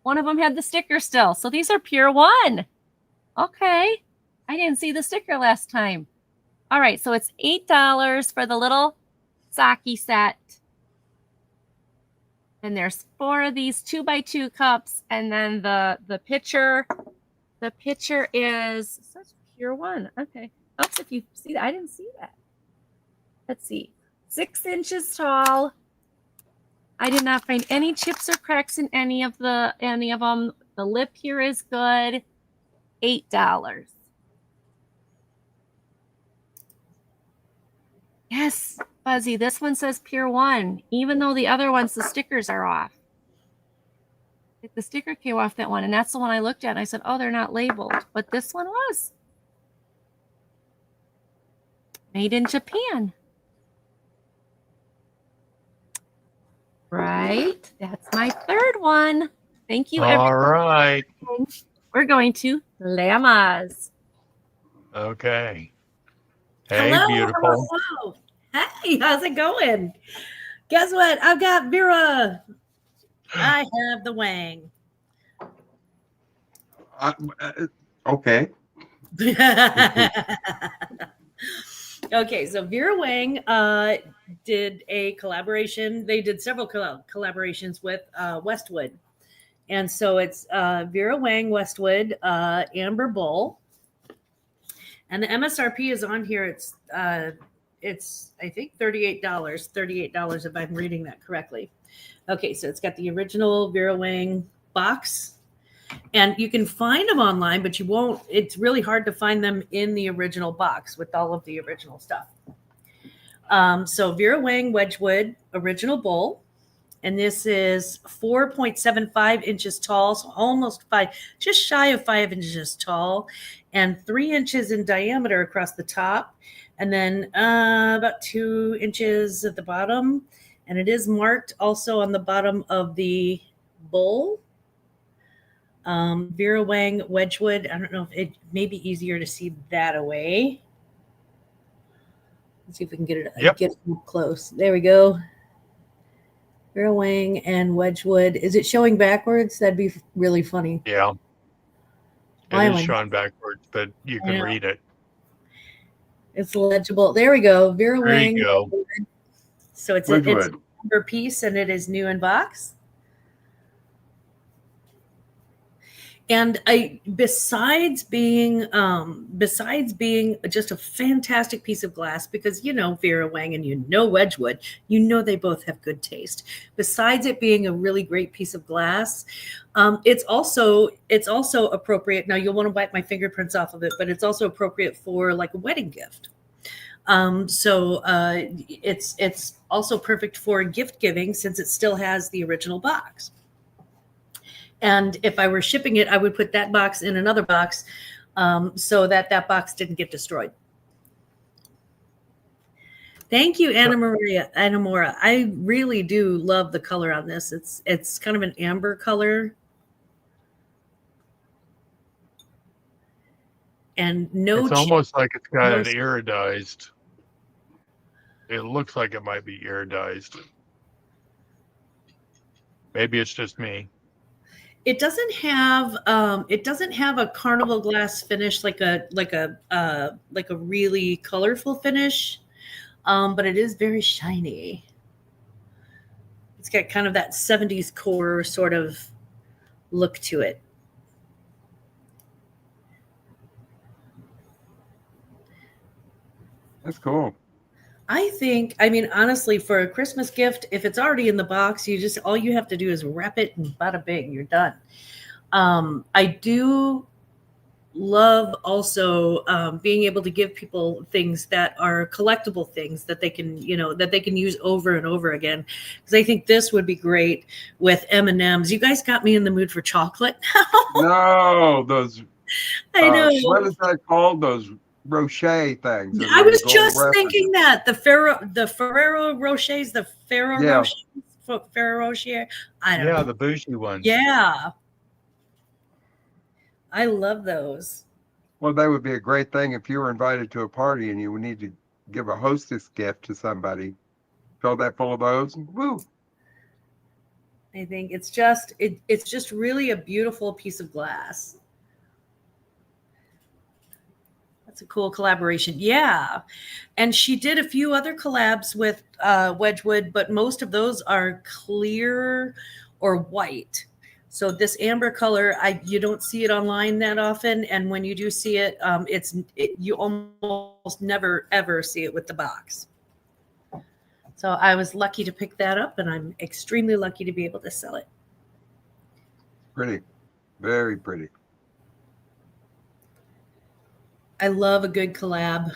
One of them had the sticker still. So these are Pier 1. Okay. I didn't see the sticker last time. All right. So it's $8 for the little sake set. And there's 4 of these 2x2 cups. And then the pitcher is such Pier 1. Okay. Oops, if you see that. I didn't see that. Let's see. 6 inches tall. I did not find any chips or cracks in any of them. The lip here is good. $8. Yes, Fuzzy. This one says Pier 1, even though the other ones, the stickers are off. The sticker came off that one, and that's the one I looked at. And I said, oh, they're not labeled. But this one was. Made in Japan. Right. That's my third one. Thank you, everyone. All right. We're going to Llamas. Okay. Hey, Hello, beautiful. hello. Hey, how's it going? Guess what? I've got Vera. I have the Wang. Okay. Okay, so Vera Wang did a collaboration. They did several collaborations with Westwood. And so it's Vera Wang, Westwood, Amber Bull. And the MSRP is on here. It's I think $38 if I'm reading that correctly. Okay, so it's got the original Vera Wang box. And you can find them online, but you won't. It's really hard to find them in the original box with all of the original stuff. So Vera Wang Wedgwood original bowl. And this is 4.75 inches tall, so almost 5, just shy of 5 inches tall, and 3 inches in diameter across the top, and then about 2 inches at the bottom. And it is marked also on the bottom of the bowl. Vera Wang Wedgwood. I don't know if it may be easier to see that away. Let's see if we can get it up close. There we go. Vera Wang and Wedgwood. Is it showing backwards? That'd be really funny. Yeah. Why It am is I- showing backwards, but you can read it. It's legible. There we go. Vera There Wang. you go. Wedgwood. So it's a Wedgwood. number piece, and it is new in box. 4.75 inches tall. And it is new in box. So it's a number piece, and it is new in box. So it's a number piece, and it is new in box. So it's a, it's a number piece, and it is new in box. So it's And besides being just a fantastic piece of glass, because Vera Wang and Wedgwood, they both have good taste. Besides it being a really great piece of glass, it's also appropriate. Now you'll want to wipe my fingerprints off of it, but it's also appropriate for like a wedding gift. So it's also perfect for gift giving since it still has the original box. And if I were shipping it, I would put that box in another box so that box didn't get destroyed. Thank you, Anna Mora. I really do love the color on this. It's kind of an amber color. And it's almost like it's got an iridized. It looks like it might be iridized. Maybe it's just me. It doesn't have a carnival glass finish like a really colorful finish, but it is very shiny. It's got kind of that 70s core sort of look to it. That's cool. I mean, honestly, for a Christmas gift, if it's already in the box, all you have to do is wrap it and bada bing, you're done. I do love also being able to give people things that are collectible things that they can use over and over again. Because I think this would be great with M&Ms. You guys got me in the mood for chocolate. No, those. I know. What is that called? Those Rocher things. I was just thinking that the Ferrero Rochers, the Ferrero Rocher. I don't know. Yeah, the bougie ones. Yeah. I love those. Well, that would be a great thing if you were invited to a party and you would need to give a hostess gift to somebody. Fill that full of those. Woo. I think it's just really a beautiful piece of glass. That's a cool collaboration. Yeah. And she did a few other collabs with Wedgwood, but most of those are clear or white. So this amber color, you don't see it online that often. And when you do see it, you almost never, ever see it with the box. So I was lucky to pick that up, and I'm extremely lucky to be able to sell it. Pretty. Very pretty. I love a good collab.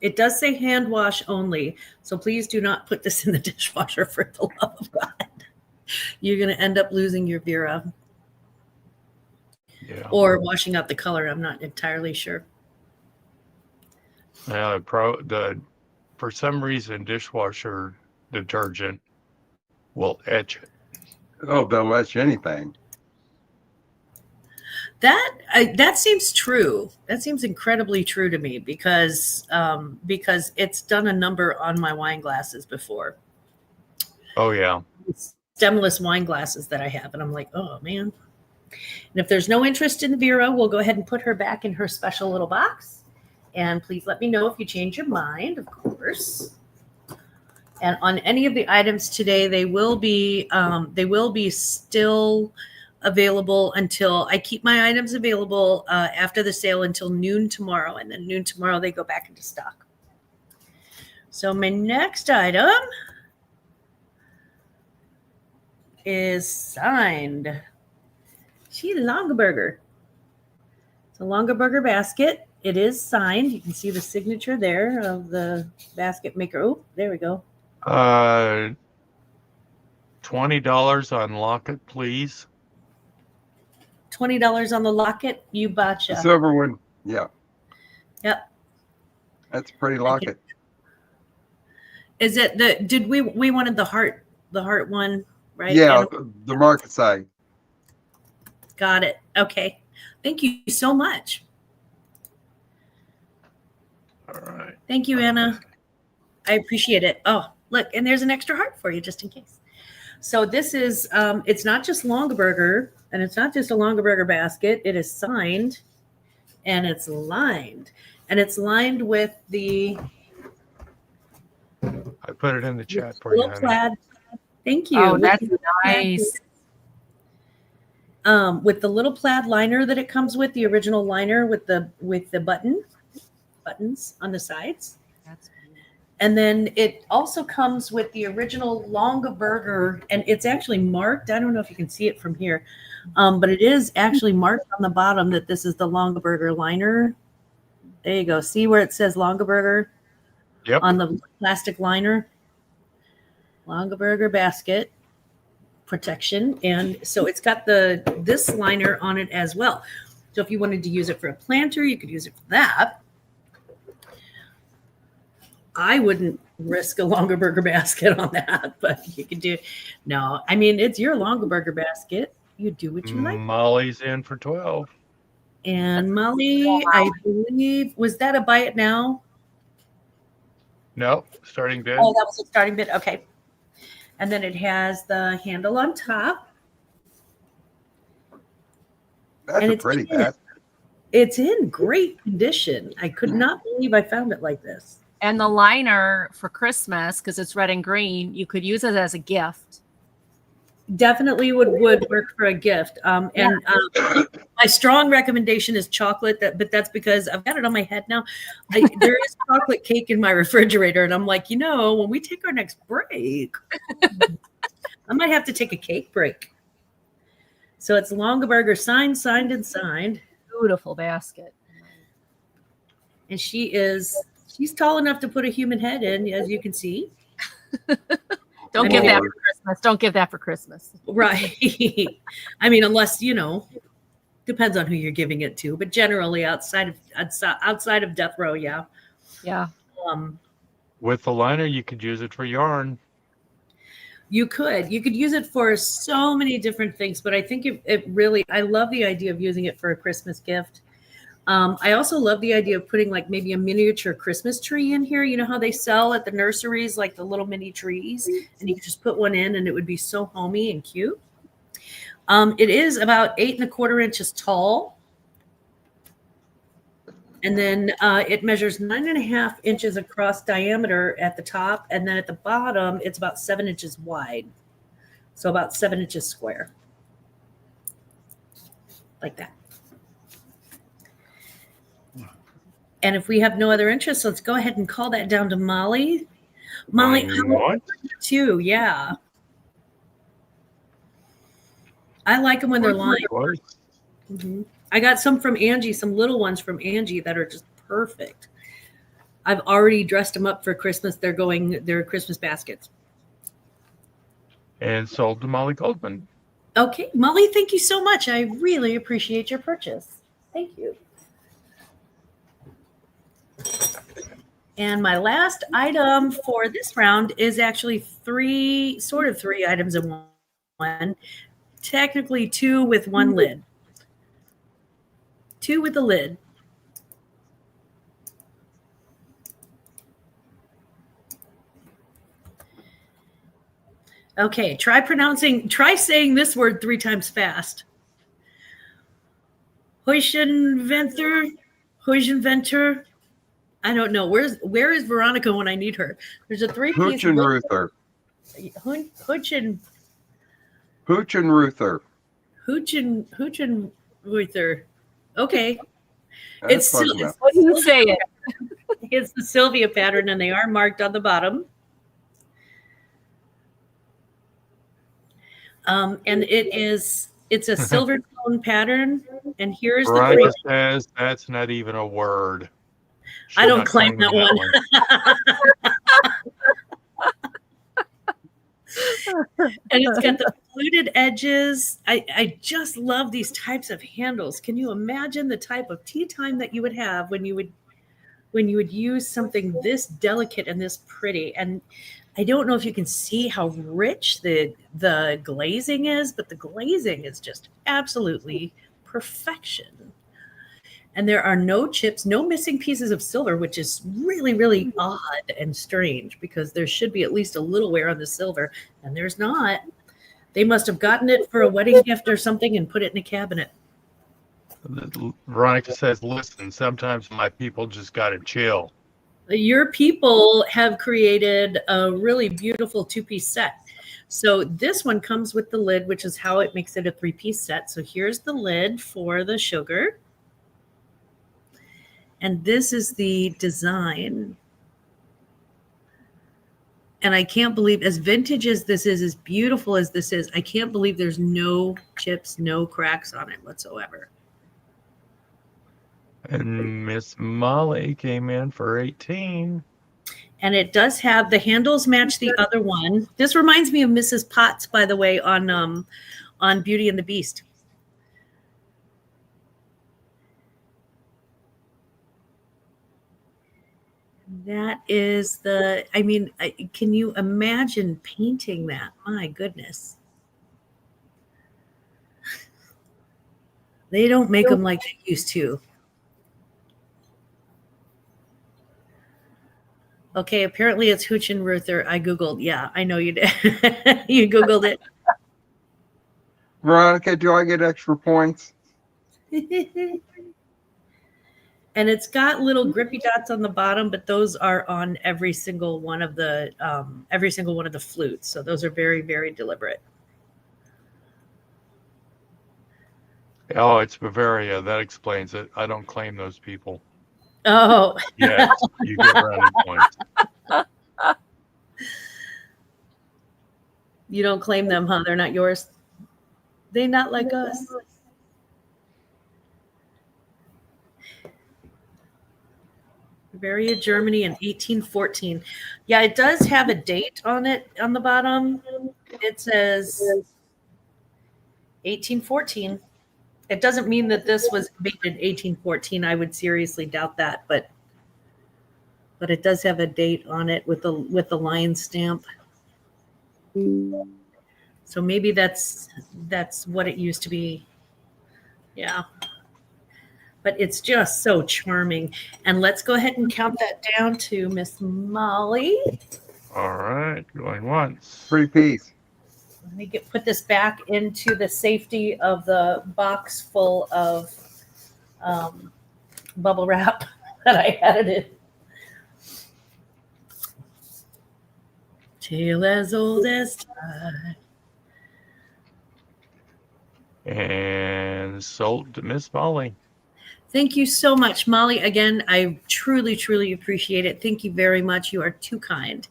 It does say hand wash only, so please do not put this in the dishwasher for the love of God. You're going to end up losing your Vera. Yeah. Or washing out the color. I'm not entirely sure. For some reason, dishwasher detergent will etch it. Oh, they'll etch anything. That seems true. That seems incredibly true to me because it's done a number on my wine glasses before. Oh yeah, stemless wine glasses that I have, and I'm like, oh man. And if there's no interest in the Vera, we'll go ahead and put her back in her special little box. And please let me know if you change your mind, of course. And on any of the items today, they will be still available until I keep my items available after the sale until noon tomorrow, and then noon tomorrow they go back into stock. So my next item is signed. She's a Longaberger. It's a Longaberger basket. It is signed. You can see the signature there of the basket maker. Oh, there we go. $20 on locket, please. $20 on the locket. You betcha. The silver one. Yeah. Yep. That's a pretty locket. Is it we wanted the heart one, right? Yeah, the market side. Got it. Okay. Thank you so much. All right. Thank you, Anna. I appreciate it. Oh, look, and there's an extra heart for you just in case. So this is, it's not just Longaberger, and it's not just a Longaberger basket. It is signed, and it's lined. And it's lined with the... I put it in the chat for you, honey. Plaid. Thank you. Oh, that's nice. with the little plaid liner that it comes with, the original liner with the buttons on the sides. That's beautiful. And then it also comes with the original Longaberger, and it's actually marked. I don't know if you can see it from here, but it is actually marked on the bottom that this is the Longaberger liner. There you go. See where it says Longaberger? Yep. On the plastic liner. Longaberger basket protection. And so it's got this liner on it as well. So if you wanted to use it for a planter, you could use it for that. I wouldn't risk a Longaberger basket on that, but you could do. No, I mean, it's your Longaberger basket. You do what you like. Molly's in for 12. And Molly, I believe, was that a buy it now? Nope, starting bid. Oh, that was a starting bid. Okay. And then it has the handle on top. That's And a it's pretty in- basket. It's in great condition. I could not believe I found it like this. And the liner for Christmas, because it's red and green, you could use it as a gift. Definitely would work for a gift. My strong recommendation is chocolate, but that's because I've got it on my head now. There is chocolate cake in my refrigerator, and I'm like, when we take our next break, I might have to take a cake break. So it's Longaberger signed, and signed. Beautiful basket. And she's tall enough to put a human head in, as you can see. Don't I give mean, that for Christmas. Don't give that for Christmas. Right. I mean, unless, depends on who you're giving it to, but generally outside of death row, yeah. Yeah. With the liner, you could use it for yarn. You could use it for so many different things, but I think it really, I love the idea of using it for a Christmas gift. I also love the idea of putting like maybe a miniature Christmas tree in here. You know how they sell at the nurseries, like the little mini trees, and you could just put one in and it would be so homey and cute. It is about 8 1/4 inches tall. And then it measures 9 1/2 inches across diameter at the top. And then at the bottom, it's about 7 inches wide. So about 7 inches square. Like that. And if we have no other interest, let's go ahead and call that down to Molly. Molly, What? too, yeah. I like them when they're lined. Mhm. I got some from Angie, some little ones from Angie that are just perfect. I've already dressed them up for Christmas. They're Christmas baskets. And sold to Molly Goldman. Okay, Molly, thank you so much. I really appreciate your purchase. Thank you. And my last item for this round is actually three items in one. Technically 2 with one lid. 2 with a lid. Okay, try saying this word 3 times fast. Huizenventer. I don't know. Where is Veronica when I need her? There's a 3-piece. Hooch and Ruther. Hooch and Ruther. Okay. That's close enough. What do you say it? It's the Sylvia pattern, and they are marked on the bottom. And it's a silver tone pattern. And here's the Veronica says that's not even a word. I don't claim that one. And it's got the fluted edges. I just love these types of handles. Can you imagine the type of tea time that you would have when you would use something this delicate and this pretty? And I don't know if you can see how rich the glazing is, but the glazing is just absolutely perfection. And there are no chips, no missing pieces of silver, which is really, really odd and strange because there should be at least a little wear on the silver, and there's not. They must have gotten it for a wedding gift or something and put it in a cabinet. Veronica says, listen, sometimes my people just got to chill. Your people have created a really beautiful 2-piece set. So this one comes with the lid, which is how it makes it a 3-piece set. So here's the lid for the sugar. And this is the design. And I can't believe, as vintage as this is, as beautiful as this is, I can't believe there's no chips, no cracks on it whatsoever. And Miss Molly came in for 18. And it does have, the handles match the other one. This reminds me of Mrs. Potts, by the way, on Beauty and the Beast. That is the, I mean, can you imagine painting that? My goodness. They don't make them like they used to. Okay, apparently it's Hooch and Ruther. I Googled. Yeah, I know you did. You Googled it. Veronica, do I get extra points? And it's got little grippy dots on the bottom, but those are on every single one of the flutes. So those are very, very deliberate. Oh, it's Bavaria. That explains it. I don't claim those people. Oh, Yes, you get brownie points. you don't claim them, huh? They're not yours. They not like us. Bavaria, Germany in 1814. Yeah, it does have a date on it on the bottom. It says 1814. It doesn't mean that this was made in 1814. I would seriously doubt that, but it does have a date on it with the lion stamp. So maybe that's what it used to be. Yeah. But it's just so charming. And let's go ahead and count that down to Miss Molly. All right, going once. Pretty piece. Let me put this back into the safety of the box full of bubble wrap that I had it in. Tale as old as time. And sold to Miss Molly. Thank you so much, Molly. Again, I truly, truly appreciate it. Thank you very much. You are too kind.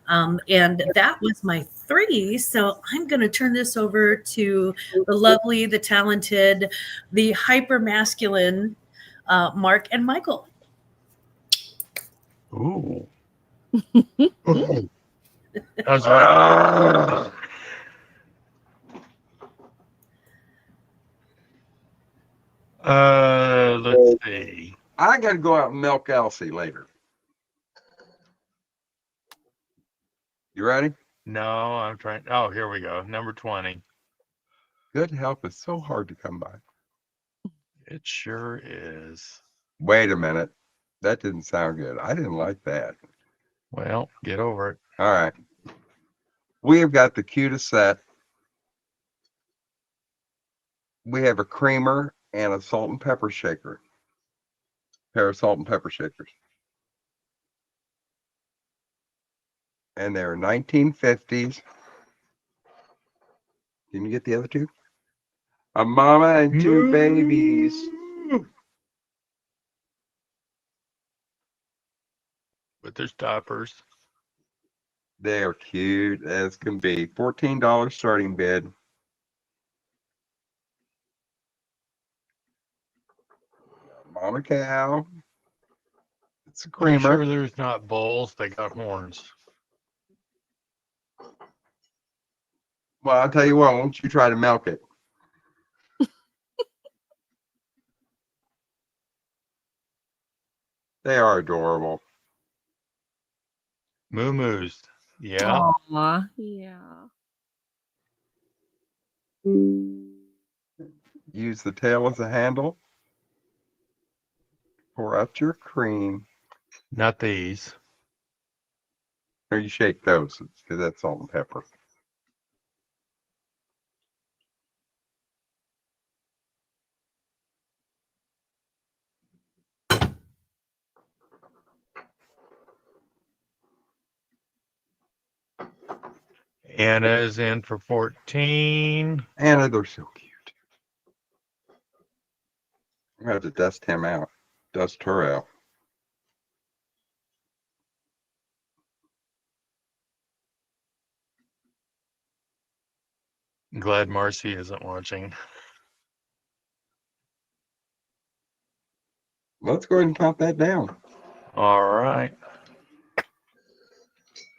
And that was my 3. So I'm going to turn this over to the lovely, the talented, the hyper masculine Mark and Michael. Ooh. How's that? Let's see. I got to go out and milk Elsie later. You ready? No, I'm trying. Oh, here we go. Number 20. Good help is so hard to come by. It sure is. Wait a minute. That didn't sound good. I didn't like that. Well, get over it. All right. We have got the cutest set. We have a creamer and a salt and pepper shaker. Pair of salt and pepper shakers. And they're 1950s. Can you get the other two? A mama and 2 babies. With their stoppers. They're cute as can be. $14 starting bid. Mama cow. It's a I'm creamer. sure there's not bowls. They got horns. Well, I'll tell you what, why don't you try to milk it? They are adorable. Moo-moos. Yeah. Aw, yeah. Use the tail as a handle. Pour out your cream. Not these. Or you shake those because that's salt and pepper. Anna's in for 14. Anna, they're so cute. I'm gonna have to dust him out. Dust her out. Glad Marcy isn't watching. Let's go ahead and count that down. All right.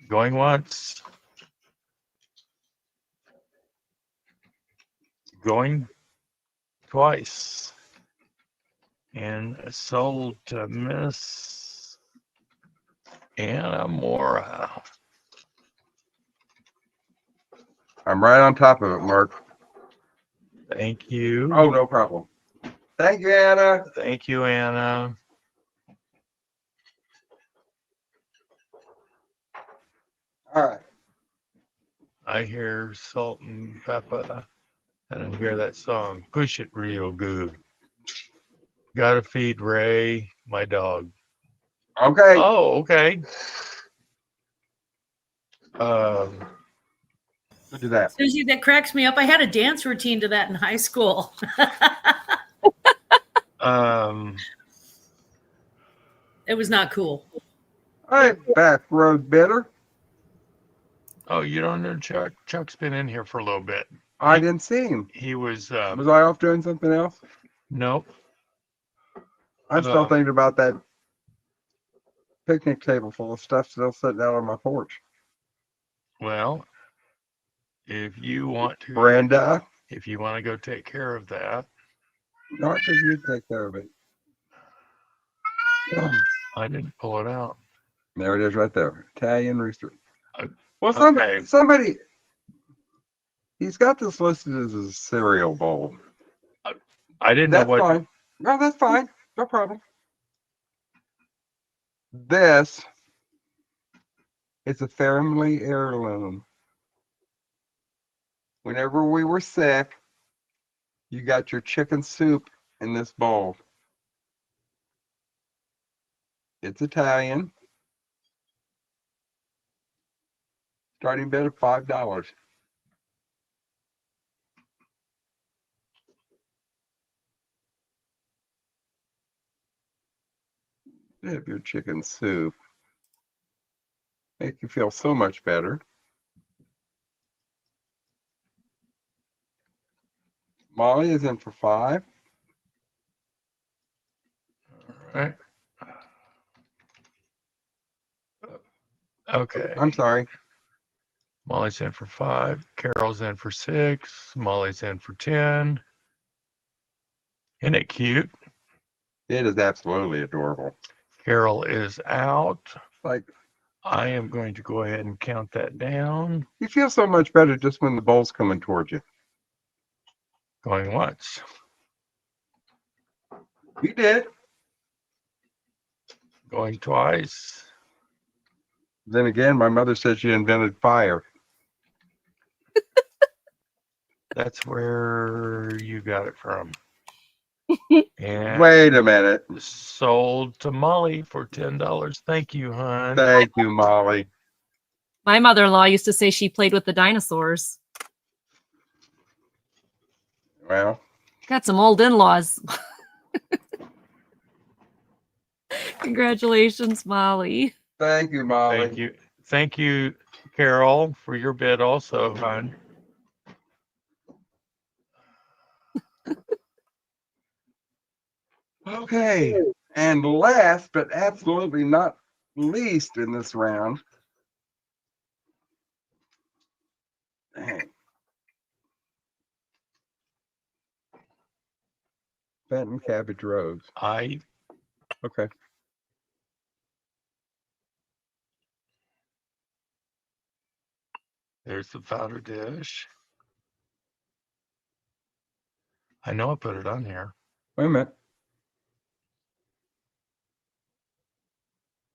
Going once. Going twice. And sold to Miss Anna Mora. I'm right on top of it, Mark. Thank you. Oh, no problem. Thank you, Anna. Thank you, Anna. All right. I hear Salt and Pepper. I don't hear that song. Push it real good. Gotta feed Ray, my dog. Okay. Oh, okay. Do that. Susie, that cracks me up. I had a dance routine to that in high school. It was not cool. All right, back road bitter. Oh, you don't know Chuck? Chuck's been in here for a little bit. I didn't see him. He was, Was I off doing something else? nope. I'm still thinking about that picnic table full of stuff still sitting out on my porch. Well, if you want to, Brenda, if you want to go take care of that, not because you take care of it. Oh, I didn't pull it out. there it is right there. Italian rooster. Uh, Well, okay. somebody, he's got this listed as a cereal bowl. I didn't know That's what. fine. No, that's fine. No problem. This is a family heirloom. Whenever we were sick, you got your chicken soup in this bowl. It's Italian. Starting bid of $5. Have your chicken soup. Make you feel so much better. Molly is in for $5. All right. Okay. I'm sorry. Molly's in for 5. Carol's in for 6. Molly's in for 10. Isn't it cute? It is absolutely adorable. Carol is out. Like, I am going to go ahead and count that down. you feel so much better just when the bowl's coming towards you. Going once. You did. Going twice. Then again, my mother said she invented fire. That's where you got it from. And Wait a minute. sold to Molly for $10. Thank you, hon. Thank you, Molly. My mother-in-law used to say she played with the dinosaurs. Well, Got some old in-laws. Congratulations, Molly. thank you, Molly. Thank you. Thank you, Carol, for your bid also, hon. Okay. And last but absolutely not least in this round. Dang. Fenton Cabbage Rose. Okay. There's the powder dish. I know I put it on here. Wait a minute.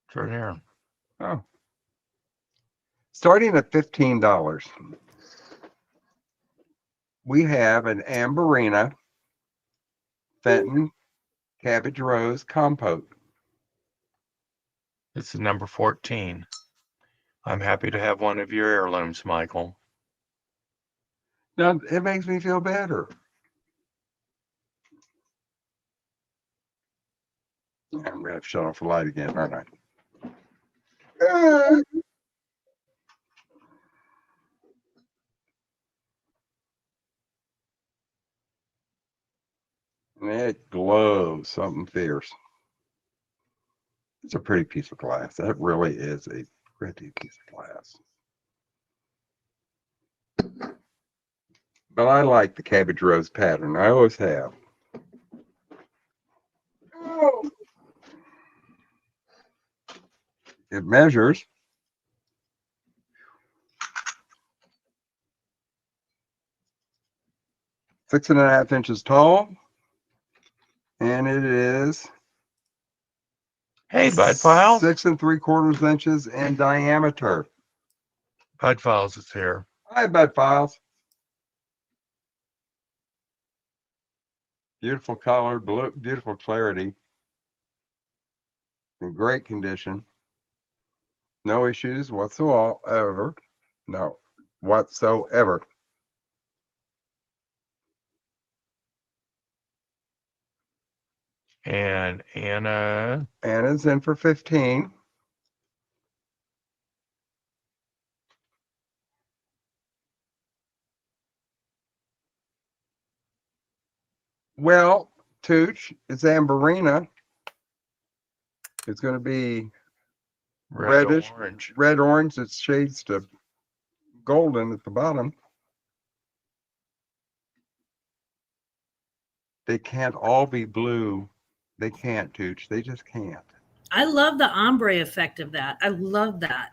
It's right here. Oh. Starting at $15, we have an Amberina Fenton Cabbage Rose Compote. It's the number 14. I'm happy to have one of your heirlooms, Michael. Now, it makes me feel better. I'm going to have to shut off the light again, aren't I? And it glows something fierce. It's a pretty piece of glass. That really is a pretty piece of glass. But I like the cabbage rose pattern. I always have. Oh. It measures 6.5 inches tall, and it is Hey, Bud Files. 6 3/4 inches in diameter. Bud Files is here. Hi, Bud Files. Beautiful color, blue, beautiful clarity. In great condition. No issues whatsoever. No, whatsoever. And Anna. Anna's in for 15. Well, Tooch, it's Amberina. It's going to be reddish, Orange. red orange. It shades to golden at the bottom. They can't all be blue. They can't, Tooch. They just can't. I love the ombre effect of that. I love that.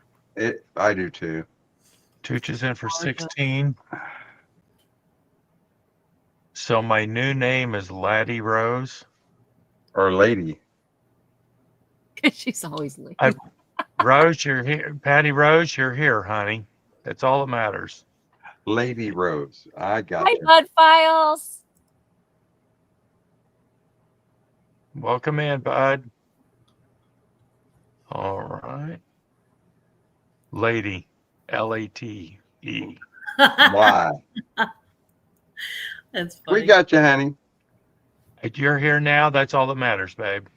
I do too. Tooch is in for 16. So my new name is Laddie Rose. Or lady. She's always late. Rose, you're here. Patty Rose, you're here, honey. That's all that matters. Lady Rose. I got Hi, you. Bud Files. Welcome in, Bud. All right. Lady. Late. Why? That's funny. We got you, honey. You're here now. That's all that matters, babe.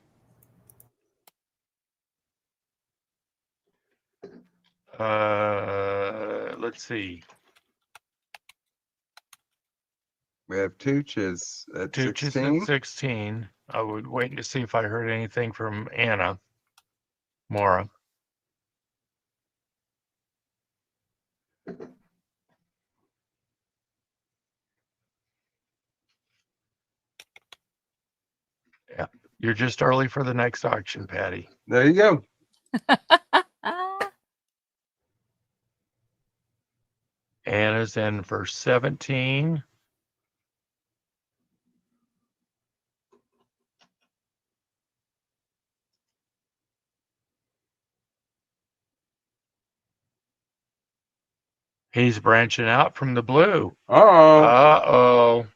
Let's see. We have Tooch at Tooch is 16. at 16. I would wait to see if I heard anything from Anna Mora. Yeah, you're just early for the next auction, Patty. There you go. Anna's in for 17. He's branching out from the blue. Uh-oh. Uh-oh.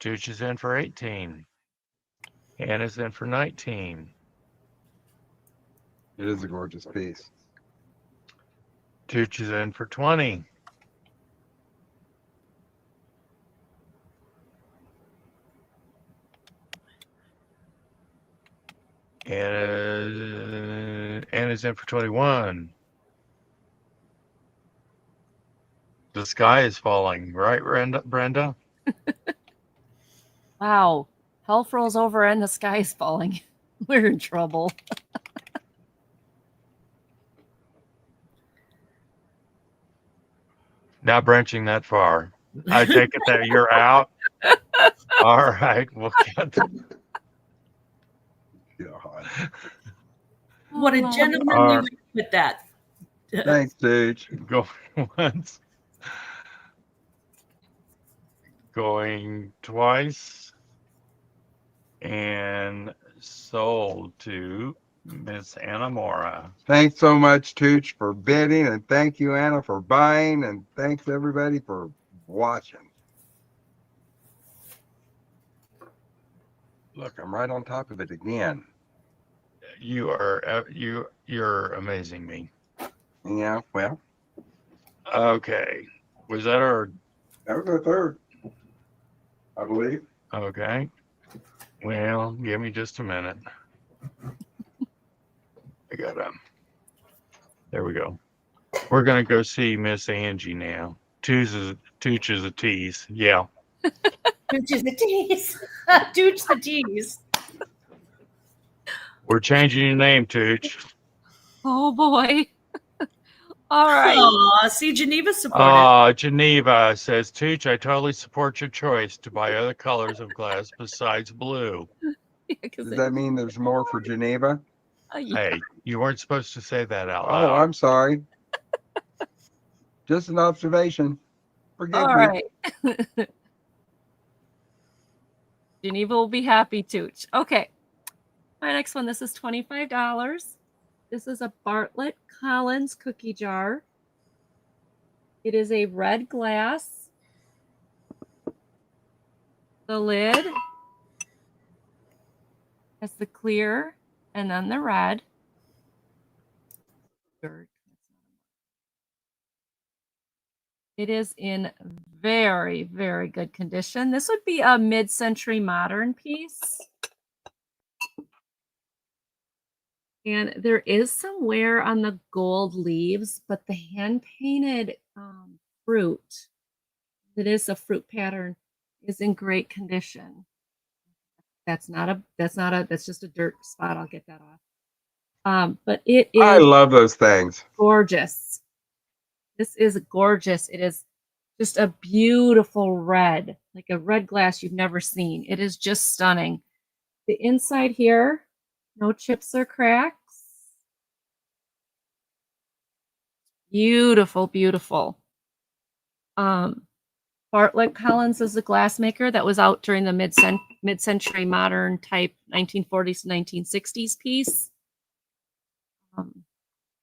Tooch is in for 18. Anna's in for 19. It is a gorgeous piece. Tooch is in for 20. Anna's in for 21. The sky is falling, right, Brenda? Wow. Hell froze over and the sky is falling. We're in trouble. Not branching that far. I take it that you're out. All right, we'll get God. What a gentlemanly All right. way with that. Thanks, Tooch. Going once. Going twice. And sold to Miss Anna Mora. Thanks so much, Tooch, for bidding, and thank you, Anna, for buying, and thanks everybody for watching. Look, I'm right on top of it again. You're amazing me. Yeah, well, Okay. Was that our? That was our third, I believe. Okay. Well, give me just a minute. I got there we go. We're gonna go see Miss Angie now. Tooch is a tease. Yeah. Dooch is the tease. Dooch the tease. We're changing your name, Tooch. Oh boy. All right. Aw, see, Geneva supported. Geneva says, Tooch, I totally support your choice to buy other colors of glass besides blue. Does that mean there's more for Geneva? Yeah. Hey, you weren't supposed to say that out Oh, loud. I'm sorry. Just an observation. Forgive All me. right. Geneva will be happy, Tooch. Okay. My next one, this is $25. This is a Bartlett Collins cookie jar. It is a red glass. The lid has the clear and then the red. It is in very, very good condition. This would be a mid-century modern piece. And there is some wear on the gold leaves, but the hand-painted fruit, that is a fruit pattern, is in great condition. That's just a dirt spot. I'll get that off. But it I is love those things. gorgeous. This is gorgeous. It is just a beautiful red, like a red glass you've never seen. It is just stunning. The inside here, no chips or cracks. Beautiful, beautiful. Bartlett Collins is a glassmaker that was out during the mid-century modern type 1940s to 1960s piece.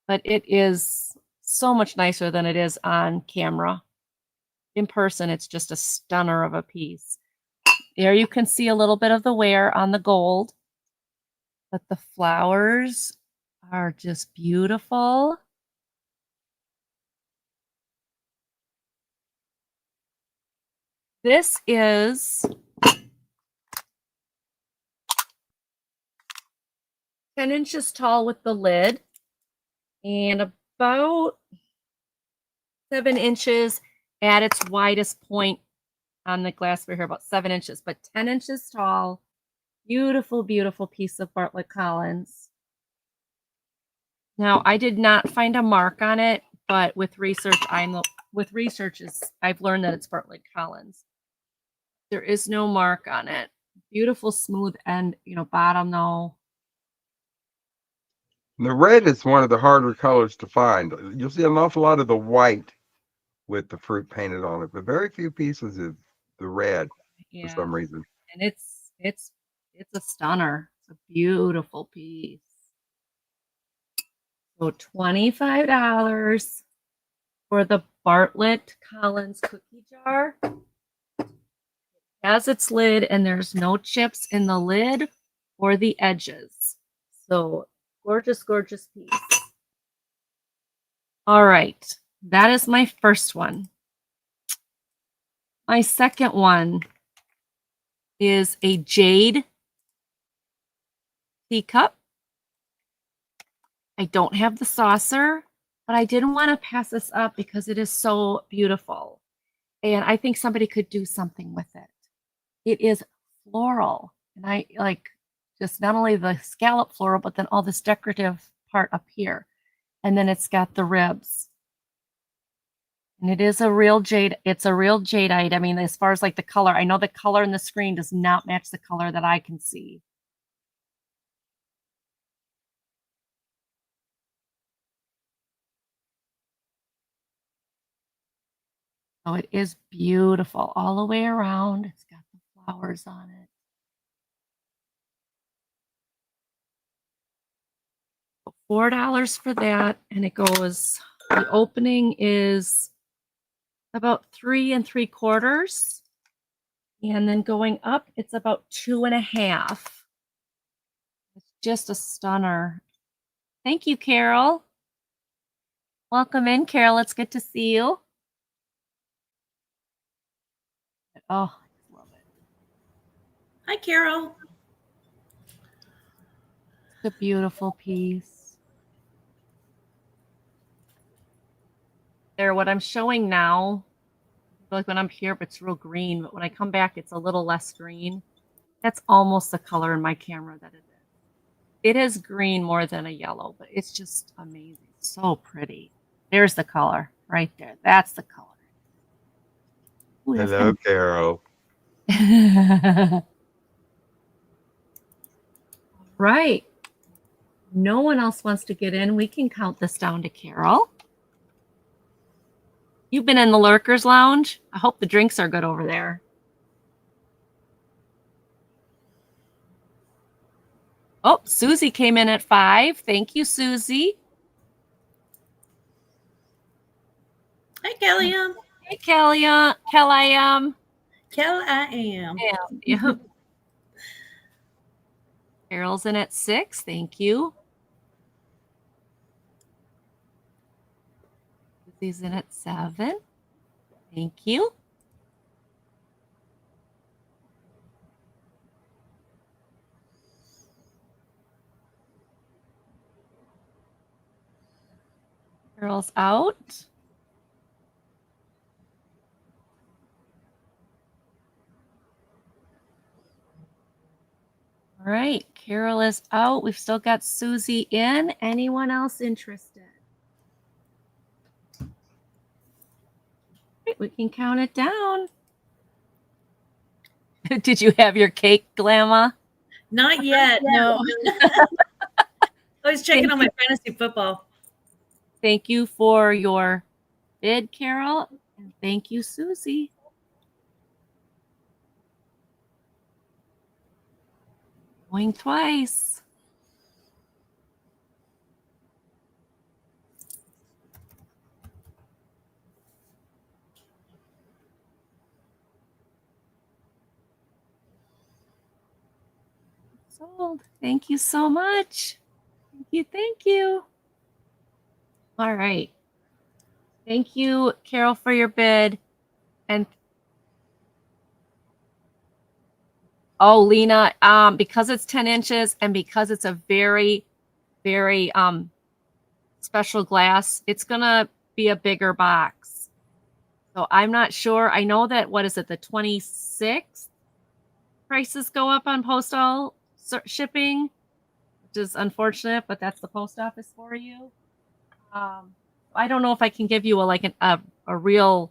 But it is so much nicer than it is on camera. In person, it's just a stunner of a piece. There you can see a little bit of the wear on the gold, but the flowers are just beautiful. This is 10 inches tall with the lid and about 7 inches at its widest point on the glassware here, about 7 inches, but 10 inches tall. Beautiful, beautiful piece of Bartlett Collins. Now, I did not find a mark on it, but with research, I've learned that it's Bartlett Collins. There is no mark on it. Beautiful, smooth end, bottom though. The red is one of the harder colors to find. You'll see an awful lot of the white with the fruit painted on it, but very few pieces of the red for some reason. And it's a stunner. It's a beautiful piece. So $25 for the Bartlett Collins cookie jar. It has its lid and there's no chips in the lid or the edges. So gorgeous, gorgeous piece. All right. That is my first one. My second one is a jade teacup. I don't have the saucer, but I didn't want to pass this up because it is so beautiful. And I think somebody could do something with it. It is floral. And I like just not only the scallop floral, but then all this decorative part up here. And then it's got the ribs. And it is a real jade. It's a real jadeite. I mean, as far as like the color, I know the color in the screen does not match the color that I can see. So it is beautiful all the way around. It's got the flowers on it. $4 for that. And it goes, the opening is about 3 3/4. And then going up, it's about 2 1/2. It's just a stunner. Thank you, Carol. Welcome in, Carol. It's good to see you. Oh, I love it. Hi, Carol. It's a beautiful piece. There, what I'm showing now, like when I'm here, it's real green, but when I come back, it's a little less green. That's almost the color in my camera that it is. It is green more than a yellow, but it's just amazing. So pretty. There's the color right there. That's the color. Ooh, that's Hello, Carol. Right. No one else wants to get in. We can count this down to Carol. You've been in the Lurkers Lounge. I hope the drinks are good over there. Oh, Susie came in at 5. Thank you, Susie. Hi, Kelly. Hey, Kelly. Kelly. Kel, I am. Yeah. Carol's in at 6. Thank you. Susie's in at 7. Thank you. Carol's out. All right, Carol is out. We've still got Susie in. Anyone else interested? Right, we can count it down. Did you have your cake, Glamma? Not yet. No. I was checking on my fantasy football. Thank you for your bid, Carol. And thank you, Susie. Going twice. Sold. Thank you so much. Thank you. Thank you. All right. Thank you, Carol, for your bid. And oh, Lena, because it's 10 inches and because it's a very, very special glass, it's gonna be a bigger box. So I'm not sure. I know that, what is it, the 26th prices go up on postal shipping, which is unfortunate, but that's the post office for you. I don't know if I can give you a real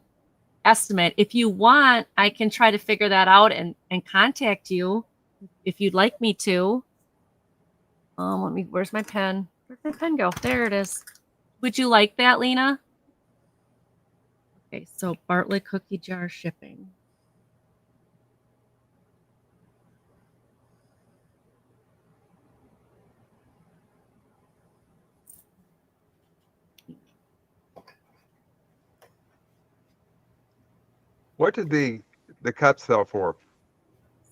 estimate. If you want, I can try to figure that out and contact you if you'd like me to. Where's my pen? Where'd my pen go? There it is. Would you like that, Lena? Okay, so Bartlett cookie jar shipping. What did the cup sell for?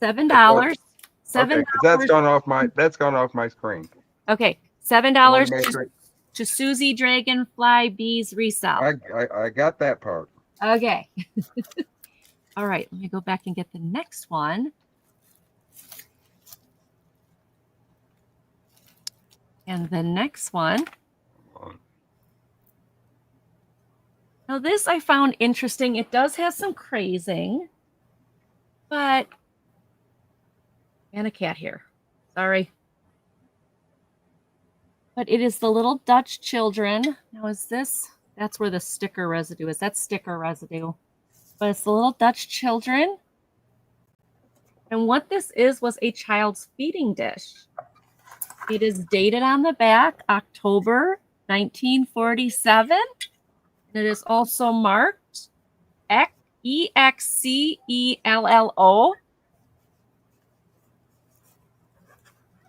$7. Okay, $7. 'cause that's gone off my screen. Okay, I wanna $7 make sure- to Susie Dragonfly Bees Resell. I got that part. Okay. All right, let me go back and get the next one. And the next one. Now this I found interesting. It does have some crazing, but, and a cat here. Sorry. But it is the little Dutch children. Now is this, that's where the sticker residue is. That's sticker residue. But it's the little Dutch children. And what this is was a child's feeding dish. It is dated on the back, October 1947. And it is also marked EXCELLO.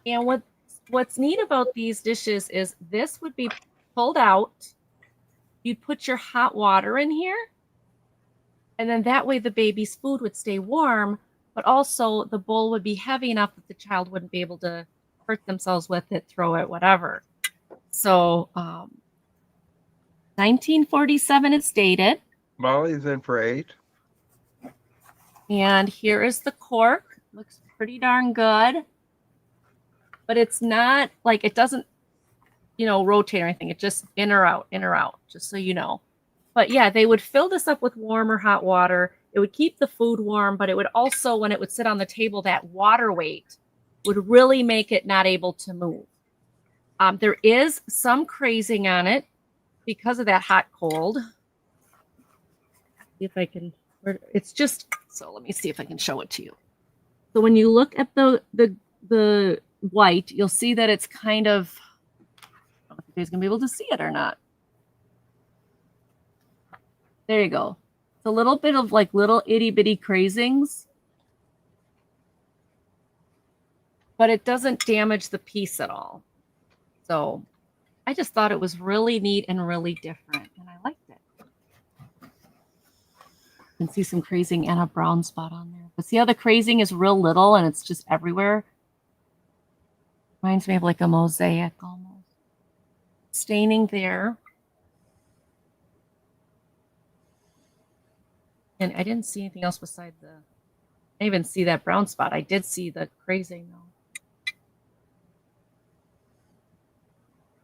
And what's neat about these dishes is this would be pulled out. You'd put your hot water in here. And then that way the baby's food would stay warm, but also the bowl would be heavy enough that the child wouldn't be able to hurt themselves with it, throw it, whatever. So 1947 it's dated. Molly's in for 8. And here is the cork. Looks pretty darn good. But it's not like, it doesn't, rotate or anything. It just in or out, just so you know. But yeah, they would fill this up with warm or hot water. It would keep the food warm, but it would also, when it would sit on the table, that water weight would really make it not able to move. There is some crazing on it because of that hot cold. If I can, it's just, so let me see if I can show it to you. So when you look at the white, you'll see that it's kind of, I don't know if you guys gonna be able to see it or not. There you go. It's a little bit of like little itty bitty crazings, but it doesn't damage the piece at all. So I just thought it was really neat and really different, and I liked it. You can see some crazing and a brown spot on there. But see how the crazing is real little and it's just everywhere? Reminds me of like a mosaic almost. Staining there. And I didn't see anything else beside I didn't even see that brown spot. I did see the crazing though.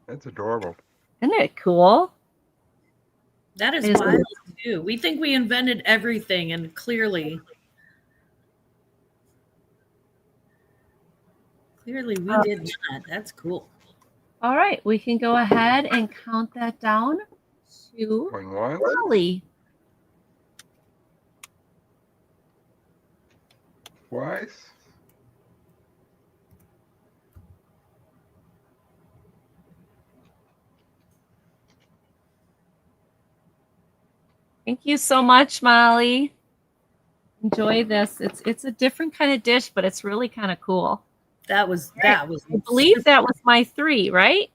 That's adorable. Isn't it cool? That is wild too. We think we invented everything, and clearly we did not. That's cool. All right, we can go ahead and count that down to Going once, Lily. twice. Thank you so much, Molly. Enjoy this. It's a different kind of dish, but it's really kind of cool. That was I believe that was my 3, right?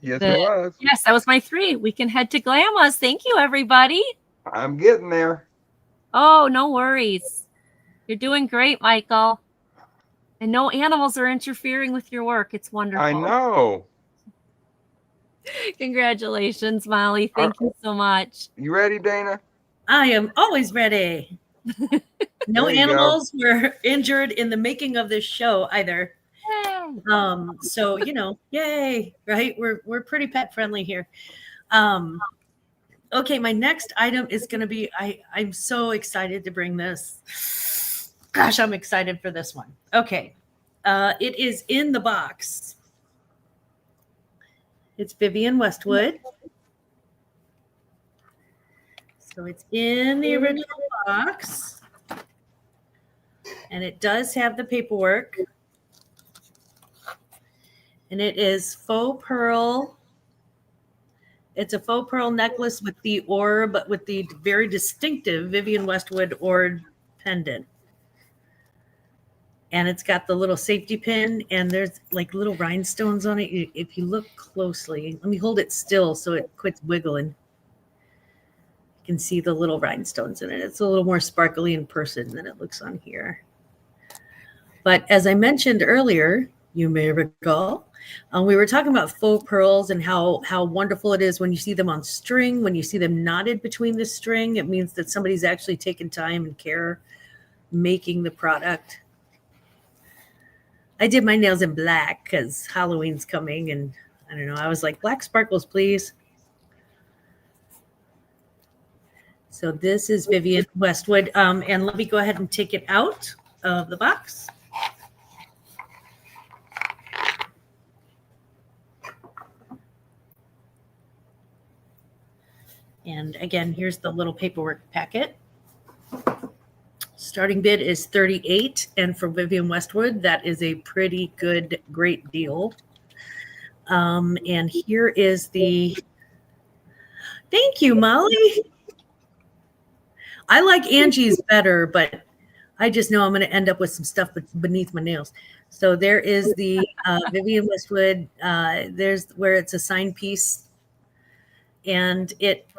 Yes, it was. Yes, that was my 3. We can head to Glamas. Thank you, everybody. I'm getting there. Oh, no worries. You're doing great, Michael. And no animals are interfering with your work. It's wonderful. I know. Congratulations, Molly. Thank you so much. You ready, Dayna? I am always ready. No There you animals were injured in the making of this show either. Yay. So yay, right? We're pretty pet friendly here. Okay, my next item is going to be, I'm so excited to bring this. Gosh, I'm excited for this one. Okay. It is in the box. It's Vivian Westwood. So it's in the original box. And it does have the paperwork. And it is faux pearl. It's a faux pearl necklace with the orb, with the very distinctive Vivian Westwood orb pendant. And it's got the little safety pin, and there's like little rhinestones on it. If you look closely, let me hold it still so it quits wiggling. You can see the little rhinestones in it. It's a little more sparkly in person than it looks on here. But as I mentioned earlier, you may recall, we were talking about faux pearls and how wonderful it is when you see them on string, when you see them knotted between the string. It means that somebody's actually taken time and care making the product. I did my nails in black because Halloween's coming, and I don't know. I was like, black sparkles, please. So this is Vivian Westwood. And let me go ahead and take it out of the box. And again, here's the little paperwork packet. Starting bid is $38, and for Vivian Westwood, that is a pretty good, great deal. And here is the, thank you, Molly. I like Angie's better, but I just know I'm going to end up with some stuff beneath my nails. So there is the Vivian Westwood. There's where it's a signed piece, and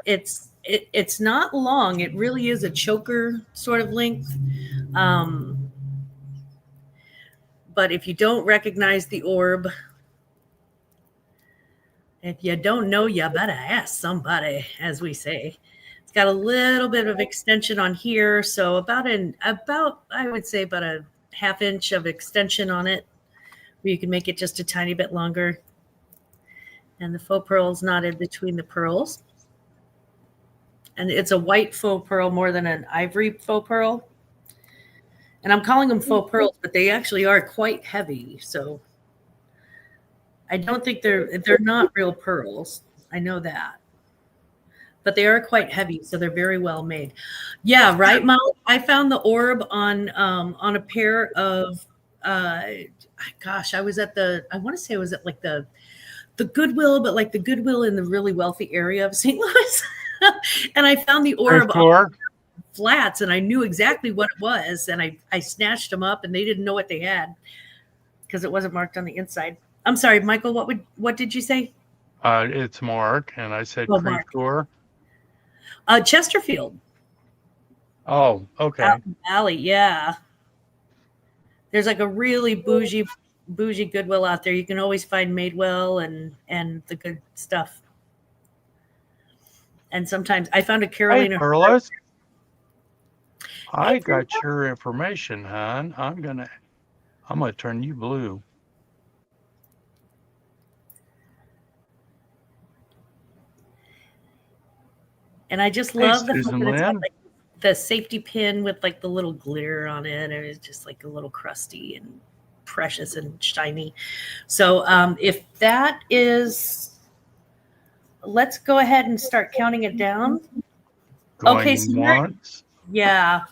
it's not long. It really is a choker sort of length. But if you don't recognize the orb, if you don't know, you better ask somebody, as we say. It's got a little bit of extension on here. So about I would say about a 1/2 inch of extension on it, where you can make it just a tiny bit longer. And the faux pearls knotted between the pearls. And it's a white faux pearl more than an ivory faux pearl. And I'm calling them faux pearls, but they actually are quite heavy. So I don't think they're not real pearls. I know that. But they are quite heavy, so they're very well made. Yeah, right, Molly? I found the orb on a pair of gosh, I was at I want to say it was at like the Goodwill, but like the Goodwill in the really wealthy area of St. Louis. And I found the orb on flats, and I knew exactly what it was, and I snatched them up, and they didn't know what they had because it wasn't marked on the inside. I'm sorry, Michael, what did you say? It's Mark, and I said Creekcore. Chesterfield. Oh, okay. Out in the Valley, yeah. There's like a really bougie Goodwill out there. You can always find Madewell and the good stuff. And sometimes I found a Carolina. Hey, Perlis. I got your information, hon. I'm gonna turn you blue. And I just love the Susan fact that it's got, Lynn. like, the safety pin with like the little glitter on it. It was just like a little crusty and precious and shiny. So if that is, let's go ahead and start counting it down. Going Okay, so once. yeah.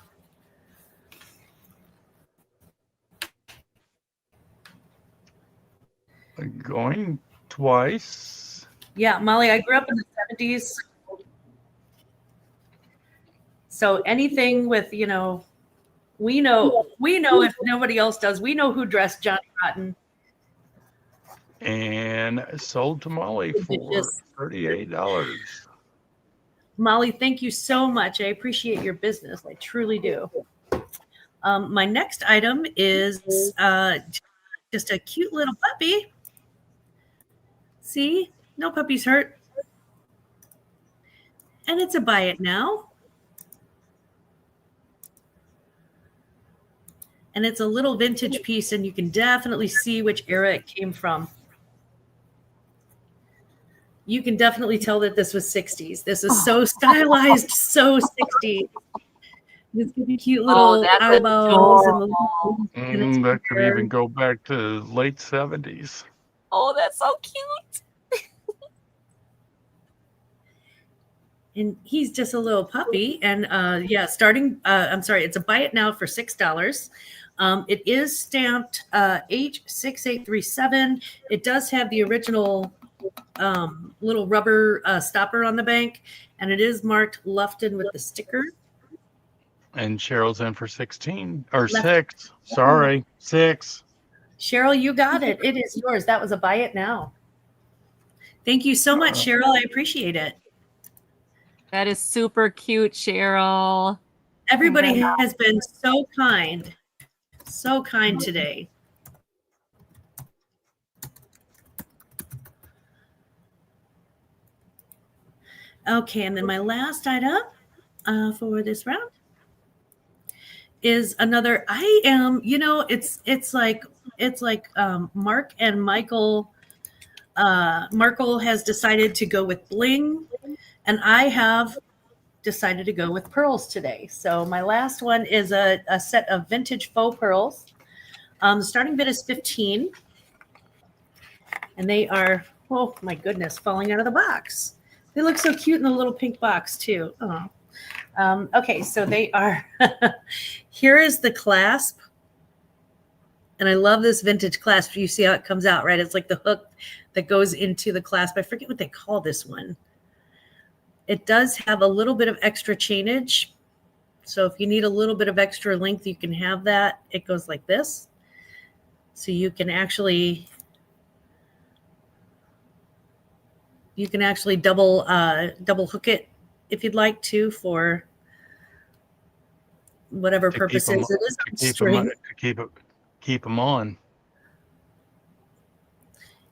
Going twice. Yeah, Molly, I grew up in the 70s. So anything with, we know if nobody else does, we know who dressed Johnny Rotten. And sold to Molly for $38. Molly, thank you so much. I appreciate your business. I truly do. My next item is just a cute little puppy. See, no puppies hurt. And it's a buy it now. And it's a little vintage piece, and you can definitely see which era it came from. You can definitely tell that this was 60s. This is so stylized, so 60s. It's got the cute little eyeballs and the That could even go back to late 70s. Oh, that's so cute. And he's just a little puppy. And yeah, starting, I'm sorry, it's a buy it now for $6. It is stamped H6837. It does have the original little rubber stopper on the bank, and it is marked Lufton with the sticker. And Cheryl's in for 16 or 6. Sorry, 6. Cheryl, you got it. It is yours. That was a buy it now. Thank you so much, Cheryl. I appreciate it. That is super cute, Cheryl. Everybody has been so kind today. Okay, and then my last item for this round is another. It's like Mark and Michael. Markle has decided to go with bling, and I have decided to go with pearls today. So my last one is a set of vintage faux pearls. The starting bid is 15, and they are, oh my goodness, falling out of the box. They look so cute in the little pink box too. Oh. Okay, so they are, here is the clasp. And I love this vintage clasp. You see how it comes out, right? It's like the hook that goes into the clasp. I forget what they call this one. It does have a little bit of extra chainage. So if you need a little bit of extra length, you can have that. It goes like this. So you can actually double hook it if you'd like to, for whatever purposes it is. Keep them on.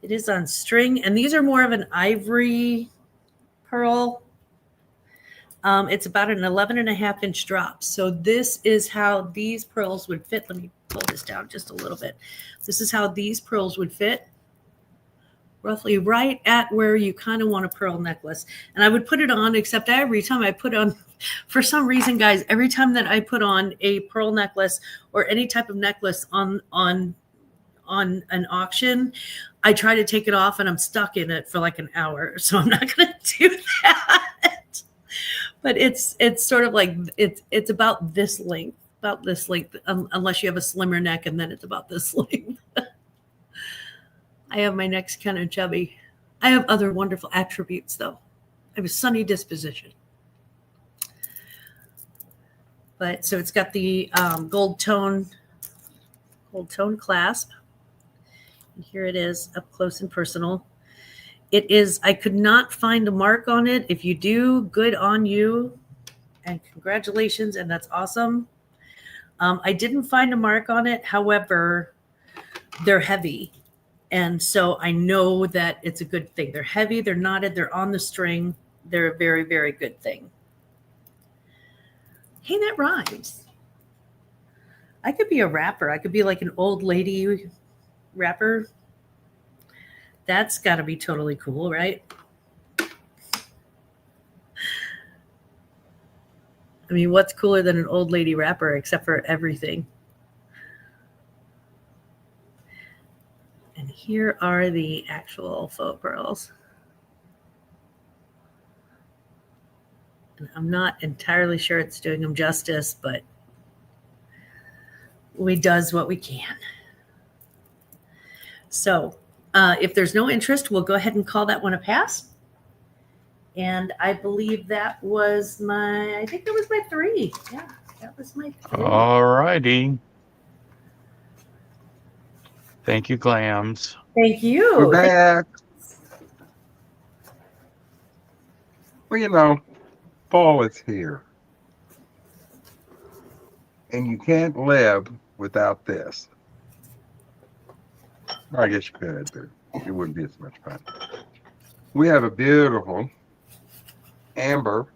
It is on string, and these are more of an ivory pearl. It's about an 11.5-inch drop. So this is how these pearls would fit. Let me pull this down just a little bit. This is how these pearls would fit. Roughly right at where you kind of want a pearl necklace. And I would put it on, except every time I put on, for some reason, guys, every time that I put on a pearl necklace or any type of necklace on an auction, I try to take it off and I'm stuck in it for like an hour. So I'm not going to do that. But it's sort of like, it's about this length, unless you have a slimmer neck, and then it's about this length. I have my neck's kind of chubby. I have other wonderful attributes, though. I have a sunny disposition. But so it's got the gold tone clasp. And here it is up close and personal. It is, I could not find a mark on it. If you do, good on you. And congratulations, and that's awesome. I didn't find a mark on it. However, they're heavy. And so I know that it's a good thing. They're heavy, they're knotted, they're on the string. They're a very, very good thing. Hey, that rhymes. I could be a rapper. I could be like an old lady rapper. That's got to be totally cool, right? I mean, what's cooler than an old lady rapper except for everything? And here are the actual faux pearls. And I'm not entirely sure it's doing them justice, but we does what we can. So if there's no interest, we'll go ahead and call that one a pass. And I believe that was I think that was my 3. Yeah, that was my 3. All righty. Thank you, Clams. Thank you. We're back. Well, you know, fall is here. And you can't live without this. I guess you could, but it wouldn't be as much fun. We have a beautiful amber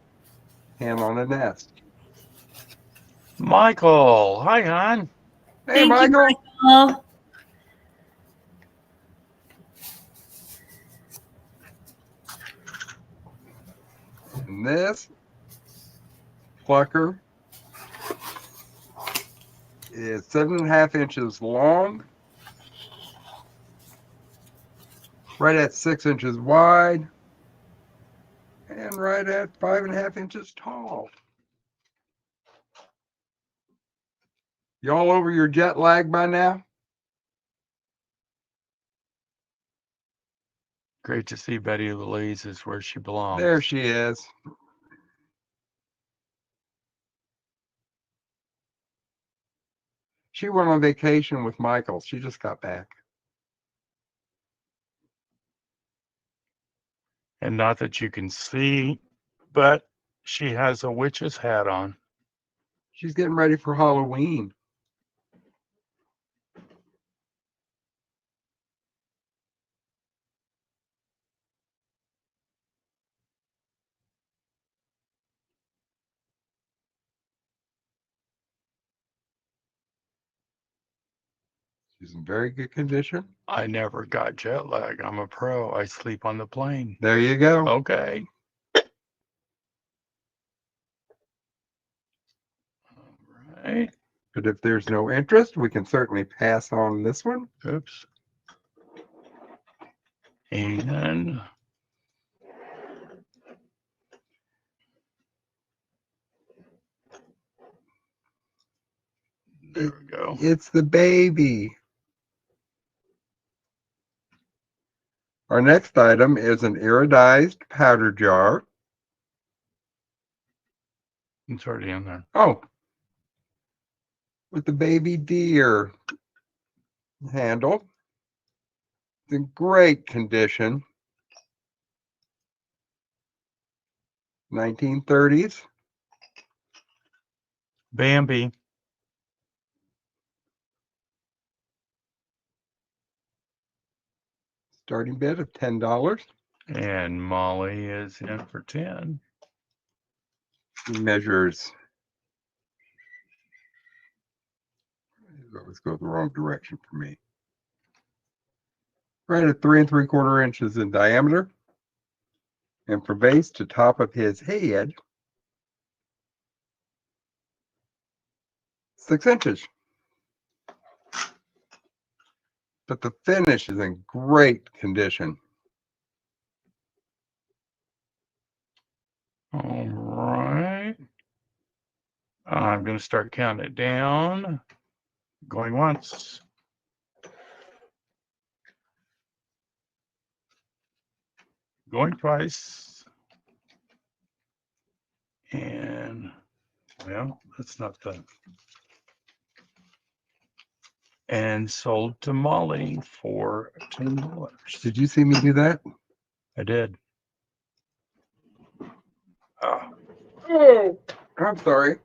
hen on a nest. Michael. Hi, hon. Hey, Thank you, Michael. Michael. And this plucker is 7.5 inches long, right at 6 inches wide, and right at 5.5 inches tall. Y'all over your jet lag by now? Great to see Betty Louise is where she belongs. There she is. She went on vacation with Michael. She just got back. And not that you can see, but she has a witch's hat on. She's getting ready for Halloween. She's in very good condition. I never got jet lag. I'm a pro. I sleep on the plane. There you go. Okay. All right. But if there's no interest, we can certainly pass on this one. Oops. And there we go. It's the baby. Our next item is an iridized powder jar. It's already in there. Oh, with the baby deer handle. It's in great condition. 1930s. Bambi. Starting bid of $10. And Molly is in for 10. measures. It always goes the wrong direction for me. Right at 3 3/4 inches in diameter. And from base to top of his head, 6 inches. But the finish is in great condition. All right. I'm going to start counting it down. Going once. Going twice. And, well, that's not the. And sold to Molly for $10. Did you see me do that? I did. Oh, I'm sorry.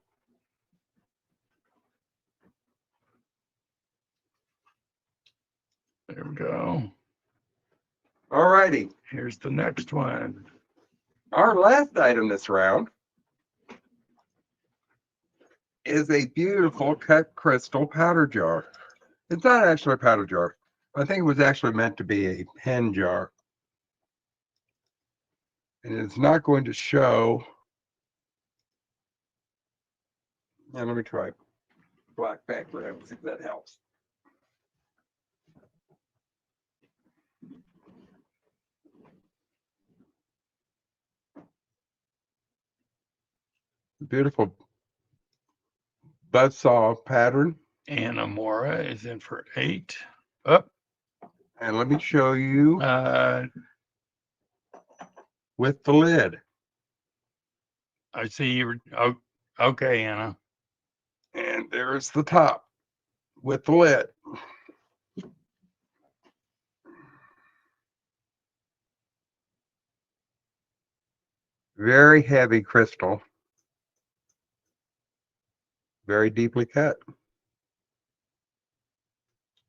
There we go. All righty. Here's the next one. Our last item this round is a beautiful cut crystal powder jar. It's not actually a powder jar. I think it was actually meant to be a pen jar. And it's not going to show. Now let me try black background, see if that helps. Beautiful buzzsaw pattern. Anna Mora is in for 8. Up. And let me show you I with the lid. see you were. Oh, okay, Anna. And there's the top with the lid. Very heavy crystal. Very deeply cut.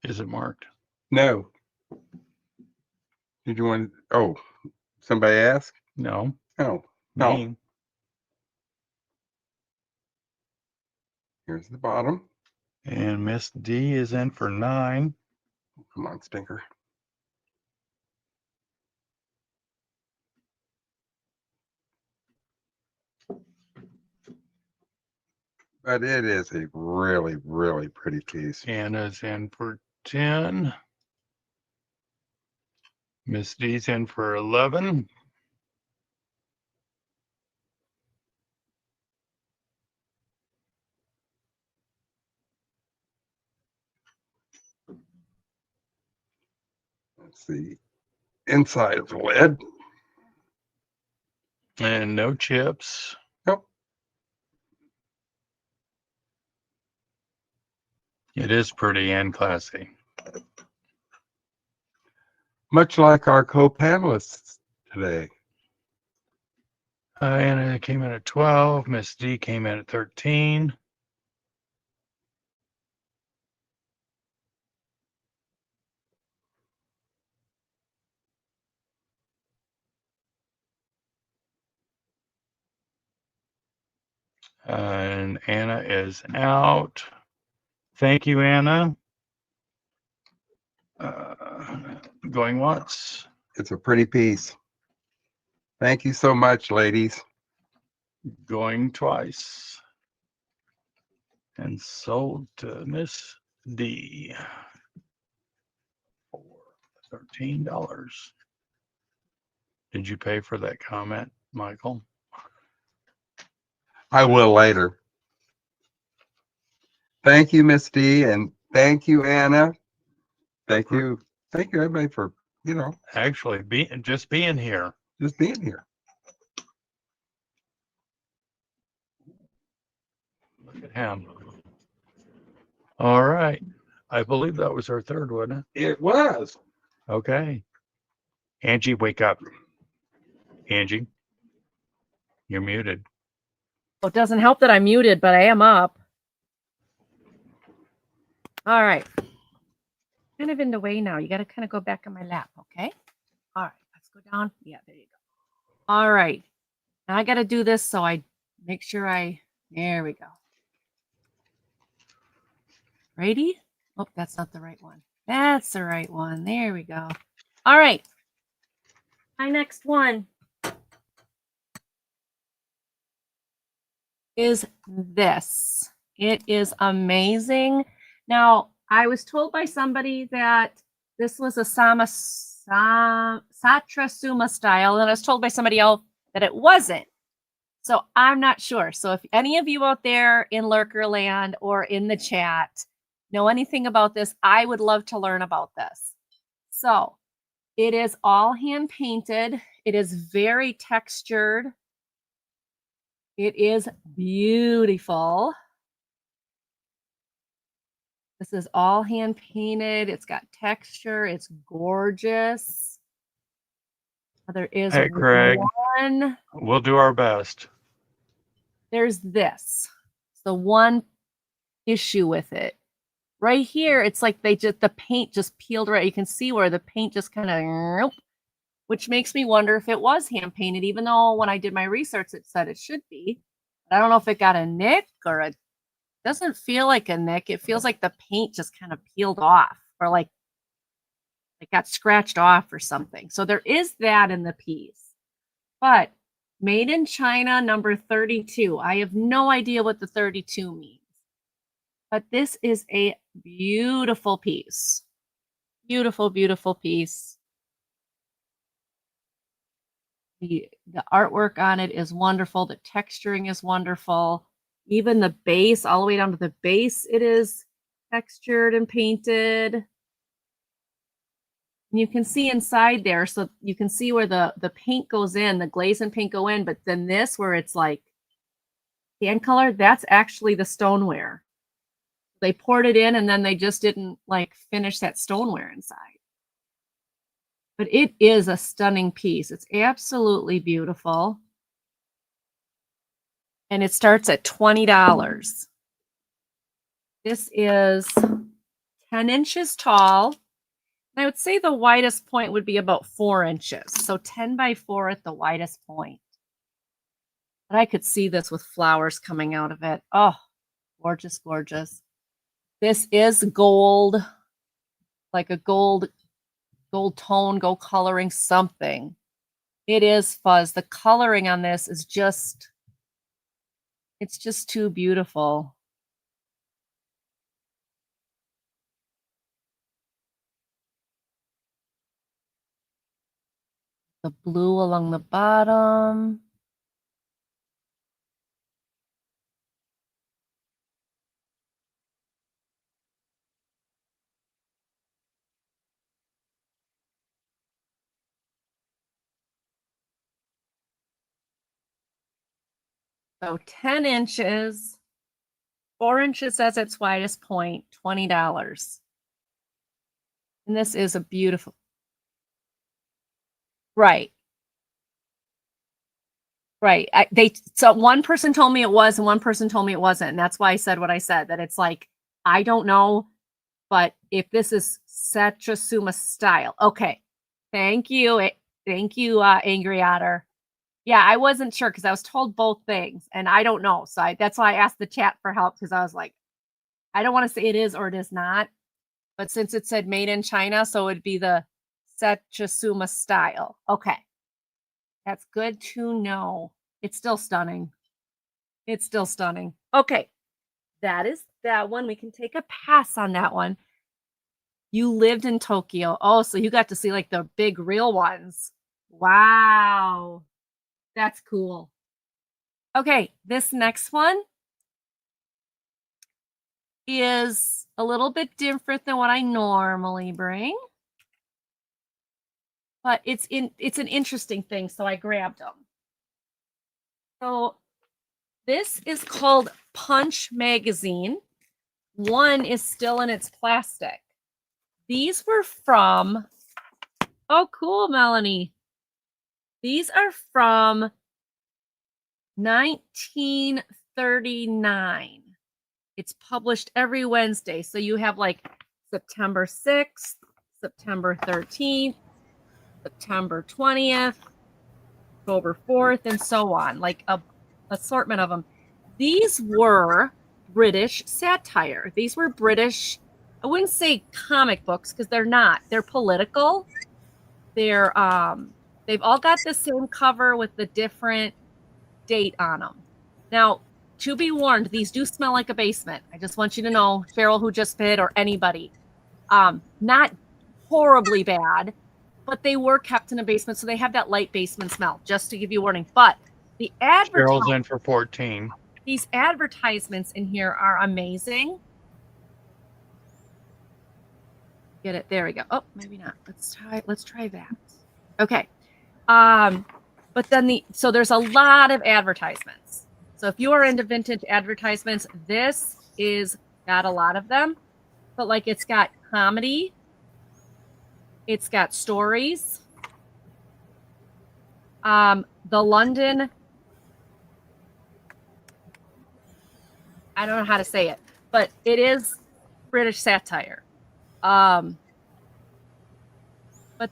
Is it marked? No. Did you want? Oh, somebody asked? No. Oh, no. Me. Here's the bottom. And Miss D is in for 9. Come on, stinker. But it is a really, really pretty piece. Anna's in for 10. Miss D's in for 11. Let's see. Inside of the lid. And no chips. Nope. It is pretty and classy. Much like our co-panelists today. Anna came in at 12. Miss D came in at 13. And Anna is out. Thank you, Anna. Going once. It's a pretty piece. Thank you so much, ladies. Going twice. And sold to Miss D for $13. Did you pay for that comment, Michael? I will later. Thank you, Miss D, and thank you, Anna. Thank you everybody for, Actually, just being here. just being here. Look at him. All right. I believe that was our third one. It was. Okay. Angie, wake up. Angie, you're muted. Oh, it doesn't help that I'm muted, but I am up. All right. Kind of in the way now. You got to kind of go back on my lap, okay? All right. Let's go down. Yeah, there you go. All right. Now I got to do this so I make sure there we go. Ready? Oh, that's not the right one. That's the right one. There we go. All right. My next one is this. It is amazing. Now, I was told by somebody that this was a Satrasuma style, and I was told by somebody else that it wasn't. So I'm not sure. So if any of you out there in Lurkerland or in the chat know anything about this, I would love to learn about this. So it is all hand painted. It is very textured. It is beautiful. This is all hand painted. It's got texture. It's gorgeous. There is Hey, Craig. one. We'll do our best. There's this. The one issue with it. Right here, it's like the paint just peeled right. You can see where the paint just kind of, which makes me wonder if it was hand painted, even though when I did my research, it said it should be. But I don't know if it got a nick or it doesn't feel like a nick. It feels like the paint just kind of peeled off or like it got scratched off or something. So there is that in the piece. But made in China, number 32. I have no idea what the 32 means. But this is a beautiful piece. Beautiful, beautiful piece. The artwork on it is wonderful. The texturing is wonderful. Even the base, all the way down to the base, it is textured and painted. And you can see inside there, so you can see where the paint goes in, the glaze and paint go in, but then this, where it's like hand color, that's actually the stoneware. They poured it in and then they just didn't like finish that stoneware inside. But it is a stunning piece. It's absolutely beautiful. And it starts at $20. This is 10 inches tall. I would say the widest point would be about 4 inches. So 10 by 4 at the widest point. But I could see this with flowers coming out of it. Oh, gorgeous, gorgeous. This is gold, like a gold tone, gold coloring, something. It is fuzz. The coloring on this is just, it's just too beautiful. The blue along the bottom. So 10 inches, 4 inches as its widest point, $20. And this is a beautiful, right. Right. So one person told me it was and one person told me it wasn't. And that's why I said what I said, that it's like, I don't know, but if this is Satrasuma style. Okay. Thank you. Thank you, Angry Otter. Yeah, I wasn't sure because I was told both things and I don't know. So that's why I asked the chat for help, because I was like, I don't want to say it is or it is not. But since it said made in China, so it'd be the Satrasuma style. Okay. That's good to know. It's still stunning. It's still stunning. Okay. That is that one. We can take a pass on that one. You lived in Tokyo. Oh, so you got to see like the big real ones. Wow. That's cool. Okay, this next one is a little bit different than what I normally bring. But it's an interesting thing, so I grabbed them. So this is called Punch Magazine. One is still in its plastic. These were from, oh cool, Melanie. These are from 1939. It's published every Wednesday. So you have like September 6th, September 13th, September 20th, October 4th, and so on. Like a assortment of them. These were British satire. These were British, I wouldn't say comic books because they're not. They're political. They're they've all got the same cover with the different date on them. Now, to be warned, these do smell like a basement. I just want you to know, Cheryl, who just bid, or anybody. Not horribly bad, but they were kept in a basement, so they have that light basement smell, just to give you a warning. But the Cheryl's in for 14. these advertisements in here are amazing. Get it? There we go. Oh, maybe not. Let's try that. Okay. But then so there's a lot of advertisements. So if you are into vintage advertisements, this is got a lot of them. But like it's got comedy, it's got stories. The London, I don't know how to say it, but it is British satire. But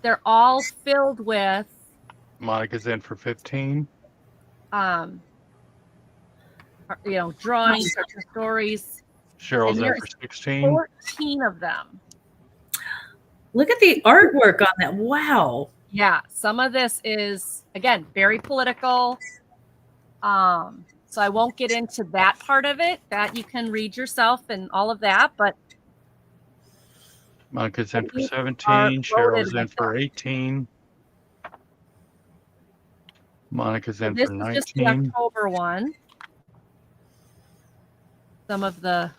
they're all filled with Monica's in for 15. Drawings, or stories. Cheryl's And in there's for 16. 14 of them. Look at the artwork on that. Wow. Yeah, some of this is, again, very political. So I won't get into that part of it. That you can read yourself and all of that. But Monica's in for These 17. are Cheryl's loaded in with for 18. Monica's in this for is just the 19. October one. Some of the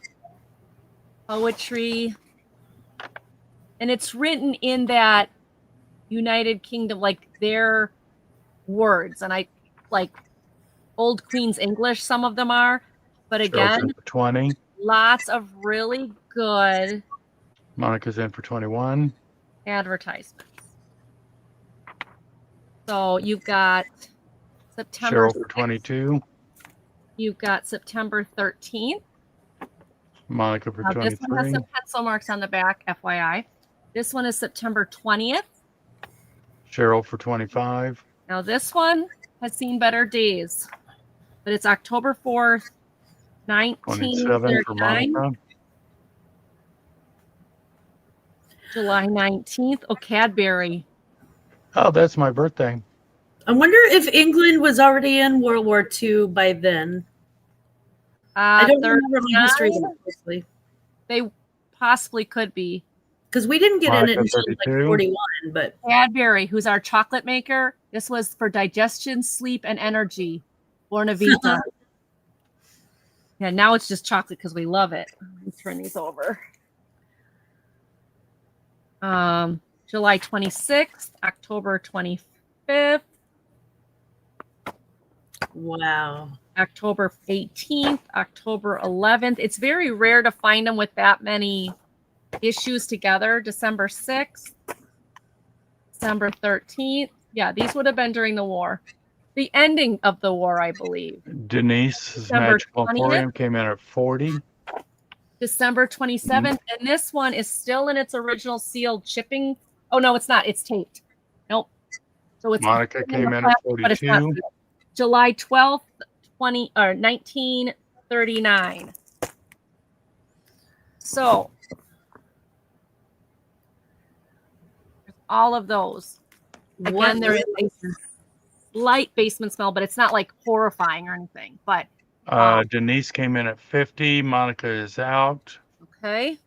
poetry. And it's written in that United Kingdom, like their words. And I like Old Queen's English, some of them are. But Cheryl's again, in for 20. lots of really good Monica's in for 21. advertisements. So you've got September. Cheryl for 22. You've got September 13th. Monica for Now, this one has 23. some pencil marks on the back, FYI. This one is September 20th. Cheryl for 25. Now, this one has seen better days, but it's October 4th, 27 for 1939. Monica. July 19th. Oh, Cadbury. Oh, that's my birthday. I wonder if England was already in World War II by then. I don't remember my history that closely. They possibly could be. Because we didn't get in it Monica, until like 32. 41, but Cadbury, who's our chocolate maker. This was for digestion, sleep, and energy. Bornavita. Yeah, now it's just chocolate because we love it. Let me turn these over. July 26th, October 25th, wow. October 18th, October 11th. It's very rare to find them with that many issues together. December 6th, December 13th. Yeah, these would have been during the war. The ending of the war, I believe. Denise's December Magical 20th. Emporium came in at 40. December 27th. And this one is still in its original sealed shipping. Oh, no, it's not. It's taped. Nope. So it's Monica came in at but it's not 42. sealed. July 12th, 1939. So all of those. Again, there is a light basement smell, but it's not like horrifying or anything. But Denise came in at 50. Monica is out. okay.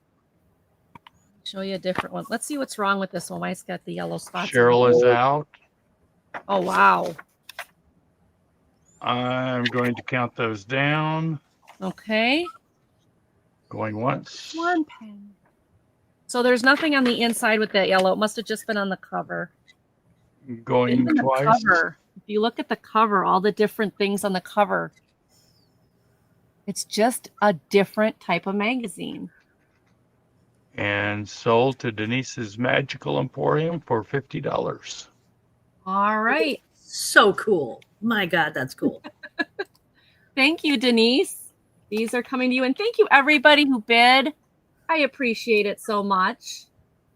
Show you a different one. Let's see what's wrong with this one. Why it's got the yellow spots. Cheryl is out. Oh, wow. I'm going to count those down. Okay. Going once. One pen. So there's nothing on the inside with that yellow. It must have just been on the cover. Going Even the twice. cover. If you look at the cover, all the different things on the cover, it's just a different type of magazine. And sold to Denise's Magical Emporium for $50. All right. So cool. My God, that's cool. Thank you, Denise. These are coming to you. And thank you, everybody who bid. I appreciate it so much.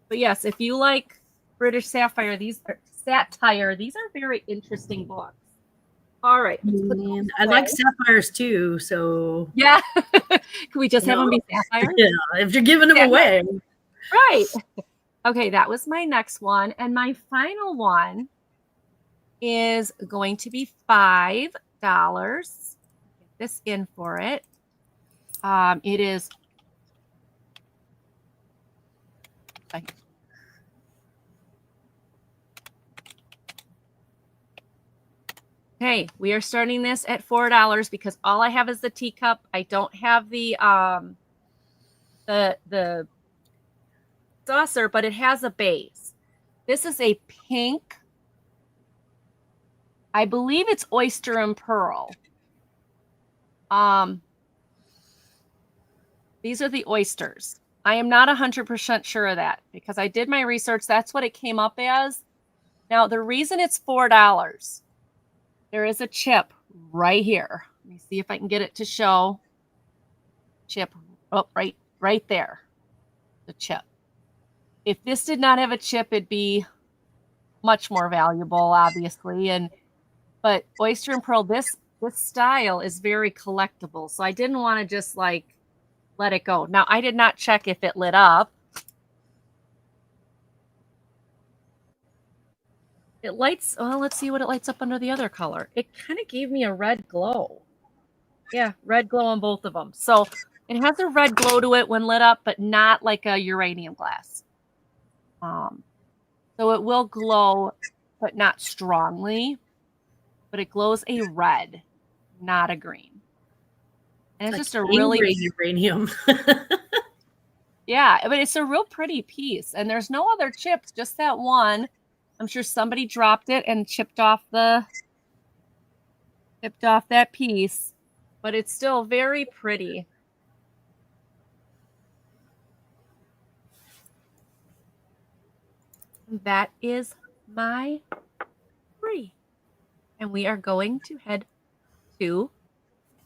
But yes, if you like British satire, these are very interesting books. All right. Let's put those I away. like sapphires too. So Yeah. Can we just have them be sapphire? yeah, if you're giving them Yeah. away, Right. Okay, that was my next one. And my final one is going to be $5. Get this in for it. It is. Okay, we are starting this at $4 because all I have is the teacup. I don't have the saucer, but it has a base. This is a pink. I believe it's oyster and pearl. These are the oysters. I am not 100% sure of that because I did my research. That's what it came up as. Now, the reason it's $4, there is a chip right here. Let me see if I can get it to show. Chip, oh, right there. The chip. If this did not have a chip, it'd be much more valuable, obviously. But oyster and pearl, this style is very collectible. So I didn't want to just like let it go. Now, I did not check if it lit up. It lights, well, let's see what it lights up under the other color. It kind of gave me a red glow. Yeah, red glow on both of them. So it has a red glow to it when lit up, but not like a uranium glass. So it will glow, but not strongly. But it glows a red, not a green. And it's just a really uranium. Yeah, but it's a real pretty piece. And there's no other chips, just that one. I'm sure somebody dropped it and chipped off that piece, but it's still very pretty. That is my 3. And we are going to head to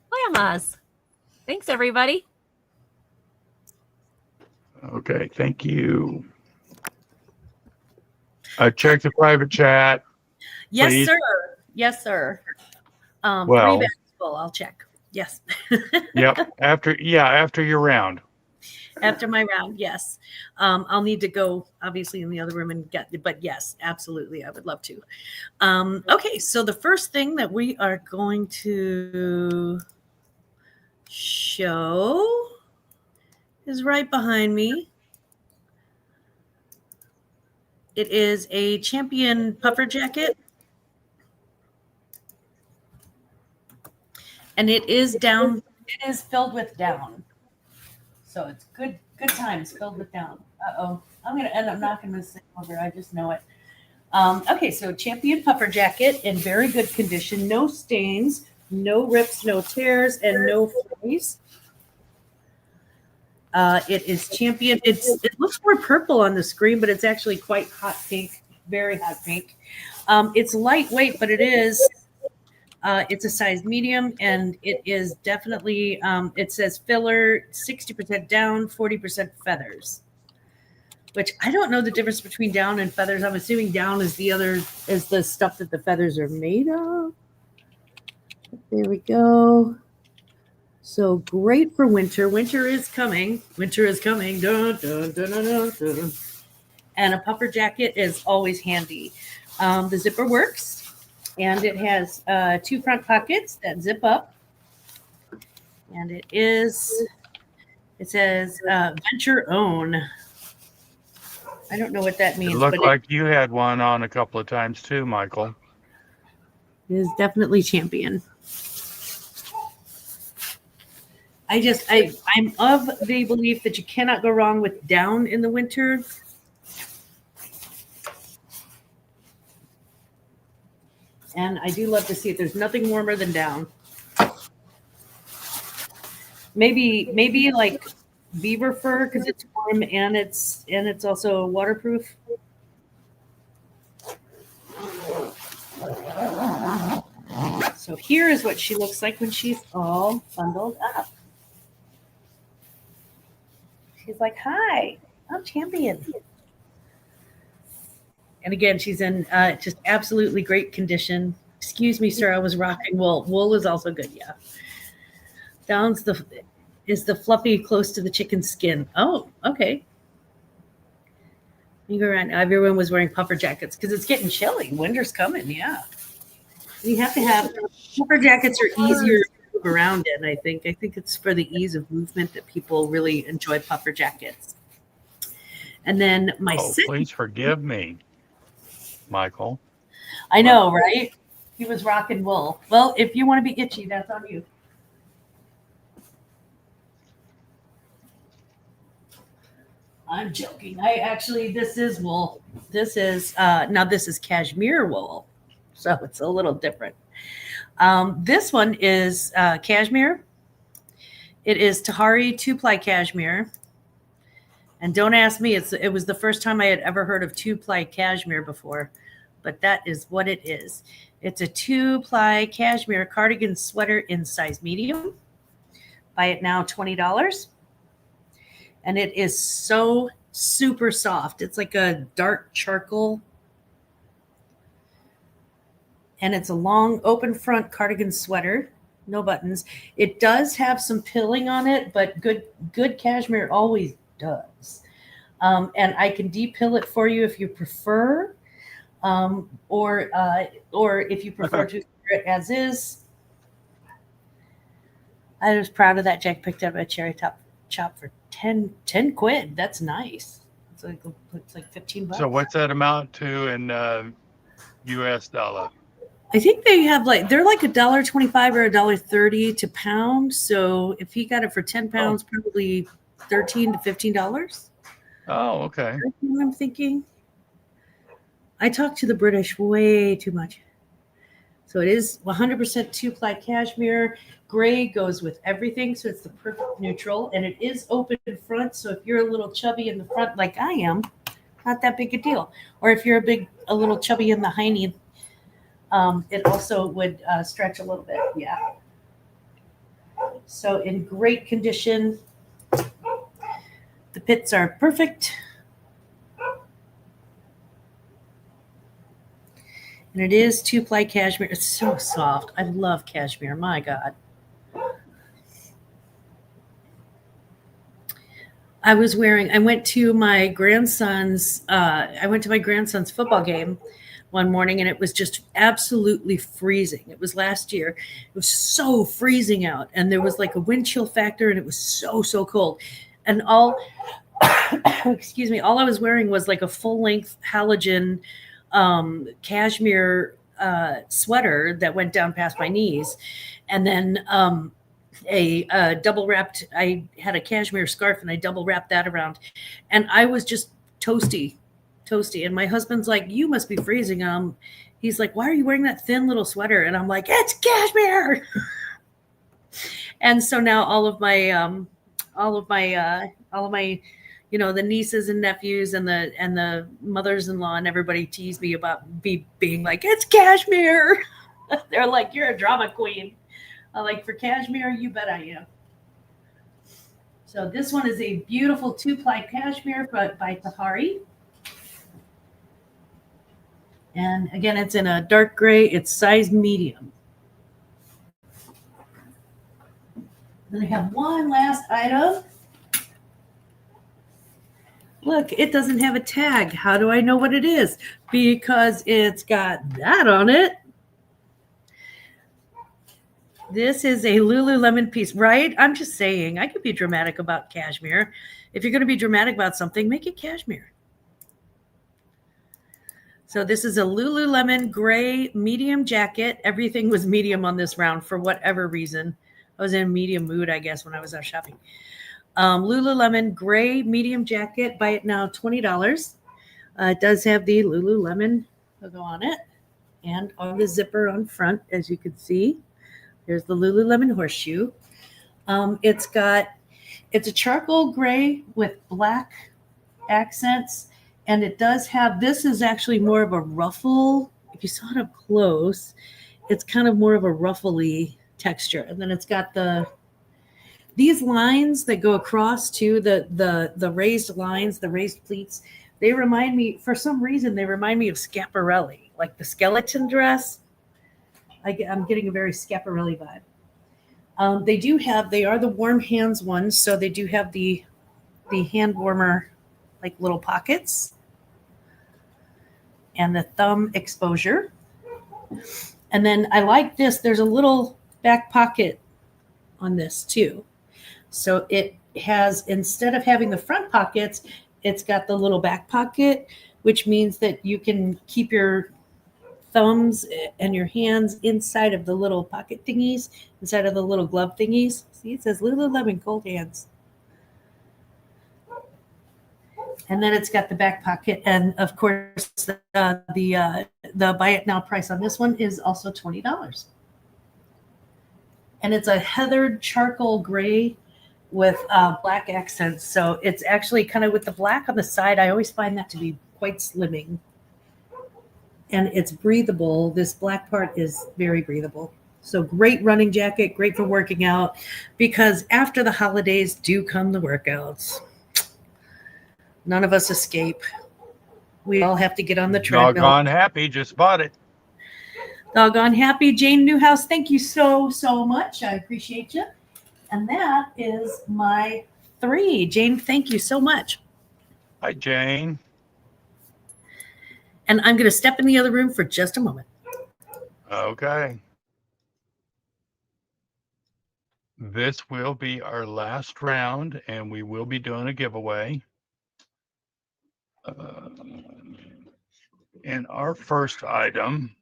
Grandma's. Thanks, everybody. Okay, thank you. Check the private chat. yes, Please. sir. Yes, sir. Well- 3 bags full. I'll check. Yes. Yep. After your round. After my round, yes. I'll need to go obviously in the other room and but yes, absolutely. I would love to. Okay, so the first thing that we are going to show is right behind me. It is a Champion puffer jacket. And it is down, it is filled with down. So it's good times filled with down. Uh-oh. I'm going to end up knocking this thing over. I just know it. Okay, so Champion puffer jacket in very good condition. No stains, no rips, no tears, and no flays. It is Champion. It looks more purple on the screen, but it's actually quite hot pink, very hot pink. It's lightweight, but it is. It's a size medium, and it is definitely. It says filler, 60% down, 40% feathers. Which I don't know the difference between down and feathers. I'm assuming down is the stuff that the feathers are made of. There we go. So great for winter. Winter is coming. Winter is coming. Dun, dun, dun, dun, dun, dun. And a puffer jacket is always handy. The zipper works, and it has 2 front pockets that zip up. And it says Venture Own. I don't know what that means. It looked like you had one on a couple of times too, Michael. It is definitely Champion. I'm of the belief that you cannot go wrong with down in the winter. And I do love to see it. There's nothing warmer than down. Maybe like beaver fur because it's warm and it's also waterproof. So here is what she looks like when she's all bundled up. She's like, "Hi, I'm Champion." And again, she's in just absolutely great condition. Excuse me, sir. I was rocking wool. Wool is also good. Yeah. Down's is the fluffy close to the chicken skin. Oh, okay. You go around. Everyone was wearing puffer jackets because it's getting chilly. Winter's coming. Yeah. You have to have puffer jackets are easier to move around in. I think it's for the ease of movement that people really enjoy puffer jackets. And then my please forgive me, Michael. I know, right? He was rocking wool. Well, if you want to be itchy, that's on you. I'm joking. This is wool. This is this is cashmere wool, so it's a little different. This one is cashmere. It is Tahari 2-ply cashmere. And don't ask me, it was the first time I had ever heard of 2-ply cashmere before, but that is what it is. It's a 2-ply cashmere cardigan sweater in size medium. Buy it now, $20. And it is so super soft. It's like a dark charcoal. And it's a long open front cardigan sweater, no buttons. It does have some pilling on it, but good cashmere always does. And I can depill it for you if you prefer, or if you prefer to wear it as is. I was proud of that. Jack picked up a cherry top chop for 10 quid. That's nice. It's like $15. So what's that amount to in US dollar? I think they have they're like $1.25 or $1.30 to pound. So if he got it for 10 pounds, probably $13 to $15. Oh, okay. That's what I'm thinking. I talk to the British way too much. So it is 100% 2-ply cashmere. Gray goes with everything, so it's the perfect neutral, and it is open in front. So if you're a little chubby in the front, like I am, not that big a deal. Or if you're a little chubby in the hiney, it also would stretch a little bit. Yeah. So in great condition. The pits are perfect. And it is 2-ply cashmere. It's so soft. I love cashmere. My God. I went to my grandson's football game one morning, and it was just absolutely freezing. It was last year. It was so freezing out, and there was like a wind chill factor, and it was so cold. And all I was wearing was like a full-length halogen cashmere sweater that went down past my knees, and then a double wrapped. I had a cashmere scarf, and I double wrapped that around, and I was just toasty. And my husband's like, "You must be freezing." He's like, "Why are you wearing that thin little sweater?" And I'm like, "It's cashmere." And so now all of my the nieces and nephews and the mothers-in-law and everybody tease me about being like, "It's cashmere." They're like, "You're a drama queen." I'm like, "For cashmere, you bet I am." So this one is a beautiful 2-ply cashmere by Tahari. And again, it's in a dark gray. It's size medium. Then I have one last item. Look, it doesn't have a tag. How do I know what it is? Because it's got that on it. This is a Lululemon piece, right? I'm just saying, I could be dramatic about cashmere. If you're going to be dramatic about something, make it cashmere. So this is a Lululemon gray medium jacket. Everything was medium on this round for whatever reason. I was in a medium mood, I guess, when I was out shopping. Lululemon gray medium jacket. Buy it now, $20. It does have the Lululemon logo on it, and on the zipper on front, as you can see. There's the Lululemon horseshoe. It's a charcoal gray with black accents, and it does have, this is actually more of a ruffle. If you saw it up close, it's kind of more of a ruffly texture. And then it's got these lines that go across to the raised lines, the raised pleats. They remind me, for some reason, of Schiaparelli, like the skeleton dress. I'm getting a very Schiaparelli vibe. They are the warm hands ones, so they do have the hand warmer, like little pockets, and the thumb exposure. And then I like this. There's a little back pocket on this too. So it has, instead of having the front pockets, it's got the little back pocket, which means that you can keep your thumbs and your hands inside of the little pocket thingies, inside of the little glove thingies. See, it says Lululemon Cold Hands. And then it's got the back pocket, and of course the buy it now price on this one is also $20. And it's a heathered charcoal gray with black accents. So it's actually kind of with the black on the side. I always find that to be quite slimming. And it's breathable. This black part is very breathable. So great running jacket, great for working out, because after the holidays do come the workouts. None of us escape. We all have to get on the treadmill. Doggone happy, just bought it. Doggone happy. Jane Newhouse, thank you so much. I appreciate you. And that is my 3. Jane, thank you so much. Hi, Jane. And I'm going to step in the other room for just a moment. Okay. This will be our last round, and we will be doing a giveaway. And our first item.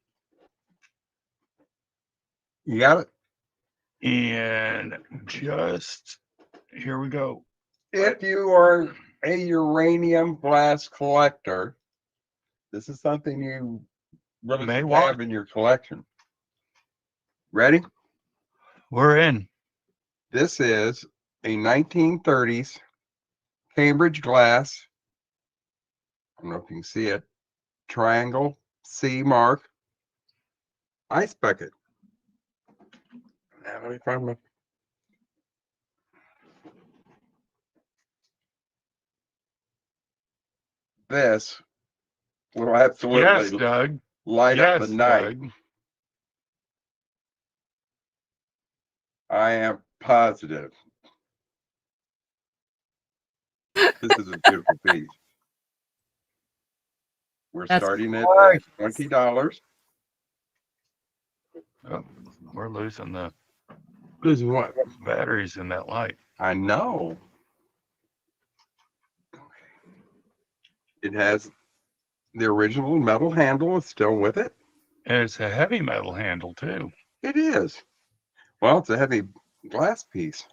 You got it? And just here we go. If you are a uranium glass collector, this is something you really May should want. have in your collection. Ready? We're in. This is a 1930s Cambridge glass. I don't know if you can see it. Triangle C mark ice bucket. Now let me find my. This will absolutely Yes, Doug. light up Yes, the night. Doug. I am positive. This is a beautiful piece. We're That's starting at gorgeous. $20. Oh, we're losing the Losing what? batteries in that light. I know. It has the original metal handle is still with it. And it's a heavy metal handle, too. It is. Well, it's a heavy glass piece.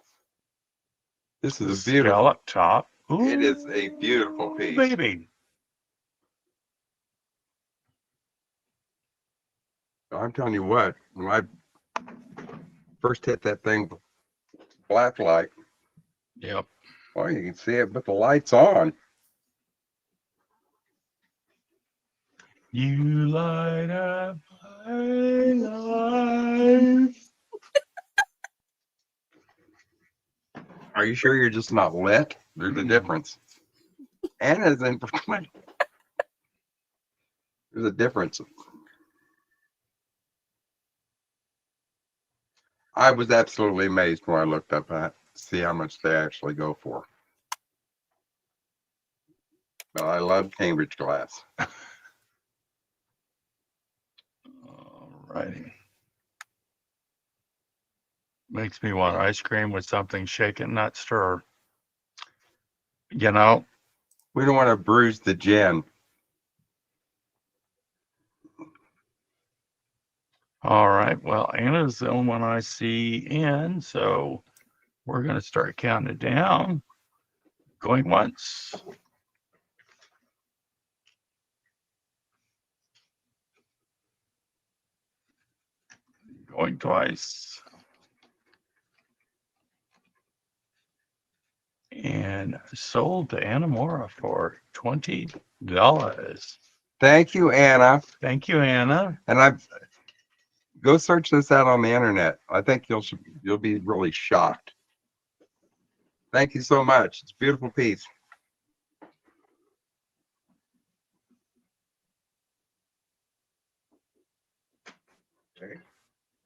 This is a beautiful. Scallop top. Ooh, It is a beautiful piece. baby. I'm telling you what, when I first hit that thing with black light, Yep. well, you can see it, but the light's on. You light up my life. Are you sure you're just not lit? There's a difference. Anna's in for 20. There's a difference. I was absolutely amazed when I looked up at see how much they actually go for. But I love Cambridge glass. Alrighty. Makes me want ice cream with something shaken, not stir. You know, We don't want to bruise the gin. all right. Well, Anna's the only one I see in, so we're going to start counting it down. Going once. Going twice. And sold to Anna Mora for $20. Thank you, Anna. Thank you, Anna. And I go search this out on the internet. I think you'll be really shocked. Thank you so much. It's a beautiful piece. Okay.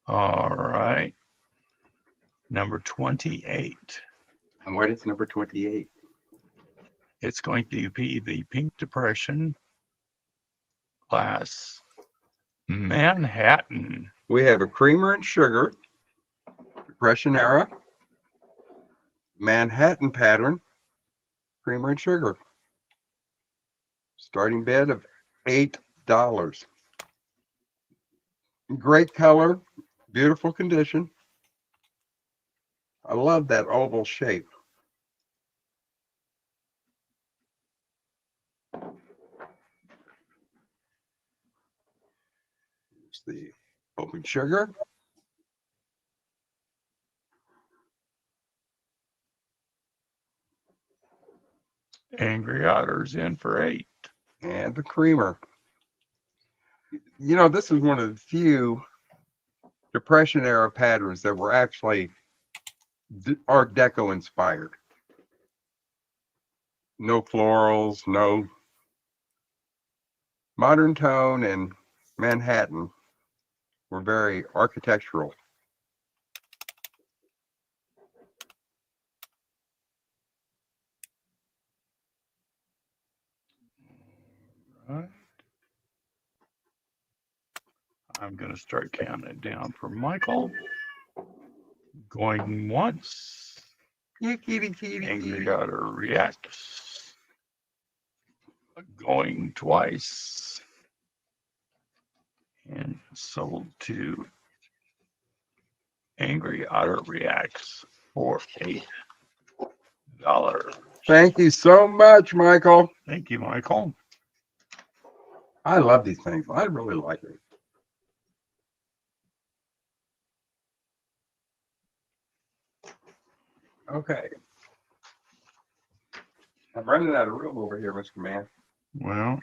All right. Number 28. And what is number 28? It's going to be the Pink Depression class Manhattan. We have a creamer and sugar, Depression era, Manhattan pattern, creamer and sugar. Starting bid of $8. Great color, beautiful condition. I love that oval shape. It's the open sugar. Angry Otter's in for 8. And the creamer. You know, this is one of the few Depression era patterns that were actually Art Deco inspired. No florals, no modern tone, and Manhattan were very architectural. Right. I'm going to start counting it down for Michael. Going once. You kitty. Angry Otter reacts. Going twice. And sold to Angry Otter reacts for $8. Thank you so much, Michael. Thank you, Michael. I love these things. I really like it. Okay. I'm running out of room over here, Mr. Man. Well,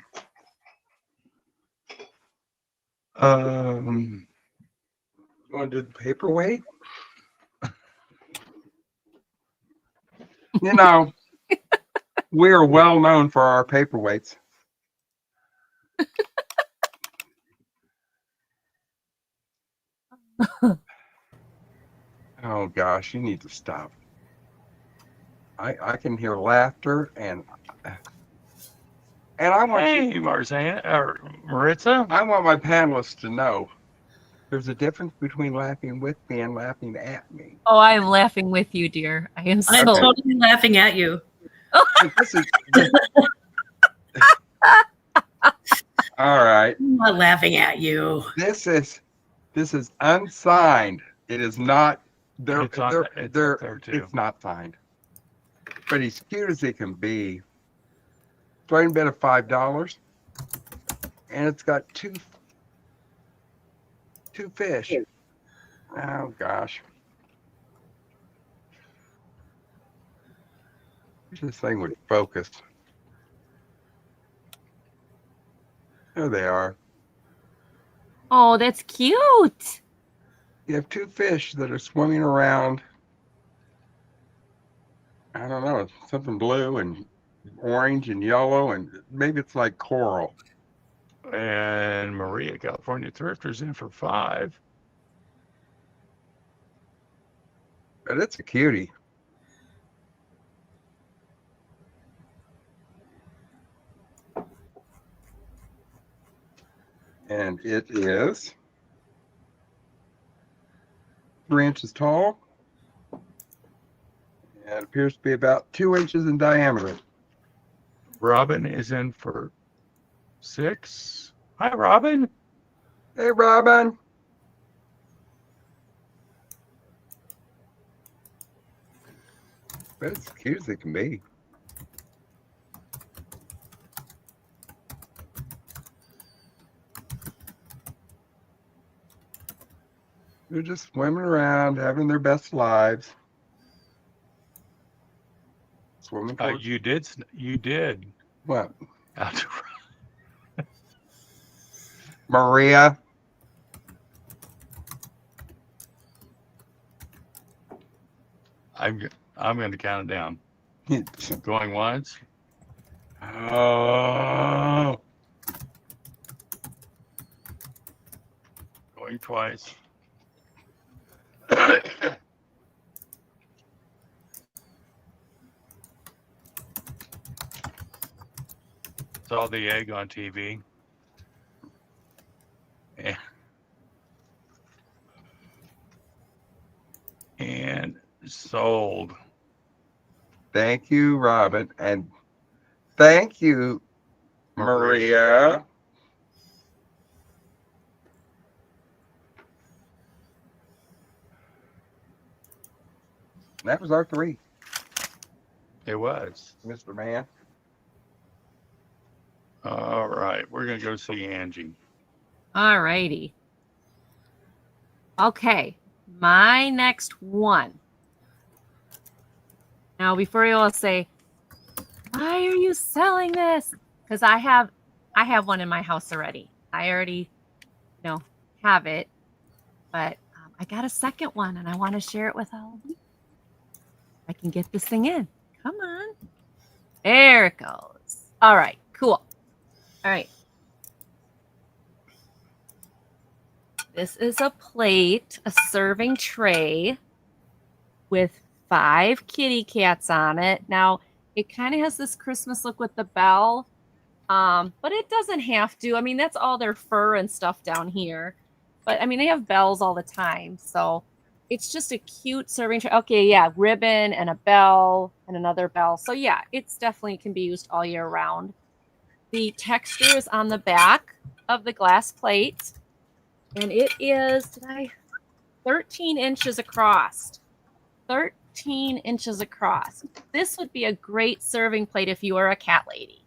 You want to do the paperweight? You know, we are well known for our paperweights. Oh gosh, you need to stop. I can hear laughter and I want hey, Marzana, or Maritza. I want my panelists to know there's a difference between laughing with me and laughing at me. Oh, I am laughing with you, dear. I am I'm so. totally laughing at you. This is all right. I'm not laughing at you. This is unsigned. It is not. It's up there too. It's not signed. But he's cute as he can be. Starting bid of $5, and it's got two fish. Oh gosh, wish this thing would focus. There they are. Oh, that's cute. You have two fish that are swimming around. I don't know, something blue and orange and yellow, and maybe it's like coral. And Maria, California Thrifter's in for 5. But it's a cutie. And it is 3 inches tall. And it appears to be about 2 inches in diameter. Robin is in for 6. Hi, Robin. Hey, Robin. But it's cute as it can be. They're just swimming around, having their best lives. Swimming towards You did. what? Out Maria. I'm going to count it down. Going once. Oh. Going twice. saw the egg on TV. And sold. Thank you, Robin. And thank you, Maria. That was our 3, It was. Mr. Man. All right. We're going to go see Angie. All righty. Okay. My next one. Now, before you all say, why are you selling this? Because I have one in my house already. I already, have it. But I got a second one, and I want to share it with all of you. I can get this thing in. Come on. There it goes. All right. Cool. All right. This is a plate, a serving tray with 5 kitty cats on it. Now, it kind of has this Christmas look with the bell, but it doesn't have to. I mean, that's all their fur and stuff down here. But, I mean, they have bells all the time, so it's just a cute serving tray. Okay, yeah, ribbon and a bell and another bell. So, yeah, it's definitely can be used all year round. The texture is on the back of the glass plate, and it is 13 inches across. 13 inches across. This would be a great serving plate if you were a cat lady.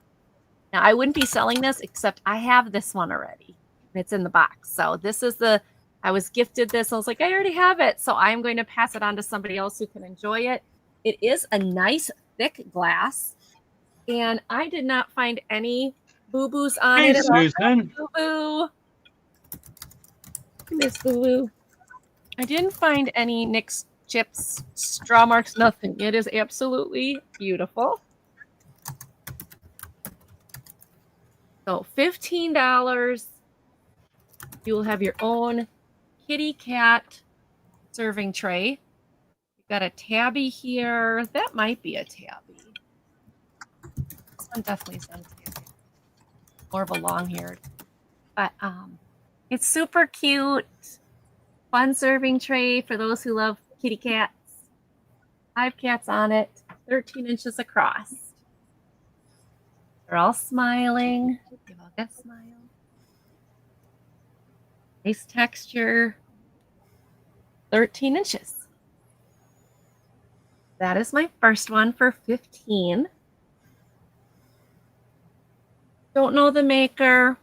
Now, I wouldn't be selling this, except I have this one already. It's in the box. So this is I was gifted this. I was like, I already have it. So I'm going to pass it on to somebody else who can enjoy it. It is a nice thick glass. And I did not find any boo-boos on Hey, it at all. Susan. Boo-boo. Miss Boo-boo. I didn't find any nicks, chips, straw marks, nothing. It is absolutely beautiful. So $15. You will have your own kitty cat serving tray. You've got a tabby here. That might be a tabby. This one definitely sounds tabby. More of a long-haired. But it's super cute. Fun serving tray for those who love kitty cats. 5 cats on it. 13 inches across. They're all smiling. Give a good smile. Nice texture. 13 inches. That is my first one for $15. Don't know the maker.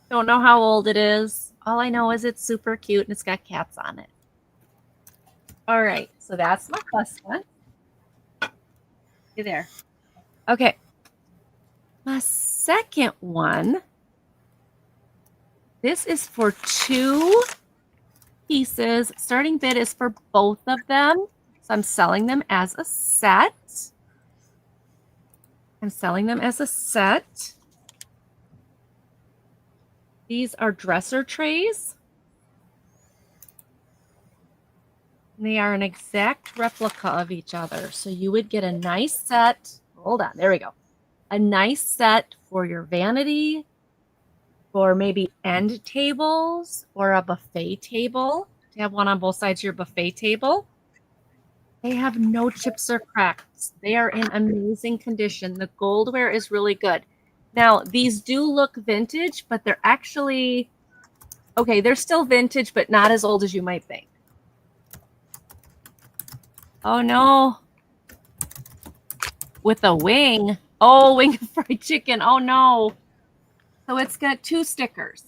Don't know how old it is. All I know is it's super cute and it's got cats on it. All right, so that's my first one. You there. Okay. My second one, this is for 2 pieces. Starting bid is for both of them. So I'm selling them as a set. These are dresser trays. They are an exact replica of each other. So you would get a nice set. Hold on, there we go. A nice set for your vanity, for maybe end tables or a buffet table. To have one on both sides of your buffet table. They have no chips or cracks. They are in amazing condition. The goldware is really good. Now, these do look vintage, but they're actually, okay, they're still vintage, but not as old as you might think. Oh, no. With a wing. Oh, wing of fried chicken. Oh, no. So it's got 2 stickers.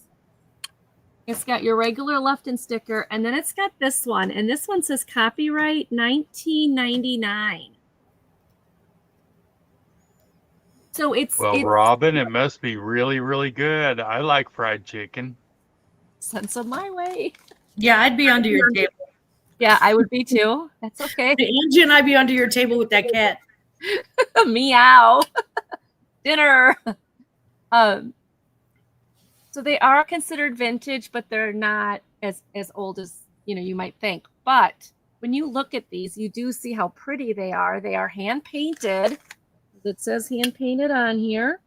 It's got your regular Lufton sticker, and then it's got this one. And this one says copyright 1999. So it's... Well, Robin, it must be really, really good. I like fried chicken. Send some my way. Yeah, I'd be under your table. Yeah, I would be too. That's okay. Angie and I'd be under your table with that cat. Meow. Dinner. So they are considered vintage, but they're not as old as you might think. But when you look at these, you do see how pretty they are. They are hand painted. It says hand painted on here.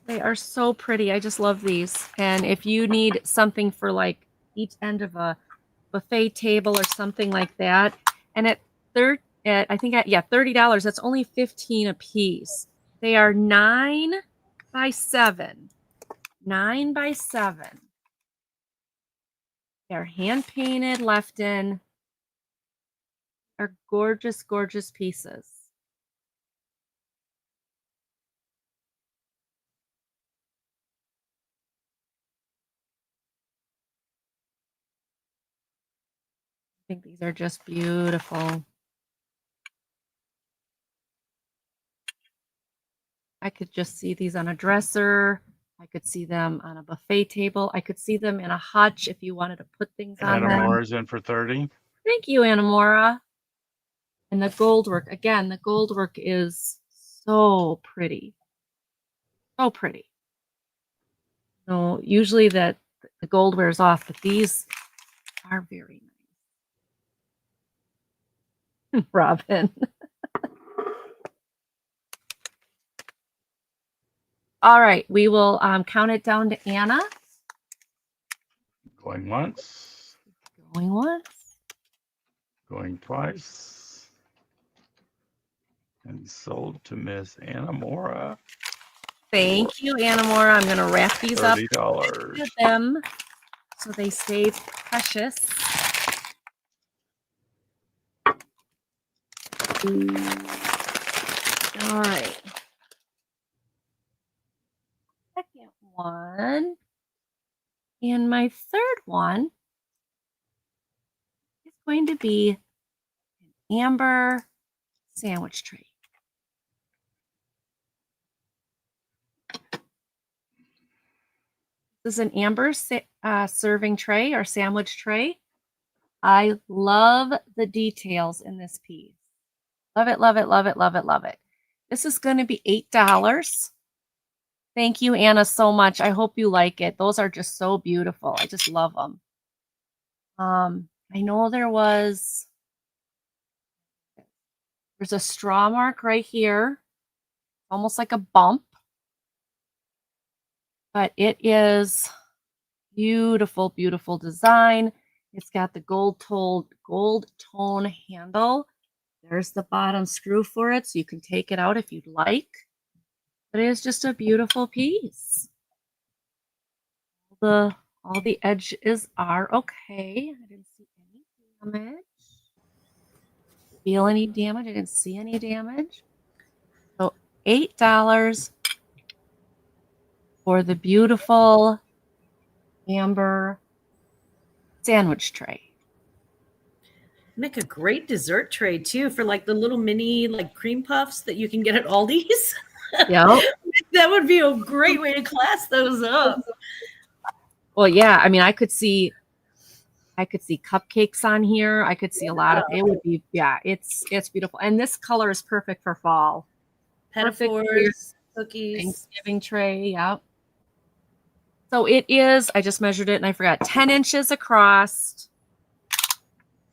They are so pretty. I just love these. And if you need something for like each end of a buffet table or something like that, and at $30, that's only 15 a piece. They are 9 by 7. 9 by 7. They're hand painted, left in. They're gorgeous, gorgeous pieces. I think these are just beautiful. I could just see these on a dresser. I could see them on a buffet table. I could see them in a hutch if you wanted to put things on them. Anamora's in for 30. Thank you, Anamora. And the gold work, again, the gold work is so pretty. So pretty. So usually the gold wears off, but these are very nice. Robin. All right, we will count it down to Anna. Going once. Going once. Going twice. And sold to Miss Anamora. Thank you, Anamora. I'm going to wrap these up $30. with them so they stay precious. All right. Second one. And my third one is going to be an amber sandwich tray. This is an amber serving tray or sandwich tray. I love the details in this piece. Love it, love it, love it, love it, love it. This is going to be $8. Thank you, Anna, so much. I hope you like it. Those are just so beautiful. I just love them. I know there's a straw mark right here, almost like a bump. But it is beautiful, beautiful design. It's got the gold tone handle. There's the bottom screw for it, so you can take it out if you'd like. But it is just a beautiful piece. All the edges are okay. I didn't see any damage. Feel any damage? I didn't see any damage. So $8 for the beautiful amber sandwich tray. Make a great dessert tray too for like the little mini like cream puffs that you can get at Aldi's. Yeah. That would be a great way to class those up. Well, yeah. I mean, I could see cupcakes on here. I could see a lot of it. Would be, yeah. It's beautiful, and this color is perfect for fall. Pinafores, cookies, Thanksgiving tray. Yep. So it is. I just measured it and I forgot. 10 inches across.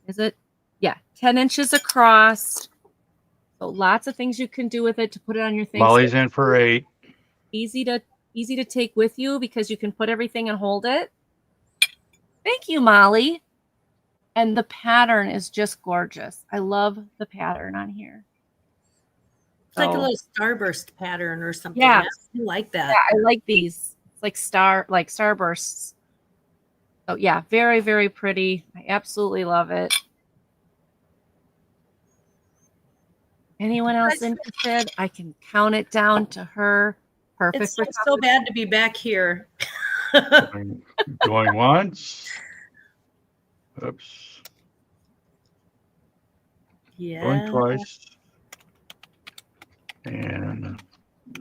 Is it? Yeah, 10 inches across. So lots of things you can do with it to put it on your thing. Molly's in for 8. Easy to take with you because you can put everything and hold it. Thank you, Molly. And the pattern is just gorgeous. I love the pattern on here. It's like a little starburst pattern or something. Yeah. I like that. Yeah, I like these. It's like starbursts. Oh yeah, very, very pretty. I absolutely love it. Anyone else interested? I can count it down to her. Perfect. It's so bad to be back here. Going once. Oops. Yeah. Going twice. And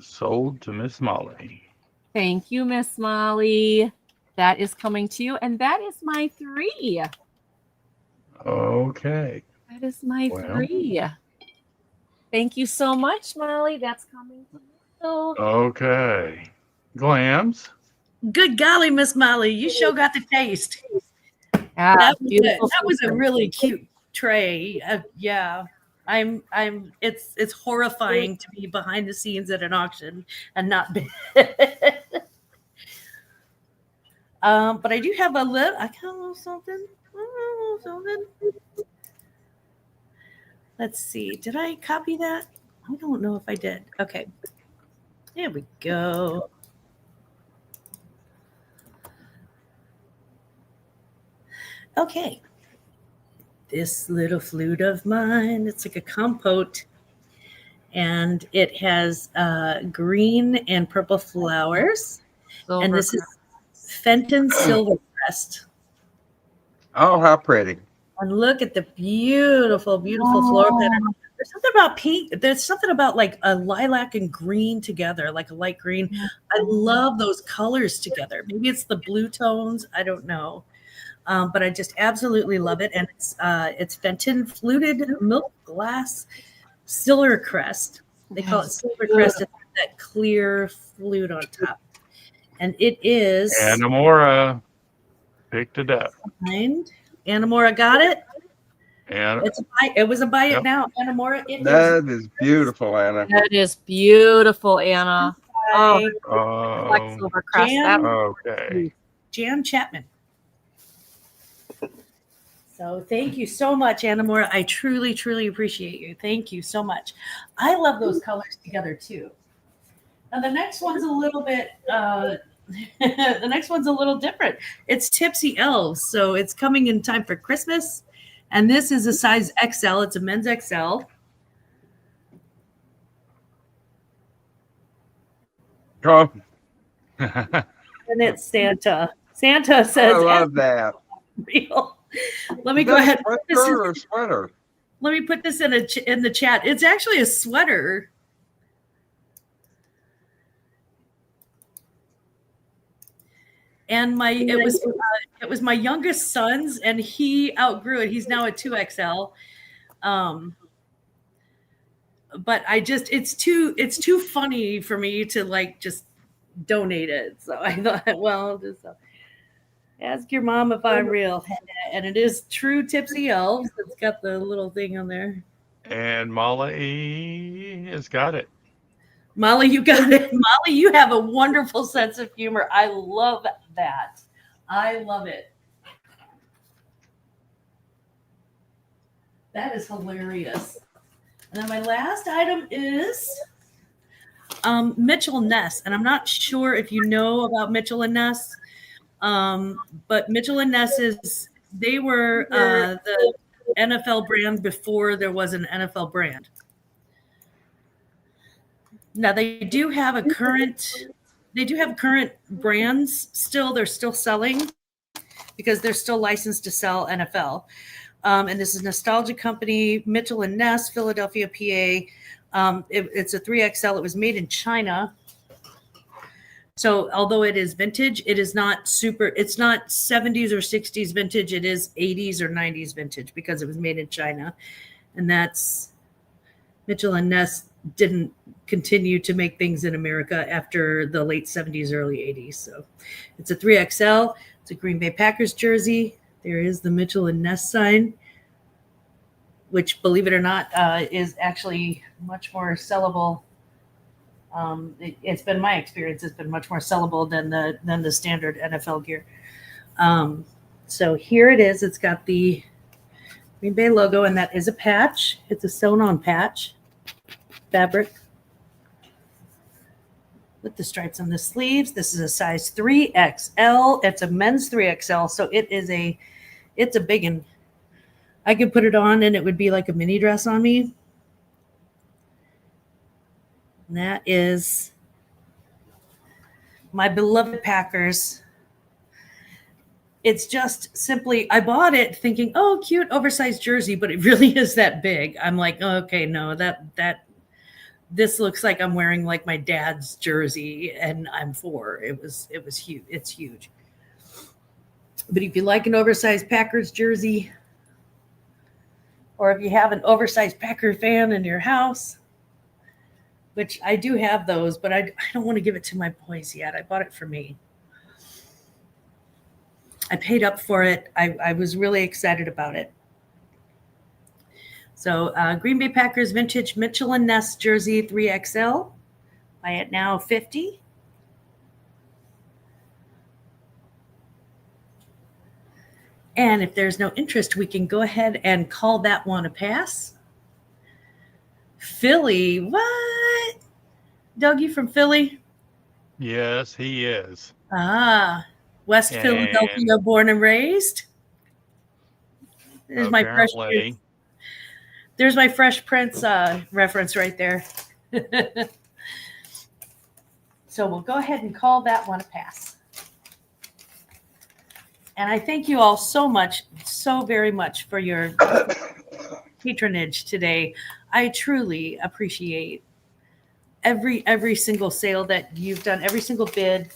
sold to Miss Molly. Thank you, Miss Molly. That is coming to you. And that is my 3. Okay. That is my 3. Thank you so much, Molly. That's coming to you. Okay. Glams. Good golly, Miss Molly, you sure got the taste. Yeah, That was a really cute tray. Yeah, It's horrifying to be behind the scenes at an auction and not be. But I do have I got a little something. Let's see. Did I copy that? I don't know if I did. Okay. There we go. Okay. This little flute of mine, it's like a compote, and it has green and purple flowers. And this is Fenton Silvercrest. Oh, how pretty. And look at the beautiful, beautiful floral pattern. There's something about pink. There's something about like a lilac and green together, like a light green. I love those colors together. Maybe it's the blue tones. I don't know. But I just absolutely love it. And it's Fenton fluted milk glass silvercrest. They call it silvercrest. It's that clear flute on top. And it is Anamora picked it up. signed. Anamora got it. And It was a buy it Yep. now. Anamora, it That is beautiful, Anna. That is beautiful, Anna. Oh, like oh, Silvercrest. Jan- okay. Jan Chapman. So thank you so much, Anamora. I truly, truly appreciate you. Thank you so much. I love those colors together too. Now the next one's a little bit the next one's a little different. It's Tipsy Elves. So it's coming in time for Christmas. And this is a size XL. It's a men's XL. Oh, And it's Santa. Santa says, I love that. real. Let me Is go that ahead. a sweater or a sweater? Let me put this in in the chat. It's actually a sweater. And it was my youngest son's, and he outgrew it. He's now a 2XL. But it's too funny for me to like just donate it. So I thought, well, just ask your mom if I'm real. And it is true Tipsy Elves. It's got the little thing on there. And Molly has got it. Molly, you got it. Molly, you have a wonderful sense of humor. I love that. I love it. That is hilarious. And then my last item is Mitchell & Ness. And I'm not sure if you know about Mitchell & Ness, but Mitchell & Ness they were the NFL brand before there was an NFL brand. Now they do have current brands still. They're still selling because they're still licensed to sell NFL. And this is Nostalgia Company, Mitchell & Ness, Philadelphia, PA. It's a 3XL. It was made in China. So although it is vintage, it's not 70s or 60s vintage. It is 80s or 90s vintage because it was made in China. And that's Mitchell & Ness didn't continue to make things in America after the late 70s, early 80s. So it's a 3XL. It's a Green Bay Packers jersey. There is the Mitchell & Ness sign, which, believe it or not, is actually much more sellable. It's been my experience. It's been much more sellable than the standard NFL gear. So here it is. It's got the Green Bay logo, and that is a patch. It's a sewn-on patch fabric with the stripes on the sleeves. This is a size 3XL. It's a men's 3XL, so it's a big one. I could put it on and it would be like a mini dress on me. And that is my beloved Packers. It's just simply, I bought it thinking, oh, cute oversized jersey, but it really is that big. I'm like, oh, okay, no, this looks like I'm wearing like my dad's jersey and I'm 4. It was huge. It's huge. But if you like an oversized Packers jersey, or if you have an oversized Packer fan in your house, which I do have those, but I don't want to give it to my boys yet. I bought it for me. I paid up for it. I was really excited about it. So Green Bay Packers Vintage Mitchell and Ness jersey 3XL. Buy it now, 50. And if there's no interest, we can go ahead and call that one a pass. Philly, what? Doug, you from Philly? Yes, he is. Ah, West And Philadelphia, born and raised. There's my fresh apparently, Prince. There's my Fresh Prince reference right there. So we'll go ahead and call that one a pass. And I thank you all so much, so very much for your patronage today. I truly appreciate every single sale that you've done, every single bid.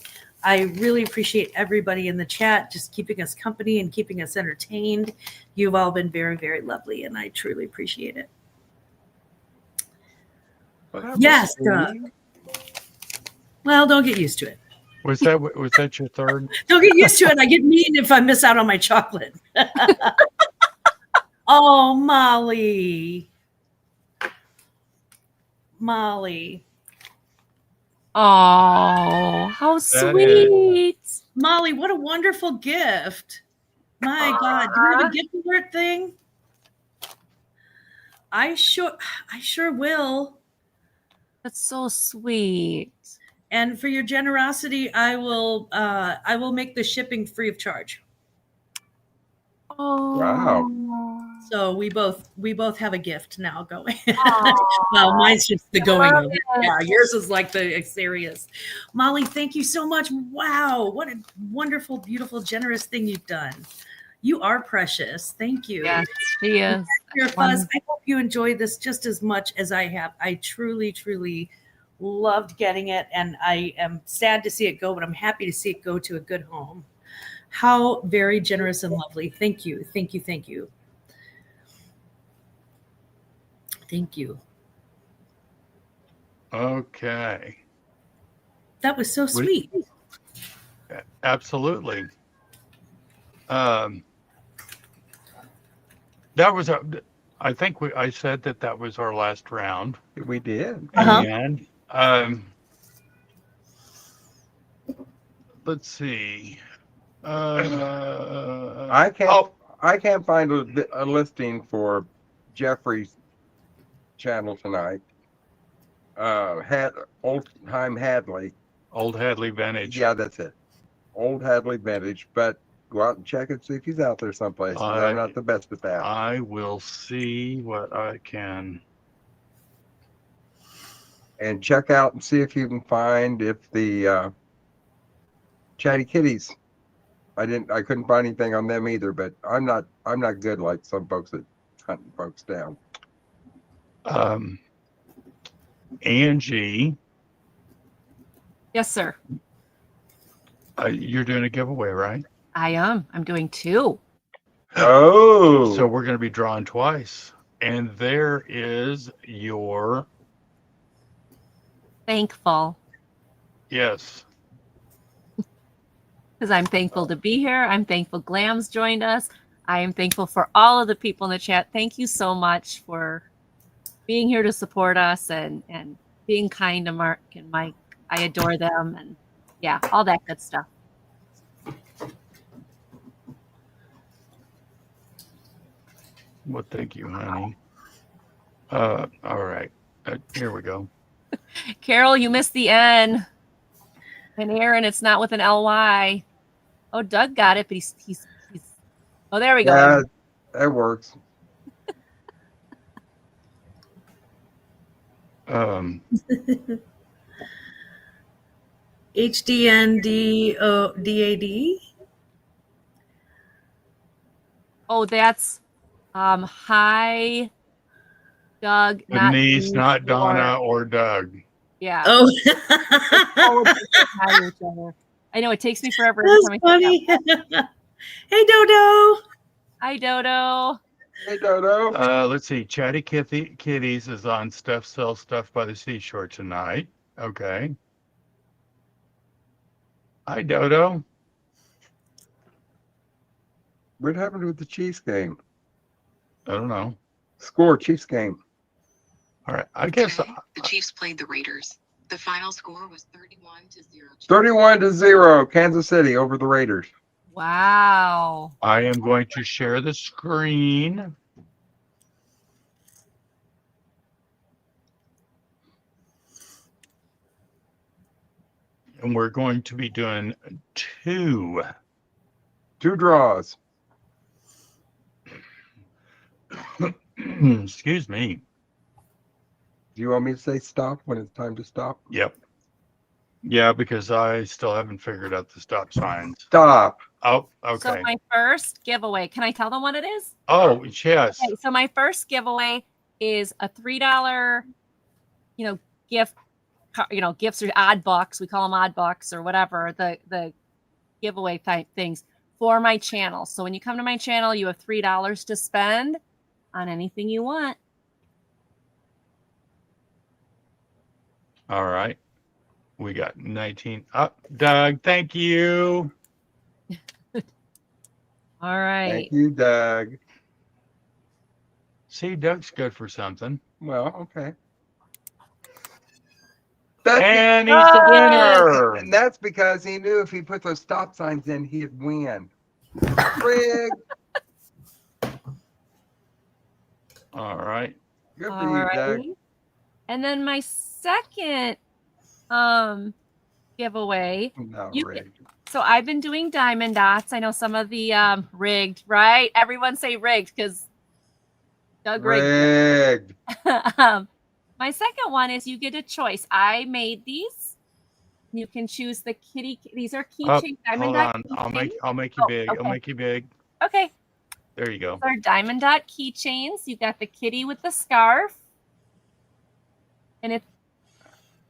I really appreciate everybody in the chat just keeping us company and keeping us entertained. You've all been very, very lovely, and I truly appreciate it. Yes, Doug. Well, don't get used to it. was that your third? Don't get used to it. I get mean if I miss out on my chocolate. Oh, Molly. Oh, how sweet. Molly, what a wonderful gift. My God. Do you have a gift alert thing? I sure will. That's so sweet. And for your generosity, I will make the shipping free of charge. Oh. Wow. So we both have a gift now going. Well, mine's just the going. Yeah, yours is like the serious. Molly, thank you so much. Wow, what a wonderful, beautiful, generous thing you've done. You are precious. Thank you. Yes, she is. Your fuzz. I hope you enjoyed this just as much as I have. I truly, truly loved getting it, and I am sad to see it go, but I'm happy to see it go to a good home. How very generous and lovely. Thank you. Thank you. Thank you. Thank you. Okay. That was so sweet. Absolutely. That was I think I said that was our last round. We did. And let's see. I can't find a listing for Jeffrey's channel tonight. Old Hadley Vintage. Yeah, that's it. Old Hadley Vintage. But go out and check and see if he's out there someplace. I'm not the best at that. I will see what I can. And check out and see if you can find if the Chatty Kitties. I couldn't find anything on them either, but I'm not good like some folks that hunting folks down. Angie. Yes, sir. You're doing a giveaway, right? I am. I'm doing 2. Oh. So we're going to be drawing twice. And there is your... Thankful. Yes. Because I'm thankful to be here. I'm thankful Glam's joined us. I am thankful for all of the people in the chat. Thank you so much for being here to support us and being kind to Mark and Mike. I adore them, and yeah, all that good stuff. Well, thank you, honey. All right. Here we go. Carol, you missed the N. And Aaron, it's not with an LY. Oh, Doug got it, but he's oh, there we go. Yeah, that works. HDNDODAD. Oh, that's hi, Doug. Denise, not Donna or Doug. Yeah. Oh, I know it takes me forever. that's funny. Hey, Dodo. Hi, Dodo. Hey, Dodo. Let's see. Chatty Kitties is on Stuff Sells Stuff by the Seashore tonight. Okay. Hi, Dodo. What happened with the Chiefs game? I don't know. Score, Chiefs game. All right. I guess Today, the Chiefs played the Raiders. The final score was 31-0. 31-0, Kansas City over the Raiders. Wow. I am going to share the screen. And we're going to be doing two. 2 draws. Excuse me. Do you want me to say stop when it's time to stop? Yep. Yeah, because I still haven't figured out the stop signs. Stop. Oh, So okay. my first giveaway, can I tell them what it is? Oh, yes. Okay, so my first giveaway is a $3, gift, gifts or odd bucks. We call them odd bucks or whatever, the giveaway type things for my channel. So when you come to my channel, you have $3 to spend on anything you want. All right. We got 19 up. Doug, thank you. All right. Thank you, Doug. See, Doug's good for something. Well, okay. And he's the winner. And that's because he knew if he put those stop signs in, he'd win. Rig. All right. Good for All you, Doug. right. And then my second giveaway. No, You Rig. So I've been doing diamond dots. I know some of the rigged, right? Everyone say rigged because Doug rigged. Rigged. My second one is you get a choice. I made these. You can choose the kitty. These are Oh, keychain diamond hold dot on. keychains. I'll make you big. okay. I'll make you big. Okay. There you go. These are diamond dot keychains. You got the kitty with the scarf. And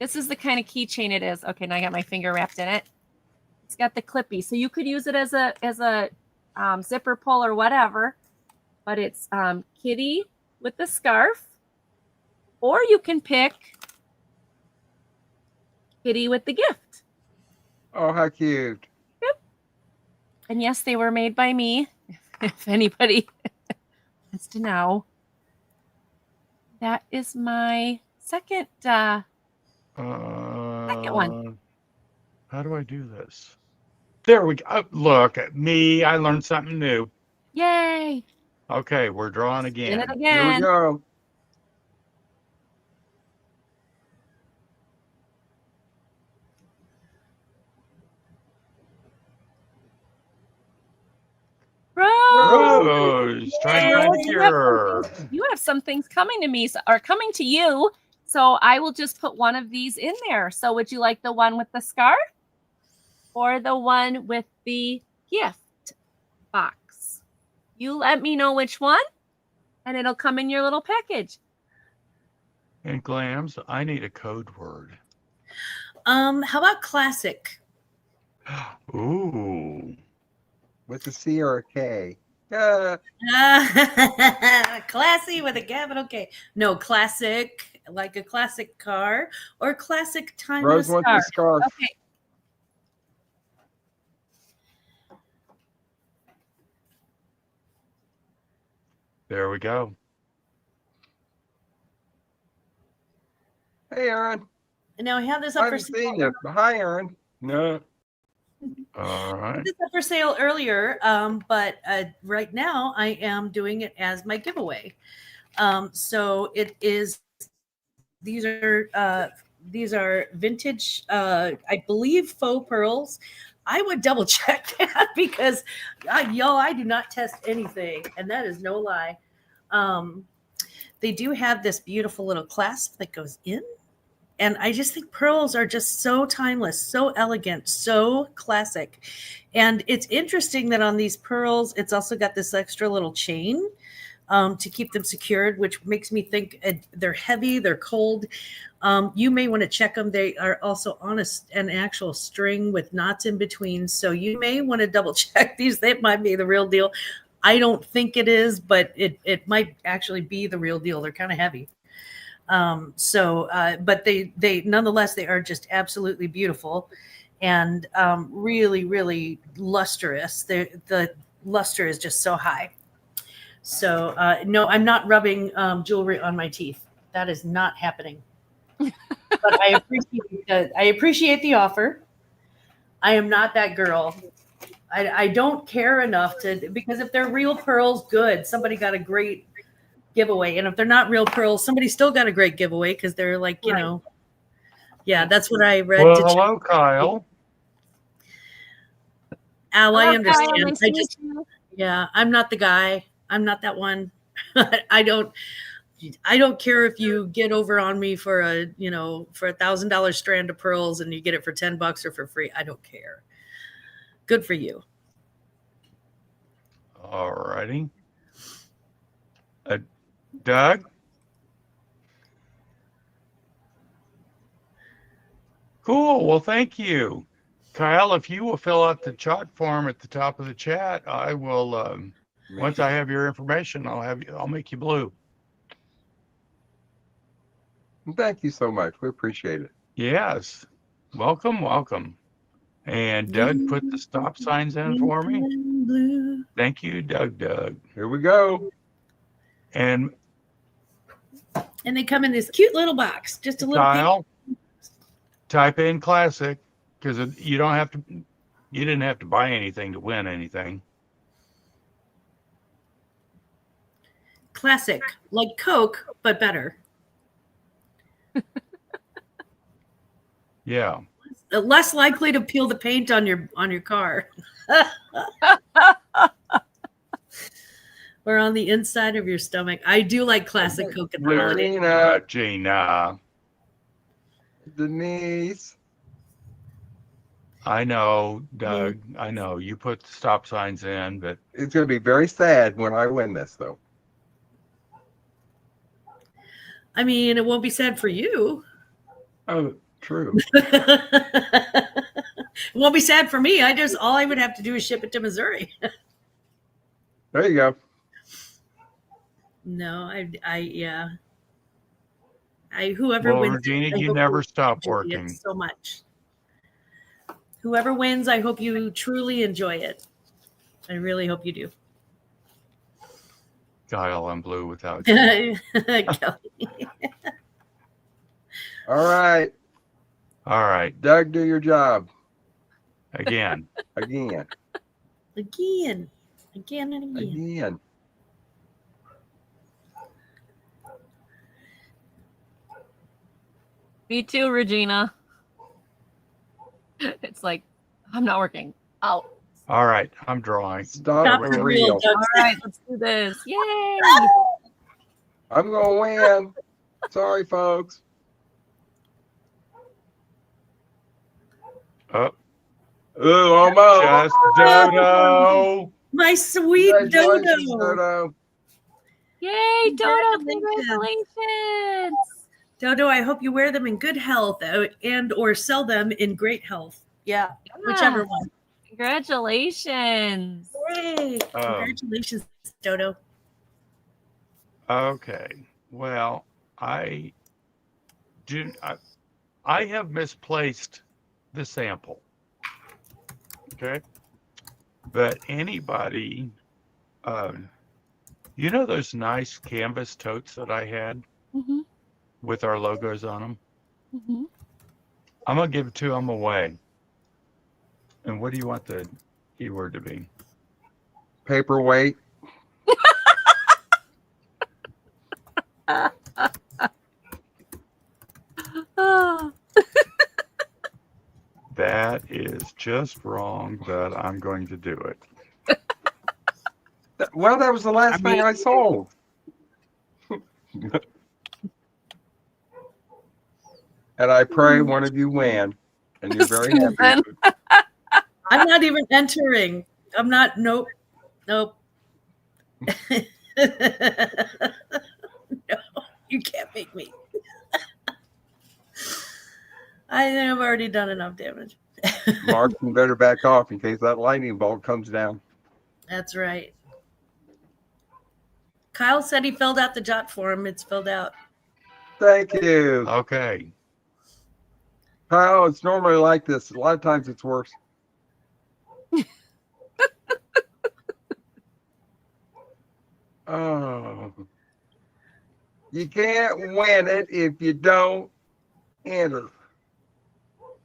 this is the kind of keychain it is. Okay, now I got my finger wrapped in it. It's got the clippy. So you could use it as a zipper pull or whatever. But it's kitty with the scarf. Or you can pick kitty with the gift. Oh, how cute. Yep. And yes, they were made by me. If anybody wants to know. That is my second one. How do I do this? There we go. Oh, look at me. I learned something new. Yay. Okay, we're drawing Spin again. it Here we again. go. Rose, trying to find a cure. You have some things coming to me or coming to you. So I will just put one of these in there. So would you like the one with the scarf or the one with the gift box? You let me know which one and it'll come in your little package. And Glams, I need a code word. How about classic? Ooh. With a C or a K. Classy with a capital K. No, classic, like a classic car or classic timeless Rose wants car. the scarf. Okay. There we go. Hey, Aaron. Now I have this I up for haven't seen sale. you. Hi, Aaron. No. All I right. had this up for sale earlier, but right now I am doing it as my giveaway. So it is. These are vintage. I believe faux pearls. I would double check that because, y'all, I do not test anything, and that is no lie. They do have this beautiful little clasp that goes in. And I just think pearls are just so timeless, so elegant, so classic. And it's interesting that on these pearls, it's also got this extra little chain to keep them secured, which makes me think they're heavy, they're cold. You may want to check them. They are also on an actual string with knots in between. So you may want to double check these. They might be the real deal. I don't think it is, but it might actually be the real deal. They're kind of heavy. But they nonetheless, they are just absolutely beautiful and really, really lustrous. The luster is just so high. So no, I'm not rubbing jewelry on my teeth. That is not happening. But I appreciate the offer. I am not that girl. I don't care enough to, because if they're real pearls, good. Somebody got a great giveaway. And if they're not real pearls, somebody still got a great giveaway because they're like, you Right. know, yeah, that's what I read. Well, hello, Kyle. Al, I Hello, Kyle. understand. Nice to meet you. Yeah, I'm not the guy. I'm not that one. I don't care if you get over on me for a, you know, for $1,000 strand of pearls and you get it for $10 or for free. I don't care. Good for you. All righty. Doug? Cool. Well, thank you. Kyle, if you will fill out the chat form at the top of the chat, I will, once I have your information, I'll make you blue. Thank you so much. We appreciate it. Yes. Welcome, welcome. And Doug put the stop signs in for me. Blue. Thank you, Doug. Here we go. And And they come in this cute little box, just a little Kyle, type in classic because you didn't have to buy anything to win anything. classic, like Coke, but better. Yeah. Less likely to peel the paint on your car. Or on the inside of your stomach. I do like classic Coke at the holiday. Gina. Denise. I know, Doug. I know you put the stop signs in, but It's going to be very sad when I win this, though. I mean, it won't be sad for you. Oh, true. It won't be sad for me. All I would have to do is ship it to Missouri. There you go. No, whoever well, wins. Regina, I you hope never you stop enjoy it working. so much. Whoever wins, I hope you truly enjoy it. I really hope you do. Kyle, I'm blue without you. Kelly. All right. All right. Doug, do your job. Again. Again. Again and again. Again. Me too, Regina. It's like, I'm not working. Out. All right. I'm drawing. Stop Stop the the reel. reel, Doug. All right, let's do this. Yay! I'm going to win. Sorry, folks. Oh, Ooh, almost. just Dodo. My sweet Congratulations, Dodo. Dodo. Yay, Dodo! Congratulations. Congratulations! Dodo, I hope you wear them in good health and or sell them in great health. Yeah, whichever Yeah. one. Congratulations! Hooray. Congratulations, Dodo. Okay. Well, I have misplaced the sample. Okay. But anybody, you know those nice canvas totes that I had Mm-hmm. with our logos on them? Mm-hmm. I'm going to give 2 of them away. And what do you want the keyword to be? Paperweight. Oh. That is just wrong, but I'm going to do it. Well, that was the last thing I sold. And I pray one of you win. And you're very happy. I'm not even entering. I'm not. Nope. No, you can't make me. I think I've already done enough damage. Mark, you better back off in case that lightning bolt comes down. That's right. Kyle said he filled out the jot form. It's filled out. Thank you. Okay. Kyle, it's normally like this. A lot of times it's worse. Oh. You can't win it if you don't enter.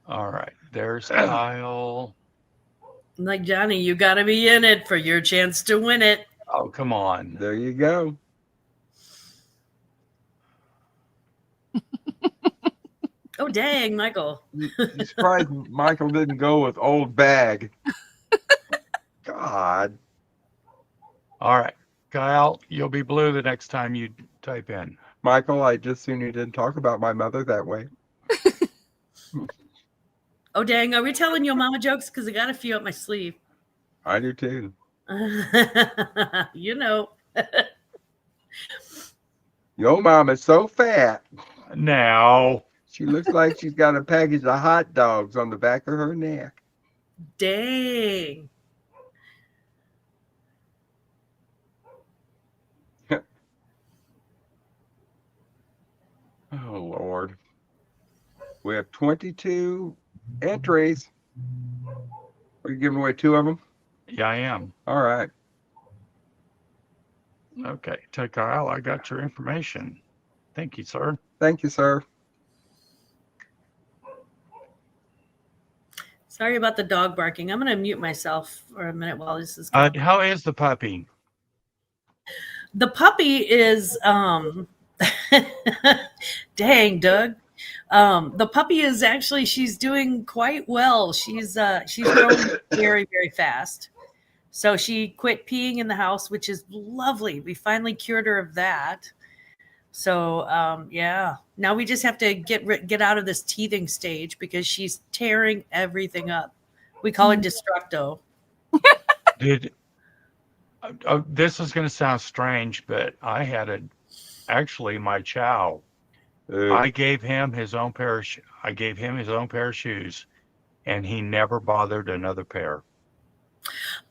All right. There's Kyle. Like Johnny, you got to be in it for your chance to win it. Oh, come on. There you go. Oh, dang, Michael. You surprised Michael didn't go with old bag. God. All right. Kyle, you'll be blue the next time you type in. Michael, I just soon you didn't talk about my mother that way. Oh, dang. Are we telling your mama jokes? Because I got a few up my sleeve. I do too. You know. Your mom is so fat. Now. She looks like she's got a package of hot dogs on the back of her neck. Dang. Oh, Lord. We have 22 entries. Are you giving away 2 of them? Yeah, I am. All right. Okay. To Kyle, I got your information. Thank you, sir. Thank you, sir. Sorry about the dog barking. I'm going to mute myself for a minute while this is going. How is the puppy? The puppy is dang, Doug. The puppy is actually, she's doing quite well. She's growing very, very fast. So she quit peeing in the house, which is lovely. We finally cured her of that. So yeah, now we just have to get out of this teething stage because she's tearing everything up. We call it destructo. This is going to sound strange, but I had actually my chow. I gave him his own pair of shoes, and he never bothered another pair.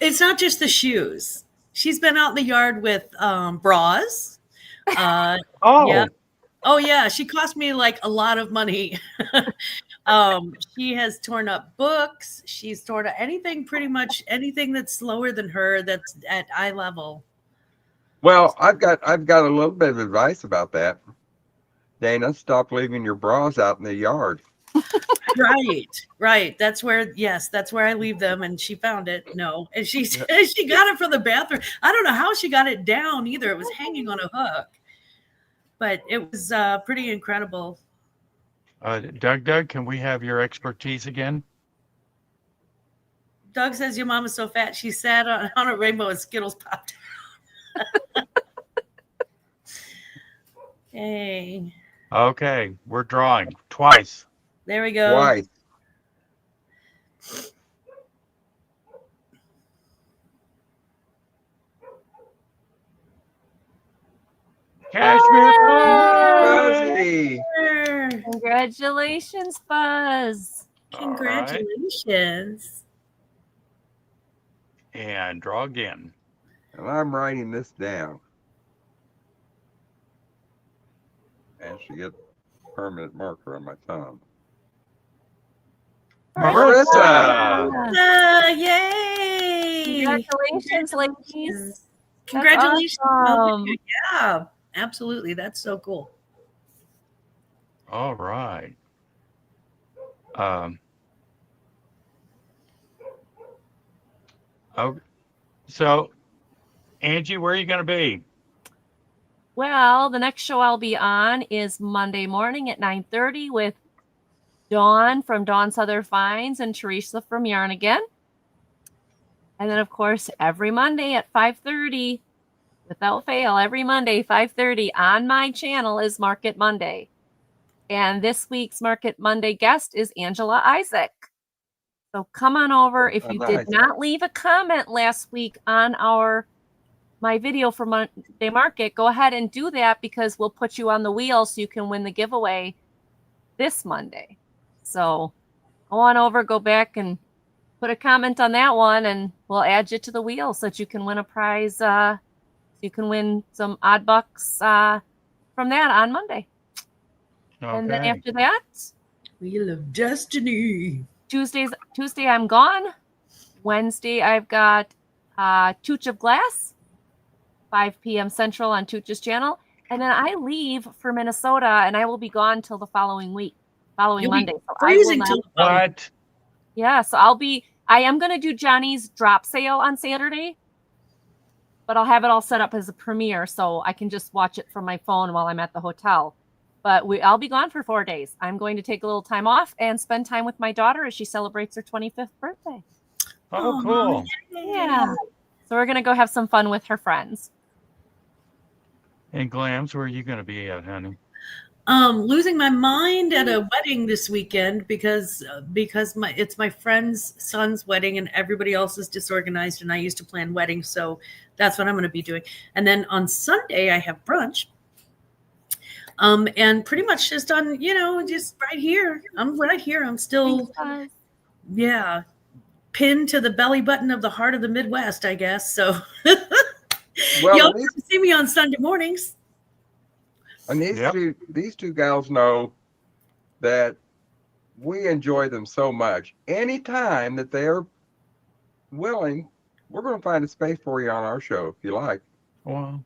It's not just the shoes. She's been out in the yard with bras. Yeah. Oh yeah, she cost me like a lot of money. She has torn up books. She's torn up pretty much anything that's lower than her that's at eye level. Well, I've got a little bit of advice about that. Dayna, stop leaving your bras out in the yard. Right. That's where I leave them, and she found it. No, and she got it from the bathroom. I don't know how she got it down either. It was hanging on a hook, but it was pretty incredible. Doug, can we have your expertise again? Doug says your mom is so fat she sat on a rainbow and Skittles popped out. Hey. Okay, we're drawing twice. There we go. Twice. Cashmere. Rosie. Congratulations, Buzz. Congratulations. Right. And draw again. And I'm writing this down. And she gets a permanent marker on my thumb. Marissa. Yay! Congratulations, ladies. Congratulations. Awesome. Yeah, absolutely. That's so cool. All right. So, Angie, where are you going to be? Well, the next show I'll be on is Monday morning at 9:30 with Dawn from Dawn Southern Finds and Teresa from Yarn Again. And then, of course, every Monday at 5:30, without fail, every Monday, 5:30 on my channel is Market Monday. And this week's Market Monday guest is Angela Isaac. So come on over. If you did not leave a comment last week on my video for Monday Market, go ahead and do that because we'll put you on the wheel so you can win the giveaway this Monday. So go on over, go back and put a comment on that one, and we'll add you to the wheel so that you can win a prize. You can win some odd bucks from that on Monday. Okay. And then after that, Wheel of Destiny. Tuesday I'm gone. Wednesday I've got Tooch of Glass. 5 p.m. Central on Tooch's channel. And then I leave for Minnesota, and I will be gone till the following You'll Monday. be So freezing I till will the following- What? Yeah, so I am going to do Johnny's drop sale on Saturday, but I'll have it all set up as a premiere so I can just watch it from my phone while I'm at the hotel. But I'll be gone for 4 days. I'm going to take a little time off and spend time with my daughter as she celebrates her 25th birthday. Oh, cool. Yeah. So we're going to go have some fun with her friends. And Glams, where are you going to be at, honey? Losing my mind at a wedding this weekend because it's my friend's son's wedding and everybody else is disorganized, and I used to plan weddings, so that's what I'm going to be doing. And then on Sunday I have brunch. And pretty much just on, just right here. I'm right here. I'm still, yeah, pinned to the belly button of the heart of the Midwest, I guess. So Well, y'all can see me on Sunday mornings. and these two gals know that we enjoy them so much. Anytime that they're willing, we're going to find a space for you on our show if you like. Wow.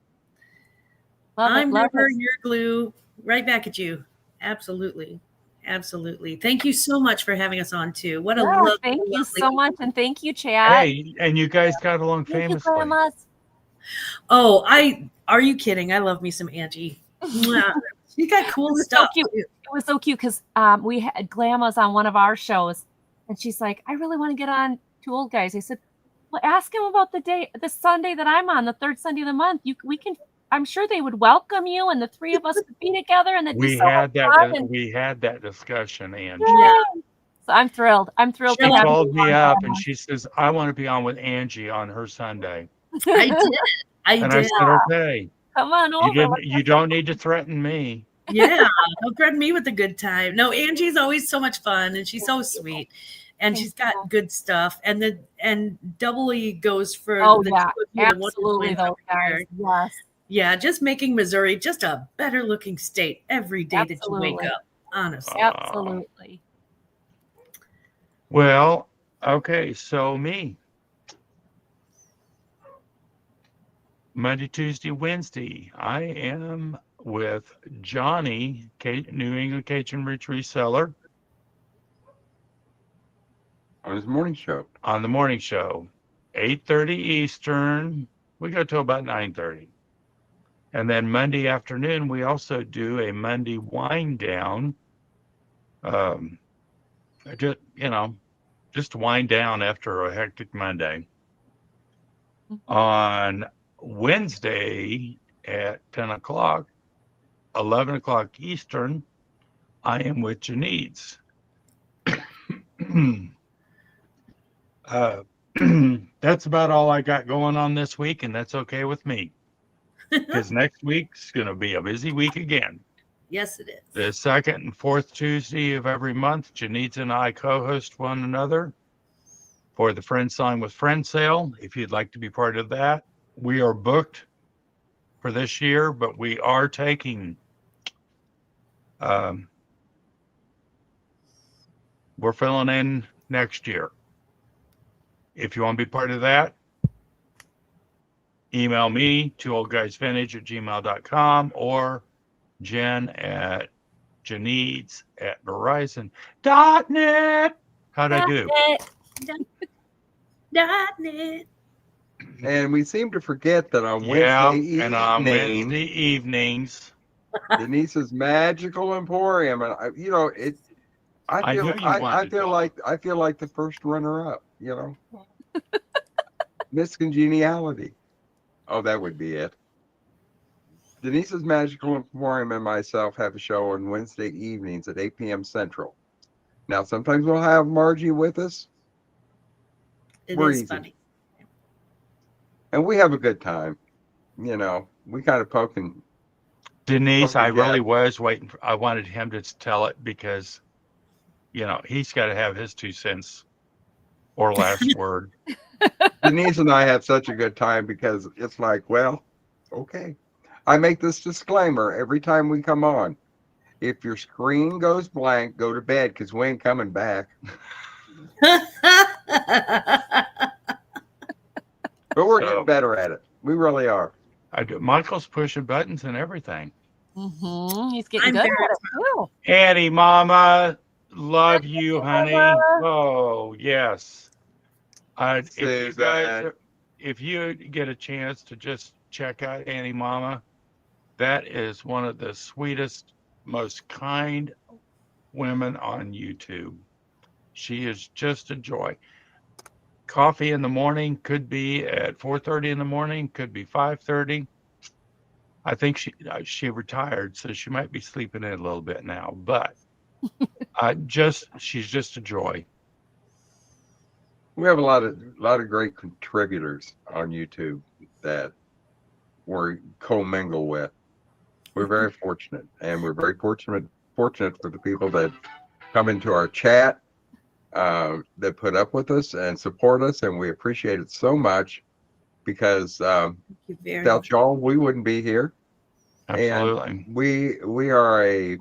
I'm never your glue. Right back at you. Absolutely. Absolutely. Thank you so much for having us on too. What a lovely, thank you lovely- so much, and thank you, Chad. Hey, and you guys got along Thank you, famously. grandmas. Oh, are you kidding? I love me some Angie. Mwah. She got cool It was stuff. so cute. It was so cute because we had Glamma's on one of our shows, and she's like, I really want to get on Two Old Guys. I said, well, ask him about the Sunday that I'm on, the third Sunday of the month. I'm sure they would welcome you, and the three of us could be together, and We had that discussion, Angie. Yeah. So I'm thrilled. I'm thrilled. She to have called you me on. up and she says, I want to be on with Angie on her Sunday. I did. I And did. I said, okay. Come on over. You don't need to threaten me. Yeah, don't threaten me with a good time. No, Angie's always so much fun, and she's so sweet, and she's got good stuff. And doubly goes for Oh the yeah, two of you, the wonderful absolutely ones those out there. guys. Yes. Yeah, just making Missouri just a better looking state every day that you wake Absolutely. up. Honestly, Absolutely. Well, okay, so me. Monday, Tuesday, Wednesday, I am with Johnny, New England KajunRootsReseller, On his morning show. on the morning show, 8:30 Eastern. We go till about 9:30. And then Monday afternoon, we also do a Monday wind down. Just to wind down after a hectic Monday. On Wednesday at 10 o'clock, 11 o'clock Eastern, I am with Janice. That's about all I got going on this week, and that's okay with me. Because next week's going to be a busy week again. yes, it is. The second and fourth Tuesday of every month, Janice and I co-host one another for the Friend Sign with Friend sale. If you'd like to be part of that, we are booked for this year, but we are taking, we're filling in next year. If you want to be part of that, email me, twooldguysvintage@gmail.com, or Jen at Janice@Verizon.net. How'd I do? .net. And we seem to forget that on Yeah, Wednesday and on evening, Wednesday evenings, Denise's Magical Emporium, and I I feel knew you wanted to I feel like the first runner up, Miss Congeniality. Oh, that would be it. Denise's Magical Emporium and myself have a show on Wednesday evenings at 8 p.m. Central. Now, sometimes we'll have Margie with us, It We're is easy. funny. and we have a good time. We kind of poking. Denise, I Okay, yeah. really was waiting. I wanted him to tell it because, he's got to have his 2 cents or last word. Denise and I have such a good time because it's like, well, okay. I make this disclaimer every time we come on. If your screen goes blank, go to bed because we ain't coming back. But we're getting better at it. We really are. Michael's pushing buttons and everything. He's getting I'm good very at it too. Annie, Mama, love you, you, honey. Mama. Oh, yes. If you Susan. guys, if you get a chance to just check out Annie Mama, that is one of the sweetest, most kind women on YouTube. She is just a joy. Coffee in the morning could be at 4:30 in the morning, could be 5:30. I think she retired, so she might be sleeping in a little bit now. But she's just a joy. We have a lot of great contributors on YouTube that we commingle with. We're very fortunate, and we're very fortunate for the people that come into our chat, that put up with us and support us, and we appreciate it so much because without y'all, we wouldn't be here. Absolutely. And we are a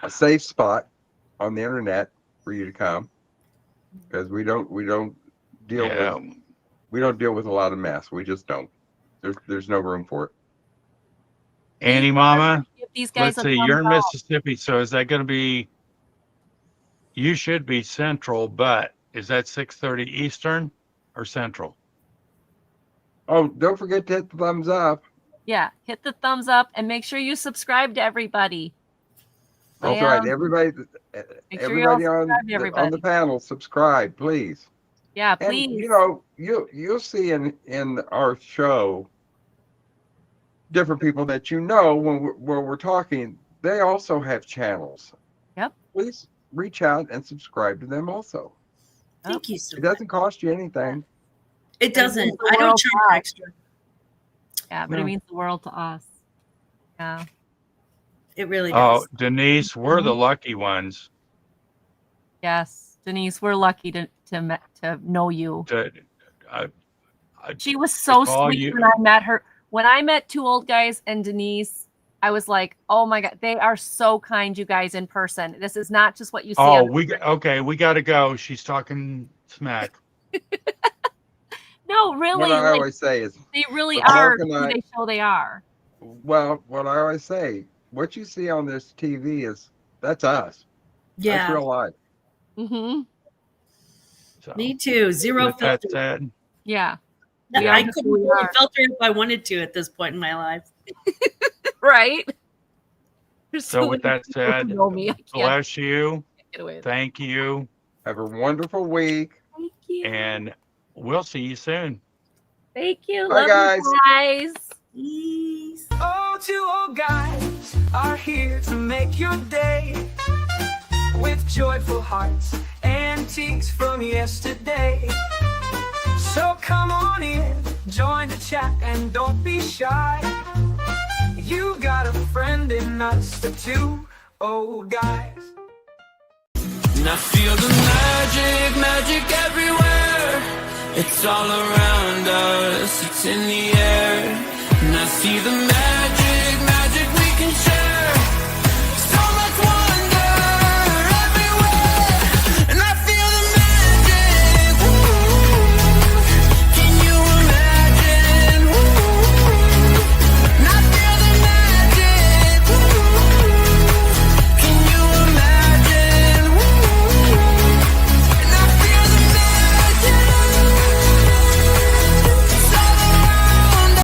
safe spot on the internet for you to come, because we don't deal with a lot of mess. We just don't. There's no room for it. Annie Mama, Give these guys let's see, you're in Mississippi, so is that going to be, you should be Central, but is that 6:30 Eastern or Central? Oh, don't forget to hit the thumbs up. Yeah, hit the thumbs up and make sure you subscribe to everybody. That's right. Everybody on the panel, subscribe, please. Yeah, And please. you'll see in our show different people that when we're talking. They also have channels. Yep. Please reach out and subscribe to them also. Thank you so It much. doesn't cost you anything. It doesn't. means the I don't world charge to us. extra. Yeah, but No. it means the world to us. Yeah. It really Oh, does. Denise, we're the lucky ones Yes, Denise, we're lucky to know you. to She was so call sweet you- when I met her. When I met Two Old Guys and Denise, I was like, "Oh my God, they are so kind, you guys, in person. This is not just what you see." Oh, on we got to go. She's talking smack. No, really, What I like, always say is, they really Well, are Mark and who I- they show they are. well, what I always say, what you see on this TV that's us. That's Yeah. real life. Mm-hmm. So, Me too. Zero with that filter. said, Yeah, I we are couldn't who we pull a are. filter if I wanted to at this point in my life. Right. There's so with many that people who said, know me. I can't bless you. get away with it. Thank you. Have a wonderful week. Thank you. And we'll see you soon. Thank you. Bye, Love guys. you guys. Please. Oh, two old guys are here to make your day with joyful hearts, antiques from yesterday. So come on in, join the chat, and don't be shy. You got a friend in us, the two old guys. And I feel the magic everywhere. It's all around us, it's in the air. And I see the magic